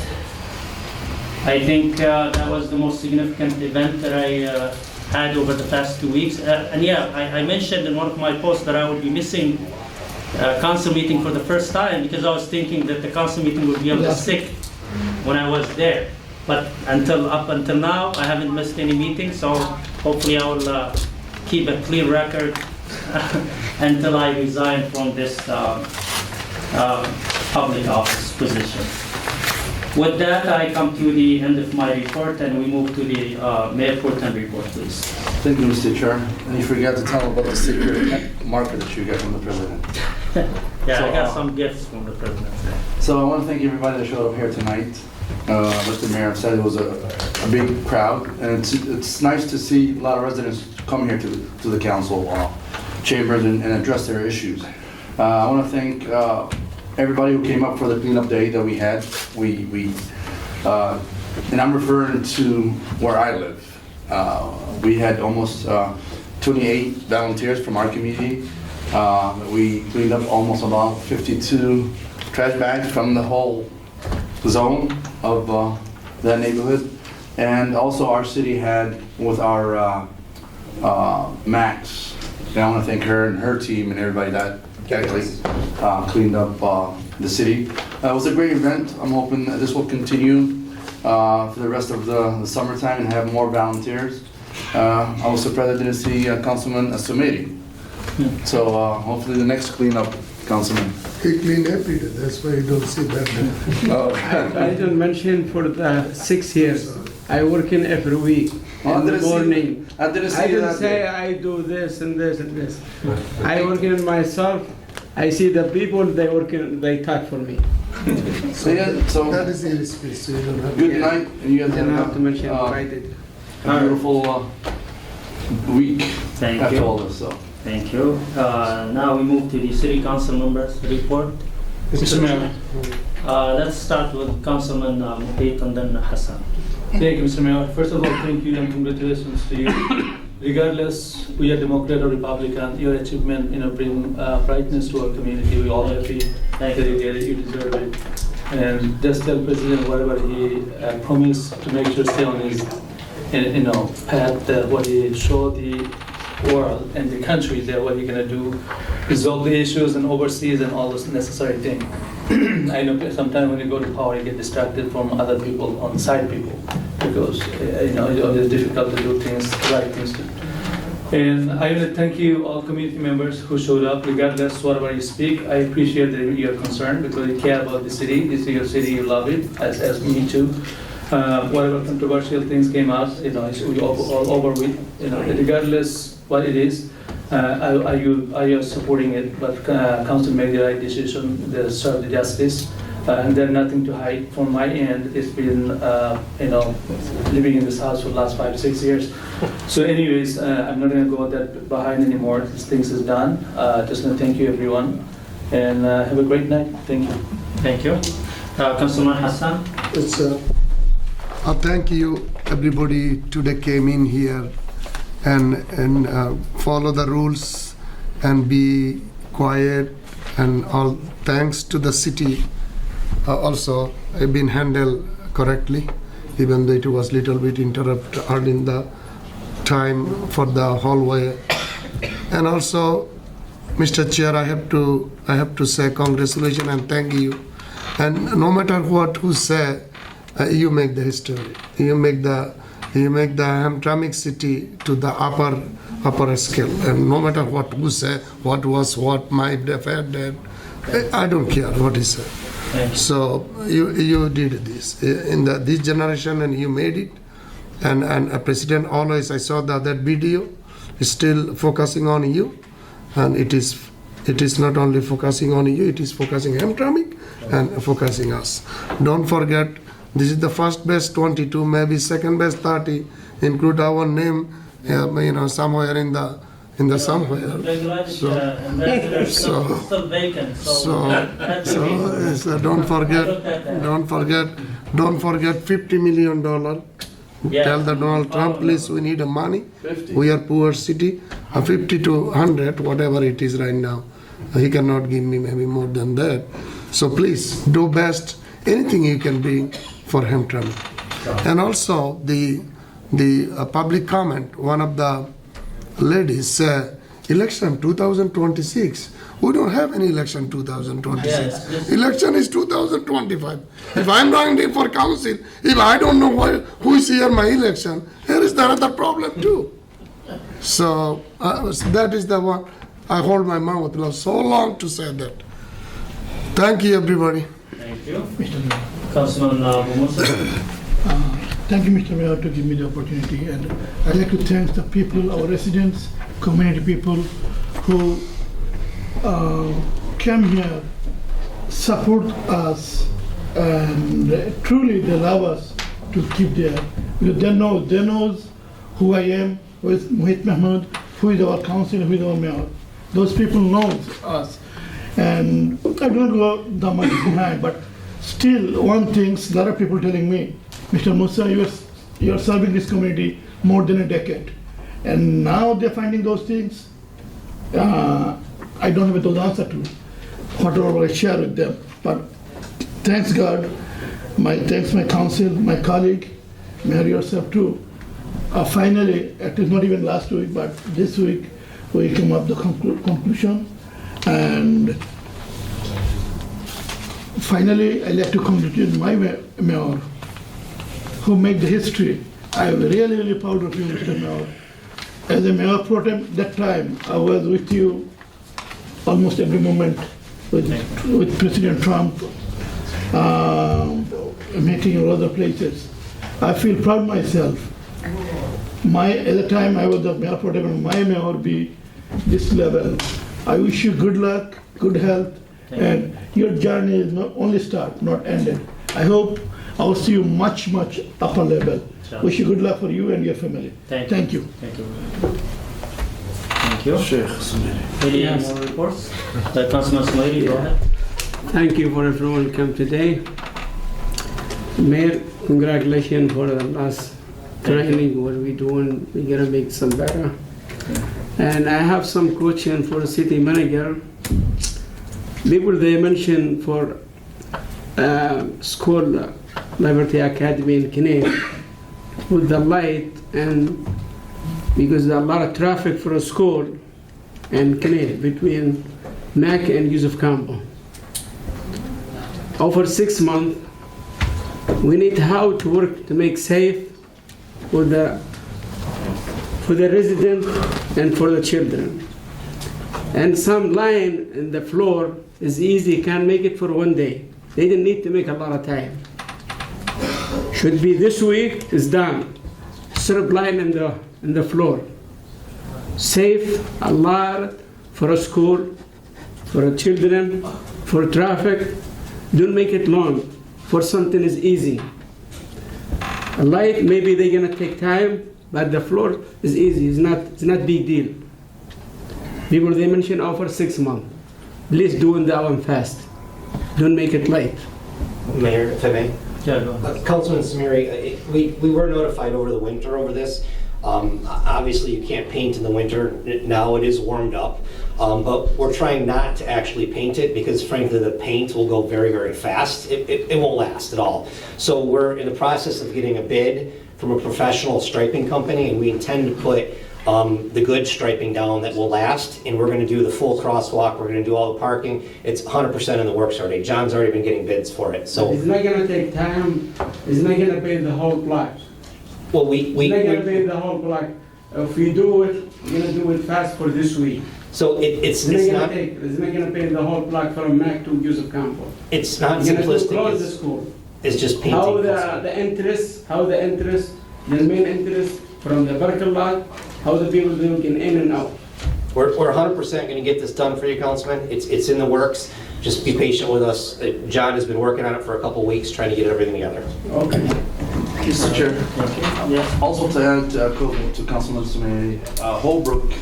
I think that was the most significant event that I had over the past 2 weeks. And yeah, I mentioned in one of my posts that I would be missing council meeting for the first time, because I was thinking that the council meeting would be on the 6th when I was there. But up until now, I haven't missed any meetings, so hopefully I will keep a clear record until I resign from this public office position. With that, I come to the end of my report, and we move to the Mayor Pro Tem report, please. Thank you, Mr. Chair. And you forgot to tell about the secret marker that you got from the president. Yeah, I got some gifts from the president. So I want to thank everybody that showed up here tonight. Like the mayor said, it was a big crowd, and it's nice to see a lot of residents come here to the council chambers and address their issues. I want to thank everybody who came up for the cleanup day that we had. And I'm referring to where I live. We had almost 28 volunteers from our community. We cleaned up almost about 52 trash bags from the whole zone of that neighborhood. And also our city had with our Max, and I want to thank her and her team and everybody that actually cleaned up the city. It was a great event. I'm hoping that this will continue for the rest of the summertime and have more volunteers. I was surprised I didn't see Councilman Asumeri. So hopefully the next cleanup, Councilman. He clean every day, that's why you don't see that. I don't mention for the 6 years. I work in every week in the morning. I didn't say I do this and this and this. I work in myself. I see the people they working. They talk for me. So that is in space. So you don't have good night, and you guys don't have to mention what I did. A beautiful week Thank after you. all this. So. Thank you. Now we move to the city council members report. Mr. Mayor. Let's start with Councilman Muhit and then Hassan. Thank you, Mr. Mayor. First of all, thank you and congratulations to you. Regardless, we are Democrat or Republican, your achievement, bring brightness to our community. We all happy that you get it, you deserve it. And just tell President whatever he promised to make sure stay on his, path, what he showed the world and the country that what he's gonna do, resolve the issues and overseas and all those necessary things. I know sometimes when you go to power, you get distracted from other people, on side people, because it's always difficult to do things, right things to. And I want to thank you, all community members who showed up, regardless whatever you speak. I appreciate your concern because you care about the city. This is your city, you love it, as me too. Whatever controversial things came out, we all over with. Regardless what it is, I am supporting it. But council made the right decision. They serve the justice, and there's nothing to hide from my end. It's been living in this house for the last 5-6 years. So, anyways, I'm not going to go that behind anymore. This things is done. Just going to thank you, everyone, and have a great night. Thank you. Thank you, Councilman Hassan. I thank you, everybody today came in here and follow the rules and be quiet and all. Thanks to the city also have been handled correctly, even though it was little bit interrupted early in the time for the hallway. And also, Mr. Chair, I have to say congratulations and thank you. And no matter what who say, you make the history. You make the Hamtramck city to the upper scale. And no matter what who say, what was what, my defendant, I don't care what he said. So you did this in this generation, and you made it. And President always, I saw that video, is still focusing on you, and it is not only focusing on you, it is focusing Hamtramck and focusing us. Don't forget, this is the first best 22, maybe second best 30, include our name, somewhere in the somewhere. Still vacant. So don't forget $50 million. Yeah. Tell the Donald Trump, please, we need money. 50. We are poor city. 50 to 100, whatever it is right now. He cannot give me maybe more than that. So please do best, anything you can bring for Hamtramck. And also the public comment. One of the ladies said, Election 2026. We don't have any election 2026. Election is 2025. If I'm running for council, if I don't know who is here my election, here is the other problem too. So that is the one. I hold my mouth so long to say that. Thank you, everybody. Thank you. Councilman Musa. Thank you, Mr. Mayor, to give me the opportunity. And I'd like to thank the people, our residents, community people who came here, support us, and truly they love us to keep there. Because they know who I am, who is Mohit Mahmood, who is our council, who is our mayor. Those people know us. And I don't go that much behind, but still one thing, a lot of people telling me, Mr. Musa, you are serving this community more than a decade. And now they're finding those things. I don't have those answers to whatever I share with them. But thanks God, thanks my council, my colleague, Mayor yourself too. Finally, it is not even last week, but this week, we came up with the conclusion. And finally, I'd like to congratulate my mayor who made the history. I'm really, really proud of you, Mr. Mayor. As a mayor pro tem, that time I was with you almost every moment with President Trump, meeting in other places. I feel proud myself. At the time I was the mayor pro tem, and my mayor would be this level. I wish you good luck, good health, and your journey is not only start, not ended. I hope I will see you much upper level. Wish you good luck for you and your family. Thank you. Thank you. Thank you. Any more reports? Councilman Smaili, go ahead. Thank you for everyone who came today. Mayor, congratulations for the last training. What we doing? We gotta make some better. And I have some question for the city manager. People they mentioned for school Liberty Academy in Kinea with the light, and because there's a lot of traffic for a school in Kinea between Mac and Yusuf Campo. Over 6 months, we need how to work to make safe for the residents and for the children. And some line in the floor is easy, can make it for 1 day. They didn't need to make a lot of time. Should be this week is done. Strip line in the floor. Safe a lot for a school, for the children, for traffic. Don't make it long. For something is easy. A light maybe they're gonna take time, but the floor is easy. It's not big deal. People they mention over 6 months. Please do the hour fast. Don't make it late. Mayor, if I may. Yeah, go ahead. Councilman Samiri, we were notified over the winter over this. Obviously, you can't paint in the winter. Now it is warmed up. But we're trying not to actually paint it because, frankly, the paint will go very, very fast. It won't last at all. So we're in the process of getting a bid from a professional striping company, and we intend to put the good striping down that will last, and we're going to do the full crosswalk. We're going to do all the parking. It's 100% in the works already. John's already been getting bids for it. So it's not going to take time. It's not going to paint the whole block. Well, it's not going to paint the whole block. If we do it, we're going to do it fast for this week. So it's not going to paint the whole block from Mac to Yusuf Campo. It's not simplistic. simplistic. Close the school. It's just painting. How the entrance, the main entrance from the parking lot, how the people looking in and out. We're 100% going to get this done for you, Councilman. It's in the works. Just be patient with us. John has been working on it for a couple weeks, trying to get everything together. Okay. Mr. Chair. Yes. Also to add to Councilman Sumeri, Holbrook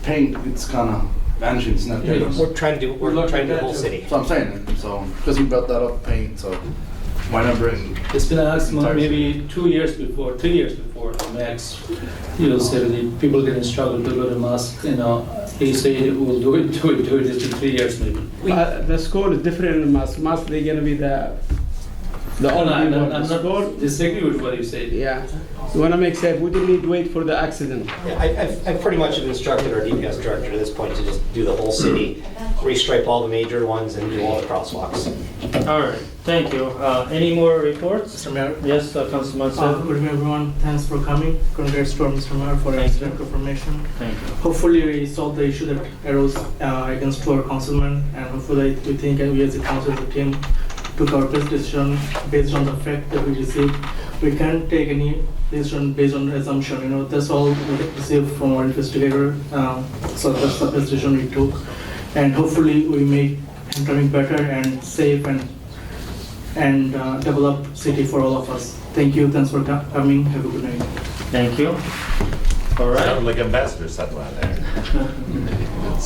paint, it's kind of vanishing. It's not there. We're trying to do the whole city. So I'm saying, so because you brought that up, paint, so why not bring? It's been asked maybe 2 years before, 3 years before the max. Said the people didn't struggle to go to mosque. He said we'll do it. It's been 3 years maybe. The school is different in mosque. Mosque they're gonna be the The only I'm people not score. disagree with what you said. Yeah. You want to make safe, we didn't need to wait for the accident. Yeah, I've pretty much instructed our DPS director at this point to just do the whole city, restripe all the major ones and do all the crosswalks. All right, thank you. Any more reports? Mr. Mayor. Yes, Councilman Good Sir. evening, everyone. Thanks for coming. Congrats to Mr. Mayor for accident confirmation. Thank you. Hopefully, we solve the issue that arose against our councilman, and hopefully, we think we as a council, as a team, took our best decision based on the fact that we received. We can't take any decision based on assumption. You know, that's all we received from our investigator. So that's the best decision we took, and hopefully, we make Hamtramck better and safe and developed city for all of us. Thank you. Thanks for coming. Have a good night. Thank you. All right. Sounded like Ambassador Satwa there.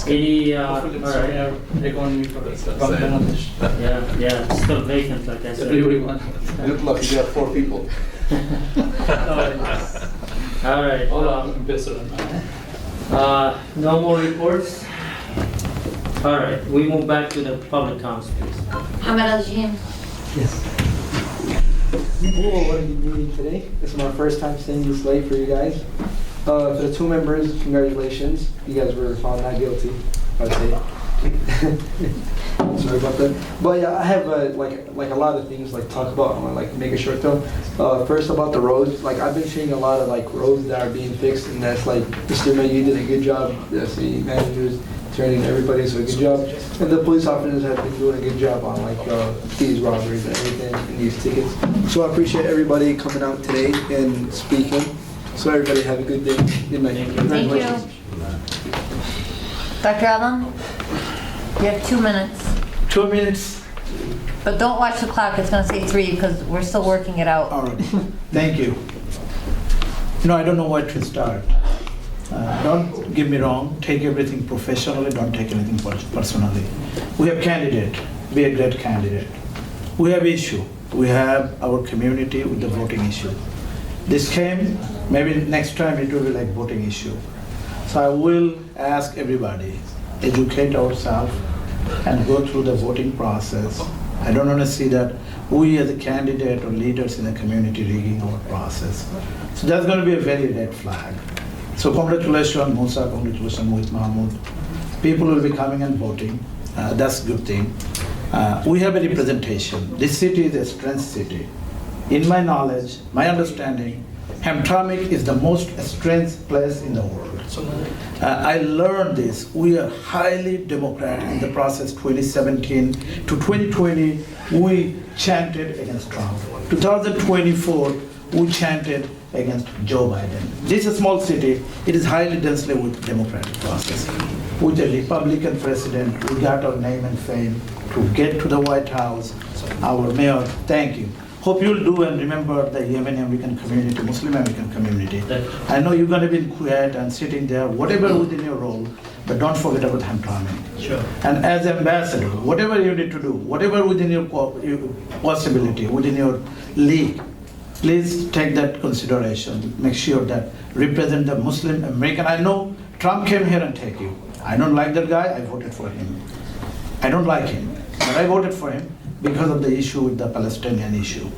Any, all right. Economy for this. Yeah, still vacant, like I said. Everyone. Good luck, you got 4 people. All right. Hold on, No more reports? All right, we move back to the public comments, please. Ahmed Al-Jim. Yes. What are you meeting today? This is my first time staying this late for you guys. For the 2 members, congratulations. You guys were found not guilty, I'd say. Sorry about that. But yeah, I have like a lot of things like talk about. I want to like make it short though. First about the roads. Like I've been seeing a lot of like roads that are being fixed, and that's like Mr. Mayor, you did a good job. The city managers, attorney, everybody, so a good job. And the police officers have been doing a good job on like these robberies and everything and these tickets. So I appreciate everybody coming out today and speaking. So everybody have a good day. Good night. Thank you. Dr. Allen, you have 2 minutes. 2 minutes. But don't watch the clock, it's gonna say 3 because we're still working it out. All right. Thank you. You know, I don't know where to start. Don't get me wrong, take everything professionally, don't take anything personally. We have candidate, be a great candidate. We have issue. We have our community with the voting issue. This came, maybe next time it will be like voting issue. So I will ask everybody, educate ourselves and go through the voting process. I don't want to see that we as a candidate or leaders in the community rigging our process. So that's going to be a very red flag. So congratulations Musa, congratulations Mohit Mahmood. People will be coming and voting. That's a good thing. We have a representation. This city is a strength city. In my knowledge, my understanding, Hamtramck is the most strength place in the world. I learned this. We are highly democratic in the process 2017 to 2020. We chanted against Trump. 2024, we chanted against Joe Biden. This is a small city. It is highly densely with democratic process. With a Republican president, we got our name and fame to get to the White House. Our mayor, thank you. Hope you'll do and remember the Yemeni American community, Muslim American community. I know you're going to be quiet and sitting there, whatever within your role, but don't forget about Hamtramck. Sure. And as ambassador, whatever you need to do, whatever within your possibility, within your league, please take that consideration. Make sure that represent the Muslim American. I know Trump came here and take you. I don't like that guy, I voted for him. I don't like him, but I voted for him because of the issue with the Palestinian issue.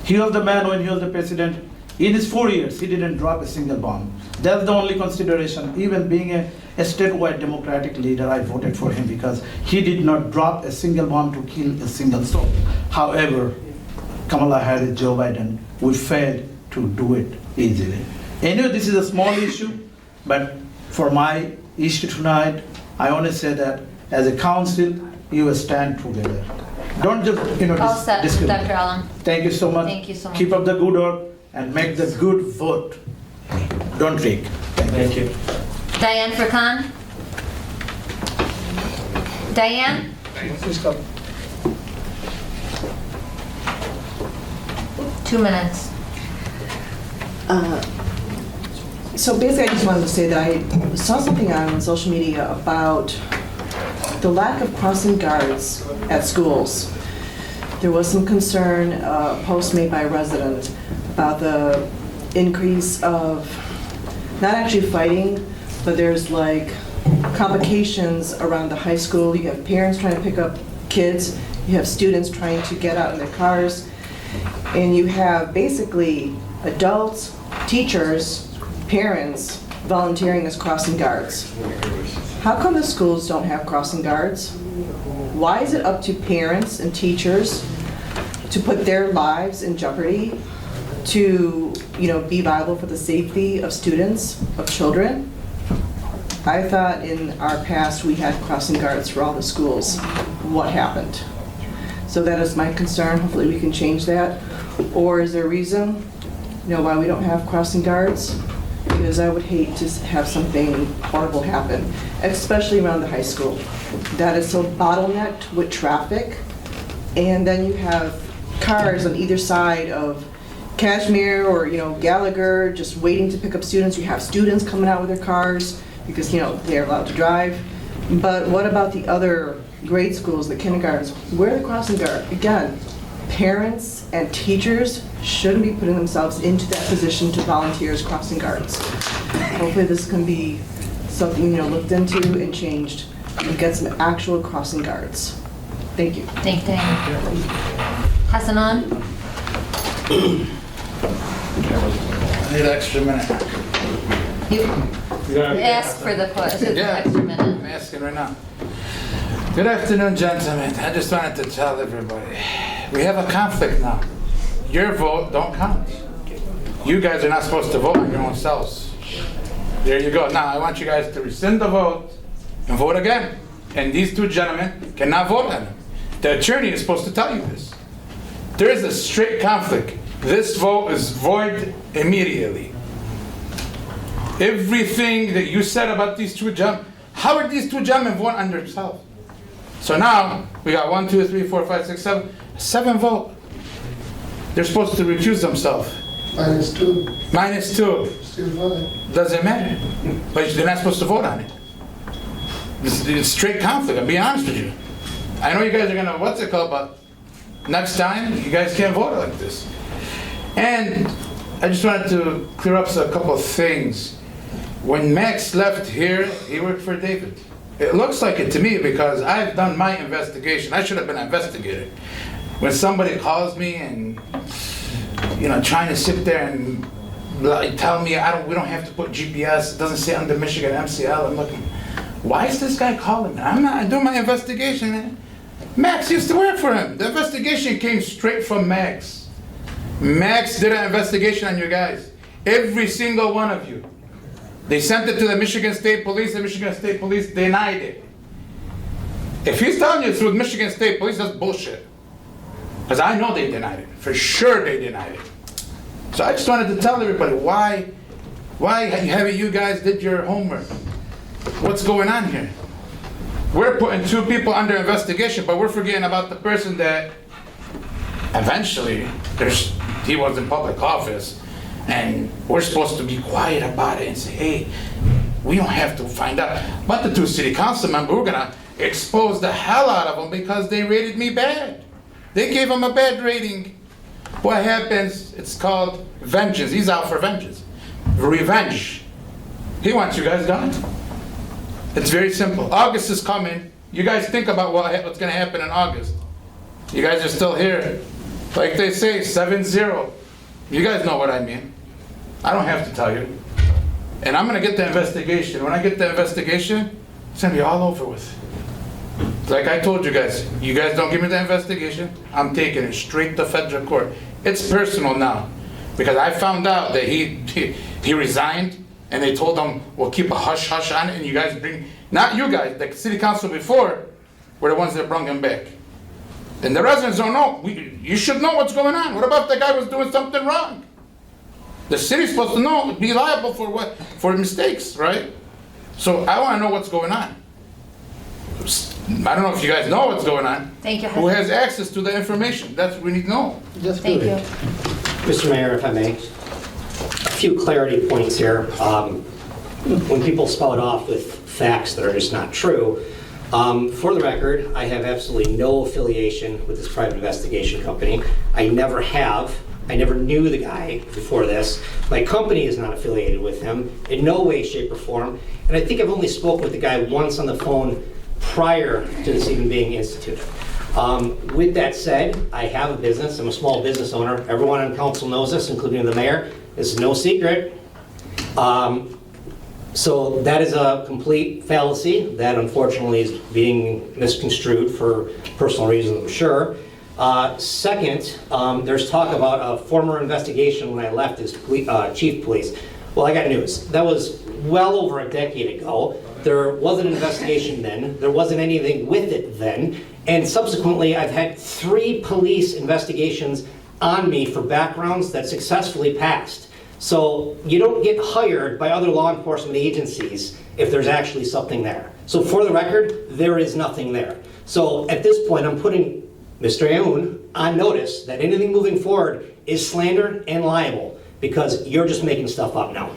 He was the man when he was the president. In his 4 years, he didn't drop a single bomb. That's the only consideration. Even being a statewide democratic leader, I voted for him because he did not drop a single bomb to kill a single soul. However, Kamala Harris, Joe Biden, we failed to do it easily. Anyway, this is a small issue, but for my issue tonight, I want to say that as a council, you will stand together. Don't just, All set, discriminate. Dr. Allen. Thank you so much. Thank you so much. Keep up the good work and make the good vote. Don't rig. Thank you. Diane Furkan? Diane? Please come. 2 minutes. So basically, I just wanted to say that I saw something on social media about the lack of crossing guards at schools. There was some concern, a post made by a resident, about the increase of not actually fighting, but there's like complications around the high school. You have parents trying to pick up kids, you have students trying to get out in their cars, And you have basically adults, teachers, parents volunteering as crossing guards. How come the schools don't have crossing guards? Why is it up to parents and teachers to put their lives in jeopardy to, be liable for the safety of students, of children? I thought in our past we had crossing guards for all the schools. What happened? So that is my concern. Hopefully we can change that. Or is there a reason, why we don't have crossing guards? Because I would hate to have something horrible happen, especially around the high school. That is so bottlenecked with traffic. And then you have cars on either side of Kashmir or, Gallagher just waiting to pick up students. You have students coming out with their cars because, they're allowed to drive. But what about the other grade schools, the kindergartens? Where are the crossing guards? Again, parents and teachers shouldn't be putting themselves into that position to volunteer as crossing guards. Hopefully this can be something, looked into and changed and get some actual crossing guards. Thank you. Thank you. Hassanan? I need an extra minute. You ask for the question, extra minute. I'm asking right now. Good afternoon, gentlemen. I just wanted to tell everybody, we have a conflict now. Your vote don't count. You guys are not supposed to vote on your own selves. There you go. Now I want you guys to rescind the vote and vote again. And these two gentlemen cannot vote on it. The attorney is supposed to tell you this. There is a straight conflict. This vote is void immediately. Everything that you said about these two gentlemen, how are these two gentlemen vote on themselves? So now we got 1, 2, 3, 4, 5, 6, 7 vote. They're supposed to recuse themselves. -2. -2. Still fine. Doesn't matter. But they're not supposed to vote on it. It's straight conflict, I'll be honest with you. I know you guys are gonna, but next time, you guys can't vote like this. And I just wanted to clear up a couple of things. When Max left here, he worked for David. It looks like it to me because I've done my investigation. I should have been investigated. When somebody calls me and, trying to sit there and tell me we don't have to put GPS, it doesn't say under Michigan MCL, I'm looking, why is this guy calling me? I'm doing my investigation, man. Max used to work for him. The investigation came straight from Max. Max did an investigation on you guys. Every single one of you. They sent it to the Michigan State Police. The Michigan State Police denied it. If he's telling you it's through the Michigan State Police, that's bullshit. Because I know they denied it. For sure they denied it. So I just wanted to tell everybody why haven't you guys did your homework? What's going on here? We're putting 2 people under investigation, but we're forgetting about the person that eventually he was in public office, and we're supposed to be quiet about it and say, hey, we don't have to find out. But the 2 city council members, we're gonna expose the hell out of them because they rated me bad. They gave him a bad rating. What happens, it's called vengeance. He's out for vengeance. Revenge. He wants you guys gone. It's very simple. August is coming. You guys think about what's gonna happen in August. You guys are still here. Like they say, 7-0. You guys know what I mean. I don't have to tell you. And I'm gonna get the investigation. When I get the investigation, it's gonna be all over with. Like I told you guys don't give me the investigation, I'm taking it straight to federal court. It's personal now. Because I found out that he resigned, and they told him, we'll keep a hush-hush on it, and you guys not you guys, the city council before, were the ones that brought him back. And the residents don't know. You should know what's going on. What about the guy was doing something wrong? The city's supposed to know, be liable for mistakes, right? So I want to know what's going on. I don't know if you guys know what's going on. Thank you. Who has access to the information? That's what we need to know. Thank you. Mr. Mayor, if I may, a few clarity points here. When people spout off with facts that are just not true, for the record, I have absolutely no affiliation with this private investigation company. I never have. I never knew the guy before this. My company is not affiliated with him in no way, shape, or form. And I think I've only spoken with the guy once on the phone prior to this even being instituted. With that said, I have a business. I'm a small business owner. Everyone on council knows this, including the mayor. This is no secret. So that is a complete fallacy that unfortunately is being misconstrued for personal reasons, I'm sure. Second, there's talk about a former investigation when I left as chief police. Well, I got news. That was well over a decade ago. There wasn't an investigation then. There wasn't anything with it then. And subsequently, I've had 3 police investigations on me for backgrounds that successfully passed. So you don't get hired by other law enforcement agencies if there's actually something there. So for the record, there is nothing there. So at this point, I'm putting Mr. Aoun on notice that anything moving forward is slander and liable because you're just making stuff up now.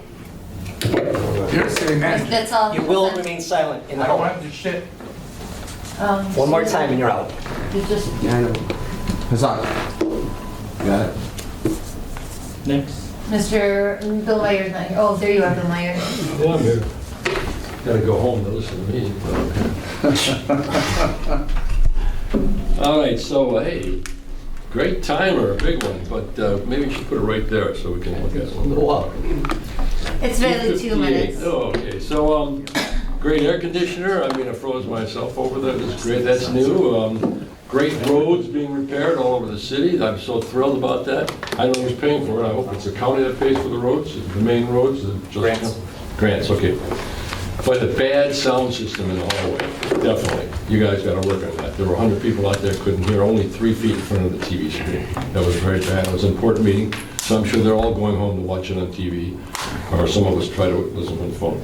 You're the city manager. That's all. You will remain silent in the I don't hall. want this shit. One more time and you're out. You just. Yeah, I know. Hassan. Got it. Next. Mr. Bill Meyer's not here. Oh, there you are, Bill Meyer. Yeah, I'm here. Gotta go home to listen to music. All right, so hey, great timer, a big one, but maybe you should put it right there so we can look at it. Wow. It's barely 2 minutes. Oh, okay, so great air conditioner. I mean, I froze myself over there. That's great. That's new. Great roads being repaired all over the city. I'm so thrilled about that. I don't know who's paying for it. I hope it's the county that pays for the roads, the main roads. Grants. Grants, okay. But the bad sound system in the hallway, definitely. You guys got to work on that. There were 100 people out there couldn't hear, only 3 feet in front of the TV screen. That was very bad. It was an important meeting, so I'm sure they're all going home to watch it on TV, or some of us try to listen on the phone.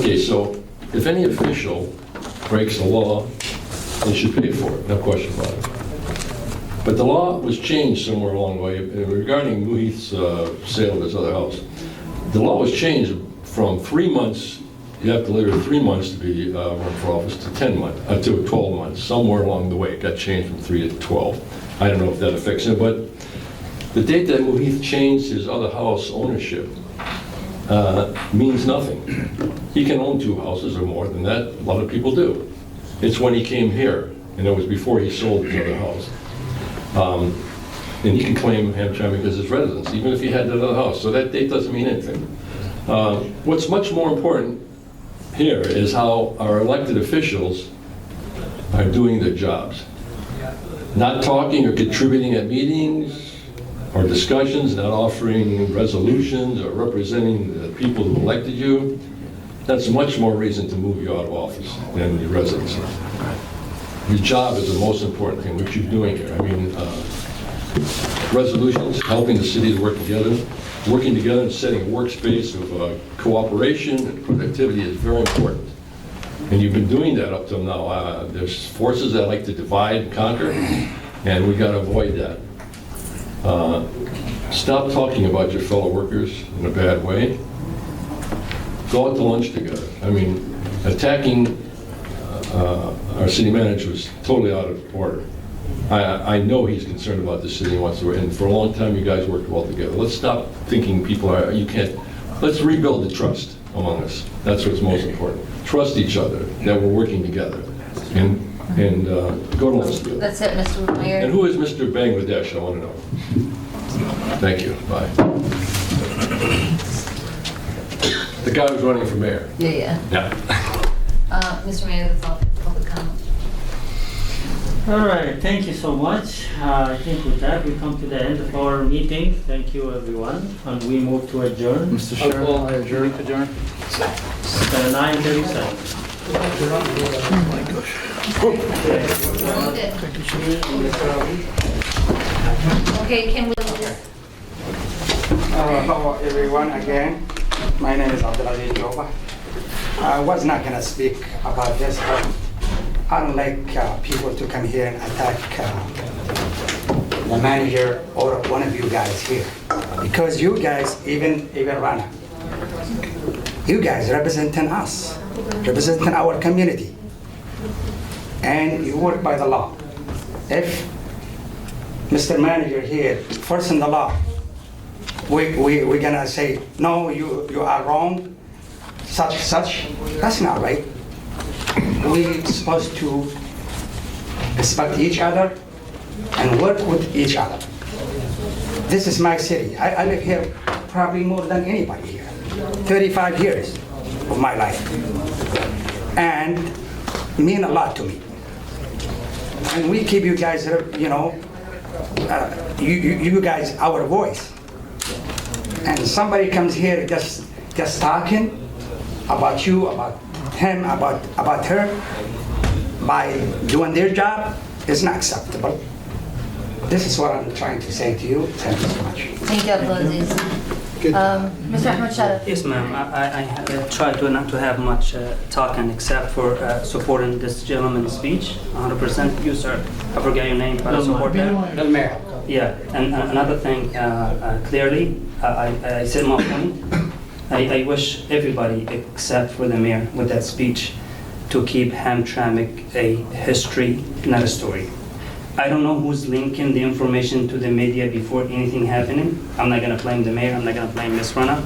Okay, so if any official breaks the law, they should pay for it, no question about it. But the law was changed somewhere along the way regarding Muheeth's sale of his other house. The law was changed from 3 months. You have to live here 3 months to be run for office to 12 months. Somewhere along the way, it got changed from 3 to 12. I don't know if that affects him, but the date that Muheeth changed his other house ownership means nothing. He can own 2 houses or more than that. A lot of people do. It's when he came here, and it was before he sold his other house. And he can claim Hamtramck as his residence, even if he had that other house. So that date doesn't mean anything. What's much more important here is how our elected officials are doing their jobs. Not talking or contributing at meetings or discussions, not offering resolutions or representing the people who elected you. That's much more reason to move you out of office than your residency. Your job is the most important thing, what you're doing here. I mean, resolutions, helping the city to work together, working together and setting a workspace of cooperation and productivity is very important. And you've been doing that up till now. There's forces that like to divide and conquer, and we got to avoid that. Stop talking about your fellow workers in a bad way. Go out to lunch together. I mean, attacking our city manager was totally out of order. I know he's concerned about the city and wants to, and for a long time you guys worked well together. Let's stop thinking people are, you can't, let's rebuild the trust among us. That's what's most important. Trust each other, that we're working together, and go to lunch together. That's it, Mr. Meyer. And who is Mr. Bangladesh? I want to know. Thank you, bye. The guy who's running for mayor. Yeah. Mr. Mayor, that's all public comment. All right, thank you so much. I think with that, we come to the end of our meeting. Thank you, everyone. And we move to adjourn. Mr. Chair, I adjourn. 9:37. Oh my gosh. Okay, can we... Hello everyone again. My name is Abdulaziz Joba. I was not going to speak about this, but I don't like people to come here and attack the manager or one of you guys here. Because you guys, even Rana, you guys representing us, representing our community. And you work by the law. If Mr. Manager here, first in the law, we're gonna say, no, you are wrong, such, that's not right. We're supposed to respect each other, and work with each other. This is my city. I live here probably more than anybody here. 35 years of my life. And mean a lot to me. And we keep you guys, you know, you guys our voice. And somebody comes here just talking about you, about him, about her, by doing their job, is not acceptable. This is what I'm trying to say to you. Thank you so much. Thank you, Abdulaziz. Mr. Ahmed Sharaf. Yes, ma'am. I try to not to have much talking except for supporting this gentleman's speech. 100%. You, sir. I forget your name, but I support that. Yeah. And another thing, clearly, I said my point. I wish everybody, except for the mayor, with that speech, to keep Hamtramck a history, not a story. I don't know who's linking the information to the media before anything happening. I'm not gonna blame the mayor, I'm not gonna blame Ms. Rana,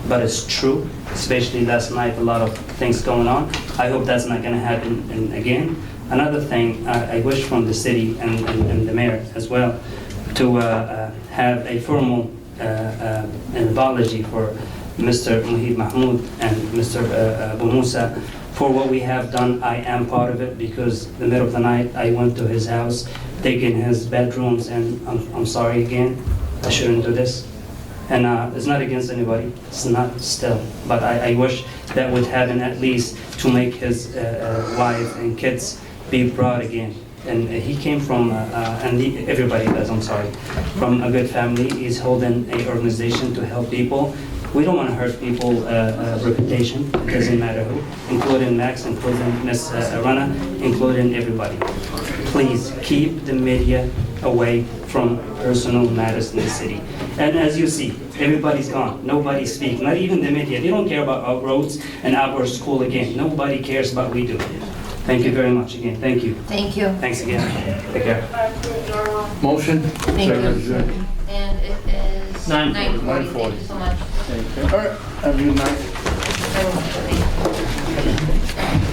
but it's true, especially last night, a lot of things going on. I hope that's not gonna happen again. Another thing, I wish from the city and the mayor as well, to have a formal an apology for Mr. Muhid Mahmoud and Mr. Abu Musa for what we have done. I am part of it because the middle of the night I went to his house, taken his bedrooms, and I'm sorry again. I shouldn't do this. And it's not against anybody. It's not still. But I wish that would happen at least to make his wife and kids be brought again. And he came from, everybody does, I'm sorry, from a good family. He's holding an organization to help people. We don't want to hurt people's reputation. It doesn't matter who, including Max, including Ms. Rana, including everybody. Please keep the media away from personal matters in the city. And as you see, everybody's gone. Nobody speaks, not even the media. They don't care about our roads and our school again. Nobody cares, but we do. Thank you very much again. Thank you. Thank you. Thanks again. Take care. Motion? Thank you. And it is 9:40. Thank you so much. All right, have a good night. Thank you.